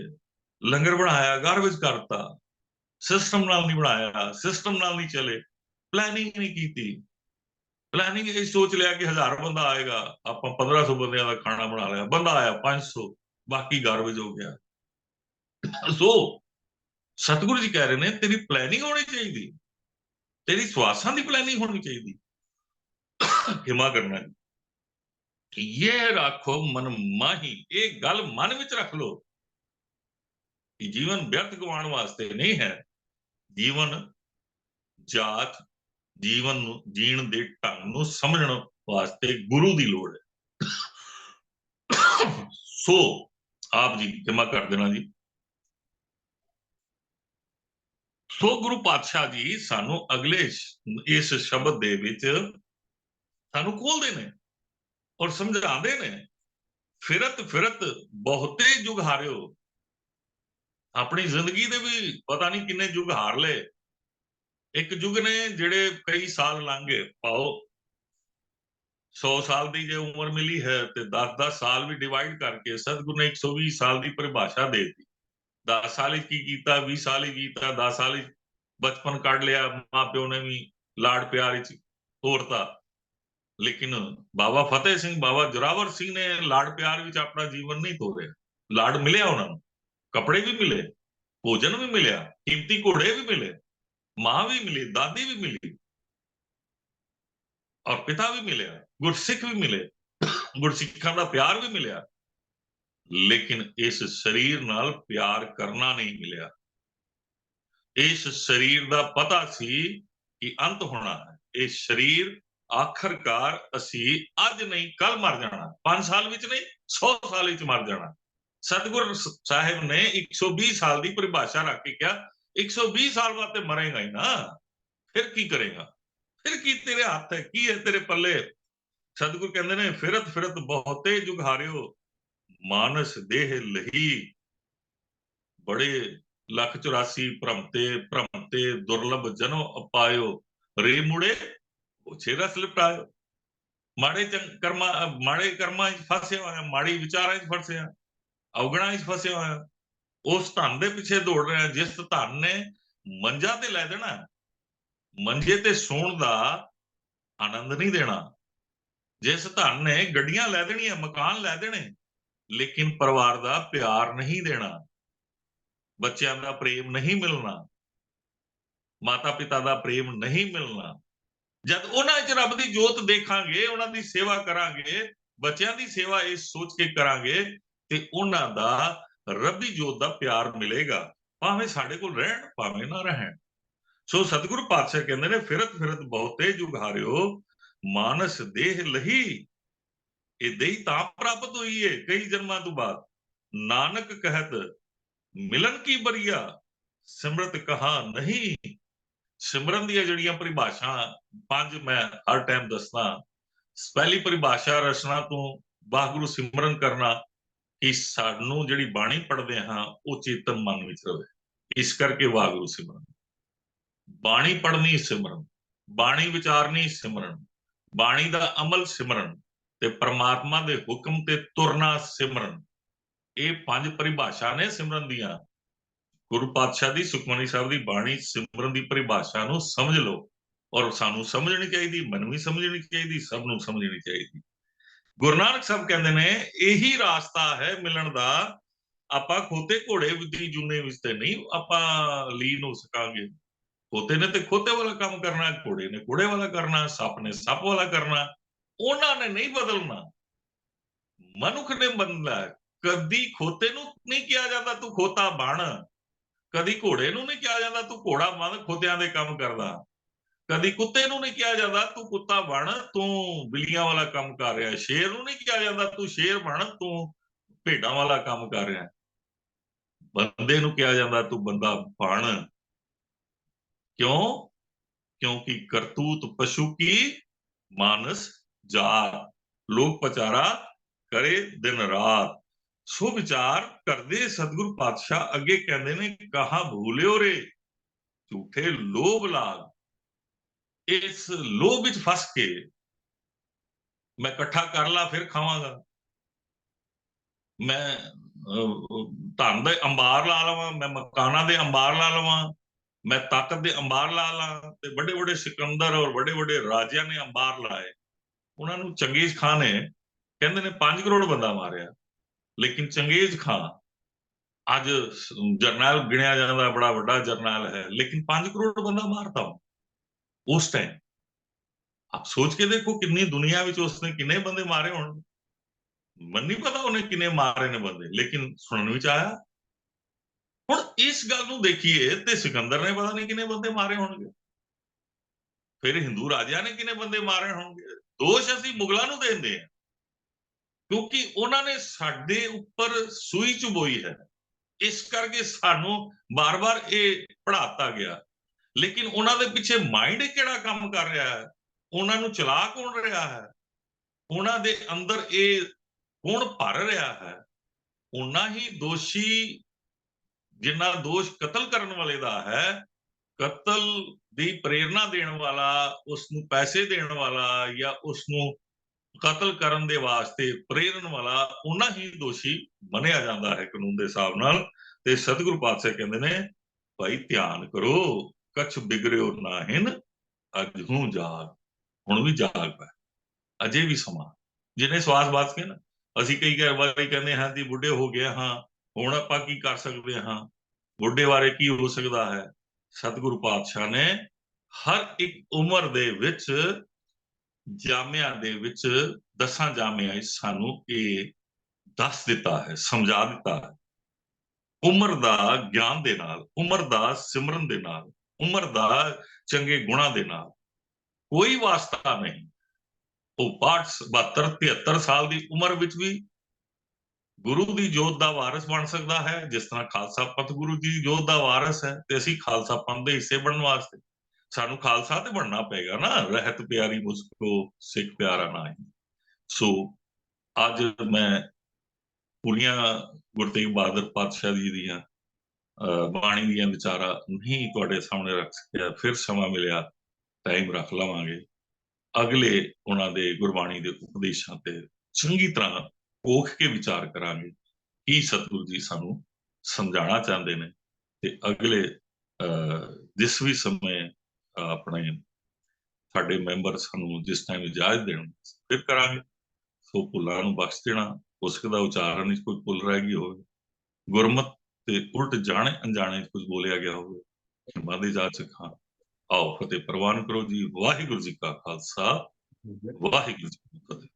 ਲੰਗਰ ਬਣਾਇਆ, ਘਰ ਵਿੱਚ ਕਰਤਾ। ਸਿਸਟਮ ਨਾਲ ਨਹੀਂ ਬਣਾਇਆ, ਸਿਸਟਮ ਨਾਲ ਨਹੀਂ ਚਲੇ, ਪਲੈਨਿੰਗ ਨਹੀਂ ਕੀਤੀ। ਪਲੈਨਿੰਗ ਇਹ ਸੋਚ ਲਿਆ ਕਿ 1000 ਬੰਦਾ ਆਏਗਾ, ਆਪਾਂ 1500 ਬੰਦਿਆਂ ਦਾ ਖਾਣਾ ਬਣਾ ਲਿਆ। ਬੰਦਾ ਆਇਆ 500, ਬਾਕੀ ਗਾਰਬੇਜ ਹੋ ਗਿਆ। ਸੋ ਸਤਿਗੁਰੂ ਜੀ ਕਹਿ ਰਹੇ ਨੇ ਤੇਰੀ ਪਲੈਨਿੰਗ ਹੋਣੀ ਚਾਹੀਦੀ, ਤੇਰੀ ਸਵਾਸਾਂ ਦੀ ਪਲੈਨਿੰਗ ਹੋਣੀ ਚਾਹੀਦੀ। ਖਿਮਾ ਕਰਨਾ ਜੀ, ਇਹ ਰੱਖੋ ਮਨ ਮਾਹੀ, ਇਹ ਗੱਲ ਮਨ ਵਿੱਚ ਰੱਖ ਲਓ ਕਿ ਜੀਵਨ ਵਿਅਰਥ ਗਵਾਉਣ ਵਾਸਤੇ ਨਹੀਂ ਹੈ। ਜੀਵਨ ਜਾਤ, ਜੀਵਨ ਨੂੰ ਜੀਣ ਦੇ ਢੰਗ ਨੂੰ ਸਮਝਣ ਵਾਸਤੇ ਗੁਰੂ ਦੀ ਲੋੜ ਹੈ। ਸੋ ਆਪ ਜੀ ਖਿਮਾ ਕਰ ਦੇਣਾ ਜੀ। ਸੋ ਗੁਰੂ ਪਾਤਸ਼ਾਹ ਜੀ ਸਾਨੂੰ ਅਗਲੇ ਇਸ ਸ਼ਬਦ ਦੇ ਵਿੱਚ ਸਾਨੂੰ ਖੋਲਦੇ ਨੇ ਔਰ ਸਮਝਾਉਂਦੇ ਨੇ, ਫਿਰਤ ਫਿਰਤ ਬਹੁਤੇ ਯੁਗ ਹਾਰਿਓ। ਆਪਣੀ ਜ਼ਿੰਦਗੀ ਦੇ ਵੀ ਪਤਾ ਨਹੀਂ ਕਿੰਨੇ ਯੁਗ ਹਾਰ ਲਏ। ਇੱਕ ਯੁਗ ਨੇ ਜਿਹੜੇ ਕਈ ਸਾਲ ਲੰਘ ਗਏ, ਪਾਓ 100 ਸਾਲ ਦੀ ਜੇ ਉਮਰ ਮਿਲੀ ਹੈ ਤੇ 10-10 ਸਾਲ ਵੀ ਡਿਵਾਈਡ ਕਰਕੇ ਸਤਿਗੁਰੂ ਨੇ 120 ਸਾਲ ਦੀ ਪਰਿਭਾਸ਼ਾ ਦੇ ਦਿੱਤੀ। 10 ਸਾਲ ਵਿੱਚ ਕੀ ਕੀਤਾ, 20 ਸਾਲ ਹੀ ਕੀਤਾ, 10 ਸਾਲ ਵਿੱਚ ਬਚਪਨ ਕੱਢ ਲਿਆ, ਮਾਂ ਪਿਓ ਨੇ ਵੀ ਲਾਡ ਪਿਆਰ ਵਿੱਚ ਤੋਰਤਾ। ਲੇਕਿਨ ਬਾਬਾ ਫਤਿਹ ਸਿੰਘ, ਬਾਬਾ ਜੋਰਾਵਰ ਸਿੰਘ ਨੇ ਲਾਡ ਪਿਆਰ ਵਿੱਚ ਆਪਣਾ ਜੀਵਨ ਨਹੀਂ ਤੋਰਿਆ। ਲਾਡ ਮਿਲਿਆ ਉਹਨਾਂ ਨੂੰ, ਕੱਪੜੇ ਵੀ ਮਿਲੇ, ਭੋਜਨ ਵੀ ਮਿਲਿਆ, ਕੀਮਤੀ ਘੋੜੇ ਵੀ ਮਿਲੇ, ਮਾਂ ਵੀ ਮਿਲੀ, ਦਾਦੀ ਵੀ ਮਿਲੀ ਔਰ ਪਿਤਾ ਵੀ ਮਿਲਿਆ, ਗੁਰਸਿੱਖ ਵੀ ਮਿਲੇ, ਗੁਰਸਿੱਖਾਂ ਦਾ ਪਿਆਰ ਵੀ ਮਿਲਿਆ। ਲੇਕਿਨ ਇਸ ਸਰੀਰ ਨਾਲ ਪਿਆਰ ਕਰਨਾ ਨਹੀਂ ਮਿਲਿਆ। ਇਸ ਸਰੀਰ ਦਾ ਪਤਾ ਸੀ ਕਿ ਅੰਤ ਹੋਣਾ ਹੈ। ਇਹ ਸਰੀਰ ਆਖਰਕਾਰ ਅਸੀਂ ਅੱਜ ਨਹੀਂ ਕੱਲ ਮਰ ਜਾਣਾ, 5 ਸਾਲ ਵਿੱਚ ਨਹੀਂ 100 ਸਾਲ ਵਿੱਚ ਮਰ ਜਾਣਾ। ਸਤਿਗੁਰੂ ਸਾਹਿਬ ਨੇ 120 ਸਾਲ ਦੀ ਪਰਿਭਾਸ਼ਾ ਰੱਖ ਕੇ ਕਿਹਾ 120 ਸਾਲ ਬਾਅਦ ਤੇ ਮਰੇਗਾ ਹੀ ਨਾ, ਫਿਰ ਕੀ ਕਰੇਗਾ, ਫਿਰ ਕੀ ਤੇਰੇ ਹੱਥ ਹੈ, ਕੀ ਹੈ ਤੇਰੇ ਪੱਲੇ। ਸਤਿਗੁਰੂ ਕਹਿੰਦੇ ਨੇ ਫਿਰਤ ਫਿਰਤ ਬਹੁਤੇ ਯੁਗ ਹਾਰਿਓ, ਮਾਨਸ ਦੇਹ ਲਹੀ। ਬੜੇ 184 ਭ੍ਰਮਤੇ ਦੁਰਲਭ ਜਨੋ ਅਪਾਇਓ, ਰੇ ਮੁੜੇ ਪੁੱਛੇ ਰਸ ਲਿਪਟਾਇਓ। ਮਾੜੇ ਕਰਮਾਂ 'ਚ ਫਸਿਆ ਹੋਇਆ, ਮਾੜੀ ਵਿਚਾਰਾਂ 'ਚ ਫਸਿਆ, ਔਗਣਾਂ 'ਚ ਫਸਿਆ ਹੋਇਆ, ਉਸ ਧਨ ਦੇ ਪਿੱਛੇ ਦੌੜ ਰਿਹਾ ਜਿਸ ਧਨ ਨੇ ਮੰਜਾ ਤੇ ਲੈ ਦੇਣਾ, ਮੰਜੇ ਤੇ ਸੌਣ ਦਾ ਆਨੰਦ ਨਹੀਂ ਦੇਣਾ। ਜਿਸ ਧਨ ਨੇ ਗੱਡੀਆਂ ਲੈ ਦੇਣੀਆਂ, ਮਕਾਨ ਲੈ ਦੇਣੇ, ਲੇਕਿਨ ਪਰਿਵਾਰ ਦਾ ਪਿਆਰ ਨਹੀਂ ਦੇਣਾ, ਬੱਚਿਆਂ ਦਾ ਪ੍ਰੇਮ ਨਹੀਂ ਮਿਲਣਾ, ਮਾਤਾ ਪਿਤਾ ਦਾ ਪ੍ਰੇਮ ਨਹੀਂ ਮਿਲਣਾ। ਜਦ ਉਹਨਾਂ 'ਚ ਰੱਬ ਦੀ ਜੋਤ ਦੇਖਾਂਗੇ, ਉਹਨਾਂ ਦੀ ਸੇਵਾ ਕਰਾਂਗੇ, ਬੱਚਿਆਂ ਦੀ ਸੇਵਾ ਇਹ ਸੋਚ ਕੇ ਕਰਾਂਗੇ ਤੇ ਉਹਨਾਂ ਦਾ ਰੱਬੀ ਜੋਤ ਦਾ ਪਿਆਰ ਮਿਲੇਗਾ, ਭਾਵੇਂ ਸਾਡੇ ਕੋਲ ਰਹਿਣ ਭਾਵੇਂ ਨਾ ਰਹਿਣ। ਸੋ ਸਤਿਗੁਰੂ ਪਾਤਸ਼ਾਹ ਕਹਿੰਦੇ ਨੇ ਫਿਰਤ ਫਿਰਤ ਬਹੁਤੇ ਯੁਗ ਹਾਰਿਓ, ਮਾਨਸ ਦੇਹ ਲਹੀ। ਇਹ ਦੇਹ ਤਾਂ ਪ੍ਰਾਪਤ ਹੋਈ ਹੈ ਕਈ ਜਨਮਾਂ ਤੋਂ ਬਾਅਦ। ਨਾਨਕ ਕਹਿਤ ਮਿਲਨ ਕੀ ਬਰੀਆ, ਸਿਮਰਤ ਕਹਾ ਨਹੀਂ। ਸਿਮਰਨ ਦੀਆਂ ਜਿਹੜੀਆਂ ਪਰਿਭਾਸ਼ਾ 5 ਮੈਂ ਹਰ ਟਾਈਮ ਦੱਸਦਾ। ਪਹਿਲੀ ਪਰਿਭਾਸ਼ਾ ਰਚਨਾ ਤੋਂ ਵਾਹਿਗੁਰੂ ਸਿਮਰਨ ਕਰਨਾ, ਕਿ ਸਾਨੂੰ ਜਿਹੜੀ ਬਾਣੀ ਪੜ੍ਹਦੇ ਹਾਂ ਉਹ ਚੇਤਨ ਮਨ ਵਿੱਚ ਰਵੇ, ਇਸ ਕਰਕੇ ਵਾਹਿਗੁਰੂ ਸਿਮਰਨ। ਬਾਣੀ ਪੜ੍ਹਨੀ ਸਿਮਰਨ, ਬਾਣੀ ਵਿਚਾਰਨੀ ਸਿਮਰਨ, ਬਾਣੀ ਦਾ ਅਮਲ ਸਿਮਰਨ ਤੇ ਪ੍ਰਮਾਤਮਾ ਦੇ ਹੁਕਮ ਤੇ ਤੁਰਨਾ ਸਿਮਰਨ। ਇਹ 5 ਪਰਿਭਾਸ਼ਾ ਨੇ ਸਿਮਰਨ ਦੀਆਂ। ਗੁਰੂ ਪਾਤਸ਼ਾਹ ਦੀ ਸੁਖਮਨੀ ਸਾਹਿਬ ਦੀ ਬਾਣੀ ਸਿਮਰਨ ਦੀ ਪਰਿਭਾਸ਼ਾ ਨੂੰ ਸਮਝ ਲਓ, ਔਰ ਸਾਨੂੰ ਸਮਝਣੀ ਚਾਹੀਦੀ, ਮੈਨੂੰ ਵੀ ਸਮਝਣੀ ਚਾਹੀਦੀ, ਸਭ ਨੂੰ ਸਮਝਣੀ ਚਾਹੀਦੀ। ਗੁਰੂ ਨਾਨਕ ਸਾਹਿਬ ਕਹਿੰਦੇ ਨੇ ਇਹੀ ਰਾਸਤਾ ਹੈ ਮਿਲਣ ਦਾ। ਆਪਾਂ ਖੋਤੇ ਘੋੜੇ ਦੀ ਜੂਨੇ ਵਿੱਚ ਤੇ ਨਹੀਂ ਆਪਾਂ ਲੀਨ ਹੋ ਸਕਾਂਗੇ। ਖੋਤੇ ਨੇ ਤੇ ਖੋਤੇ ਵਾਲਾ ਕੰਮ ਕਰਨਾ, ਘੋੜੇ ਨੇ ਘੋੜੇ ਵਾਲਾ ਕਰਨਾ, ਸੱਪ ਨੇ ਸੱਪ ਵਾਲਾ ਕਰਨਾ। ਉਹਨਾਂ ਨੇ ਨਹੀਂ ਬਦਲਣਾ, ਮਨੁੱਖ ਨੇ ਬਦਲਣਾ। ਕਦੀ ਖੋਤੇ ਨੂੰ ਨਹੀਂ ਕਿਹਾ ਜਾਂਦਾ ਤੂੰ ਖੋਤਾ ਬਣ, ਕਦੀ ਘੋੜੇ ਨੂੰ ਨਹੀਂ ਕਿਹਾ ਜਾਂਦਾ ਤੂੰ ਘੋੜਾ ਬਣ ਖੋਤਿਆਂ ਦੇ ਕੰਮ ਕਰਦਾ, ਕਦੀ ਕੁੱਤੇ ਨੂੰ ਨਹੀਂ ਕਿਹਾ ਜਾਂਦਾ ਤੂੰ ਕੁੱਤਾ ਬਣ ਤੂੰ ਬਿੱਲੀਆਂ ਵਾਲਾ ਕੰਮ ਕਰ ਰਿਹਾ, ਸ਼ੇਰ ਨੂੰ ਨਹੀਂ ਕਿਹਾ ਜਾਂਦਾ ਤੂੰ ਸ਼ੇਰ ਬਣ ਤੂੰ ਭੇਡਾਂ ਵਾਲਾ ਕੰਮ ਕਰ ਰਿਹਾ। ਬੰਦੇ ਨੂੰ ਕਿਹਾ ਜਾਂਦਾ ਤੂੰ ਬੰਦਾ ਬਣ। ਕਿਉਂ? ਕਿਉਂਕਿ ਕਰਤੂਤ ਪਸ਼ੂ ਕੀ ਮਾਨਸ ਜਾਤ। लोक पचारा करे दिन रात। सो विचार करदे सतगुरु पातशाह अगे कहंदे ने, कहा भूलियो रे झूठे लोभ लाग। इस लोभ विच फस के मैं इकट्ठा कर ला फिर खावांगा, मैं धन दे अंबार ला लवां, मैं मकाना दे अंबार ला लवां, मैं ताकत दे अंबार ला ला। ते बड़े बड़े सिकंदर और बड़े बड़े राजियां ने अंबार लाए। ਉਹਨਾਂ ਨੂੰ ਚੰਗੇਜ਼ ਖਾਨ ਨੇ ਕਹਿੰਦੇ ਨੇ 5 ਕਰੋੜ ਬੰਦਾ ਮਾਰਿਆ, ਲੇਕਿਨ ਚੰਗੇਜ਼ ਖਾਨ ਅੱਜ ਜਰਨੈਲ ਗਿਣਿਆ ਜਾਂਦਾ, ਬੜਾ ਵੱਡਾ ਜਰਨੈਲ है, लेकिन 5 करोड़ ਬੰਦਾ ਮਾਰਤਾ ਉਸ ਟਾਈਮ। आप सोच के देखो कितनी दुनिया ਵਿੱਚ ਉਸਨੇ ਕਿੰਨੇ ਬੰਦੇ ਮਾਰੇ ਹੋਣ। ਮੈਨੂੰ ਨਹੀਂ ਪਤਾ ਉਹਨੇ ਕਿੰਨੇ ਮਾਰੇ ਨੇ ਬੰਦੇ, ਲੇਕਿਨ ਸੁਣਨ ਵਿੱਚ ਆਇਆ। ਹੁਣ ਇਸ ਗੱਲ ਨੂੰ ਦੇਖੀਏ ਤੇ ਸਿਕੰਦਰ ਨੇ ਪਤਾ ਨਹੀਂ ਕਿੰਨੇ ਬੰਦੇ ਮਾਰੇ ਹੋਣਗੇ, ਫਿਰ ਹਿੰਦੂ ਰਾਜਿਆਂ ਨੇ ਕਿੰਨੇ ਬੰਦੇ ਮਾਰੇ ਹੋਣਗੇ। ਦੋਸ਼ ਅਸੀਂ ਮੁਗਲਾਂ ਨੂੰ ਦਿੰਦੇ ਹਾਂ, ਕਿਉਂਕਿ ਉਹਨਾਂ ਨੇ ਸਾਡੇ ਉੱਪਰ ਸੂਈ ਚੁਬੋਈ ਹੈ, ਇਸ ਕਰਕੇ ਸਾਨੂੰ ਬਾਰ-ਬਾਰ ਇਹ ਪੜਾਤਾ ਗਿਆ। ਲੇਕਿਨ ਉਹਨਾਂ ਦੇ ਪਿੱਛੇ ਮਾਈਂਡ ਕਿਹੜਾ ਕੰਮ ਕਰ ਰਿਹਾ ਹੈ, ਉਹਨਾਂ ਨੂੰ ਚਲਾ ਕੌਣ ਰਿਹਾ ਹੈ, ਉਹਨਾਂ ਦੇ ਅੰਦਰ ਇਹ ਕੌਣ ਭਰ ਰਿਹਾ ਹੈ। ਉਹਨਾਂ ਹੀ ਦੋਸ਼ੀ, ਜਿੰਨਾ ਦੋਸ਼ ਕਤਲ ਕਰਨ ਵਾਲੇ ਦਾ ਹੈ, ਕਤਲ ਦੀ ਪ੍ਰੇਰਣਾ ਦੇਣ ਵਾਲਾ, ਉਸ ਨੂੰ ਪੈਸੇ ਦੇਣ ਵਾਲਾ ਜਾਂ ਉਸ ਨੂੰ ਕਤਲ ਕਰਨ ਦੇ ਵਾਸਤੇ ਪ੍ਰੇਰਨ ਵਾਲਾ, ਉਹਨਾਂ ਹੀ ਦੋਸ਼ੀ ਮੰਨਿਆ ਜਾਂਦਾ ਹੈ ਕਾਨੂੰਨ ਦੇ ਹਿਸਾਬ ਨਾਲ। ਤੇ ਸਤਿਗੁਰੂ ਪਾਤਸ਼ਾਹ ਕਹਿੰਦੇ ਨੇ, ਭਾਈ ਧਿਆਨ ਕਰੋ, ਕਛ ਬਿਗੜਿਓ ਨਾਹਿਨ ਅਜਹੂ ਜਾਗ। ਹੁਣ ਵੀ ਜਾਗ ਪੈ, ਅਜੇ ਵੀ ਸਮਾਂ। ਜਿਹਨੇ ਸਵਾਸ ਬਾਸ ਕੇ ਨਾ, ਅਸੀਂ ਕਈ ਵਾਰੀ ਕਹਿੰਦੇ ਹਾਂ ਜੀ ਬੁੱਢੇ ਹੋ ਗਏ ਹਾਂ, ਹੁਣ ਆਪਾਂ ਕੀ ਕਰ ਸਕਦੇ ਹਾਂ, ਬੁੱਢੇ ਬਾਰੇ ਕੀ ਹੋ ਸਕਦਾ ਹੈ। ਸਤਿਗੁਰੂ ਪਾਤਸ਼ਾਹ ਨੇ ਹਰ ਇੱਕ ਉਮਰ ਦੇ ਵਿੱਚ, ਜਾਮਿਆਂ ਦੇ ਵਿੱਚ, 10 ਜਾਮਿਆਂ ਸਾਨੂੰ ਇਹ ਦੱਸ ਦਿੱਤਾ ਹੈ, ਸਮਝਾ ਦਿੱਤਾ ਹੈ। ਉਮਰ ਦਾ ਗਿਆਨ ਦੇ ਨਾਲ, ਉਮਰ ਦਾ ਸਿਮਰਨ ਦੇ ਨਾਲ, ਉਮਰ ਦਾ ਚੰਗੇ ਗੁਣਾਂ ਦੇ ਨਾਲ ਕੋਈ ਵਾਸਤਾ ਨਹੀਂ। ਉਹ 62, 72, 73 ਸਾਲ ਦੀ ਉਮਰ ਵਿੱਚ ਵੀ ਗੁਰੂ ਦੀ ਜੋਤ ਦਾ ਵਾਰਿਸ ਬਣ ਸਕਦਾ ਹੈ, ਜਿਸ ਤਰ੍ਹਾਂ ਖਾਲਸਾ ਪੰਥ ਗੁਰੂ ਦੀ ਜੋਤ ਦਾ ਵਾਰਿਸ ਹੈ। ਤੇ ਅਸੀਂ ਖਾਲਸਾ ਪੰਥ ਦੇ ਹਿੱਸੇ ਬਣਨ ਵਾਸਤੇ ਸਾਨੂੰ ਖਾਲਸਾ ਤੇ ਬਣਨਾ ਪਏਗਾ ਨਾ। ਰਹਿਤ ਪਿਆਰੀ ਮੁਸਕੋ ਸਿੱਖ ਪਿਆਰਾ ਨਹੀਂ। ਸੋ ਅੱਜ ਮੈਂ ਪੂਰੀਆਂ ਗੁਰੂ ਤੇਗ ਬਹਾਦਰ ਪਾਤਸ਼ਾਹ ਜੀ ਦੀਆਂ ਬਾਣੀ ਦੀਆਂ ਵਿਚਾਰਾਂ ਨਹੀਂ ਤੁਹਾਡੇ ਸਾਹਮਣੇ ਰੱਖ ਸਕਿਆ। ਫਿਰ ਸਮਾਂ ਮਿਲਿਆ, ਟਾਈਮ ਰੱਖ ਲਵਾਂਗੇ, ਅਗਲੇ ਉਹਨਾਂ ਦੇ ਗੁਰਬਾਣੀ ਦੇ ਉਪਦੇਸ਼ਾਂ ਤੇ ਚੰਗੀ ਤਰ੍ਹਾਂ ਕੋਖ ਕੇ ਵਿਚਾਰ ਕਰਾਂਗੇ ਕੀ ਸਤਿਗੁਰੂ ਜੀ ਸਾਨੂੰ ਸਮਝਾਉਣਾ ਚਾਹੁੰਦੇ ਨੇ। ਤੇ ਅਗਲੇ ਜਿਸ ਵੀ ਸਮੇਂ ਆਪਣੇ ਸਾਡੇ ਮੈਂਬਰ ਸਾਨੂੰ ਜਿਸ ਟਾਈਮ ਇਜਾਜ਼ਤ ਦੇਣ, ਫਿਰ ਕਰਾਂਗੇ। ਸੋ ਭੁੱਲਾਂ ਨੂੰ ਬਖਸ਼ ਦੇਣਾ, ਪੁਸਤਕ ਦਾ ਉਚਾਰਨ ਵਿੱਚ ਕੋਈ ਭੁੱਲ ਰਹਿ ਗਈ ਹੋਵੇ, ਗੁਰਮਤ ਤੇ ਉਲਟ ਜਾਣੇ ਅਣਜਾਣੇ ਕੁਝ ਬੋਲਿਆ ਗਿਆ ਹੋਵੇ, ਖਿਮਾ ਦੀ ਜਾਚ ਖਾਂ। ਆਓ ਫਤਿਹ ਪ੍ਰਵਾਨ ਕਰੋ ਜੀ। ਵਾਹਿਗੁਰੂ ਜੀ ਕਾ ਖਾਲਸਾ, ਵਾਹਿਗੁਰੂ ਜੀ ਕੀ ਫਤਿਹ।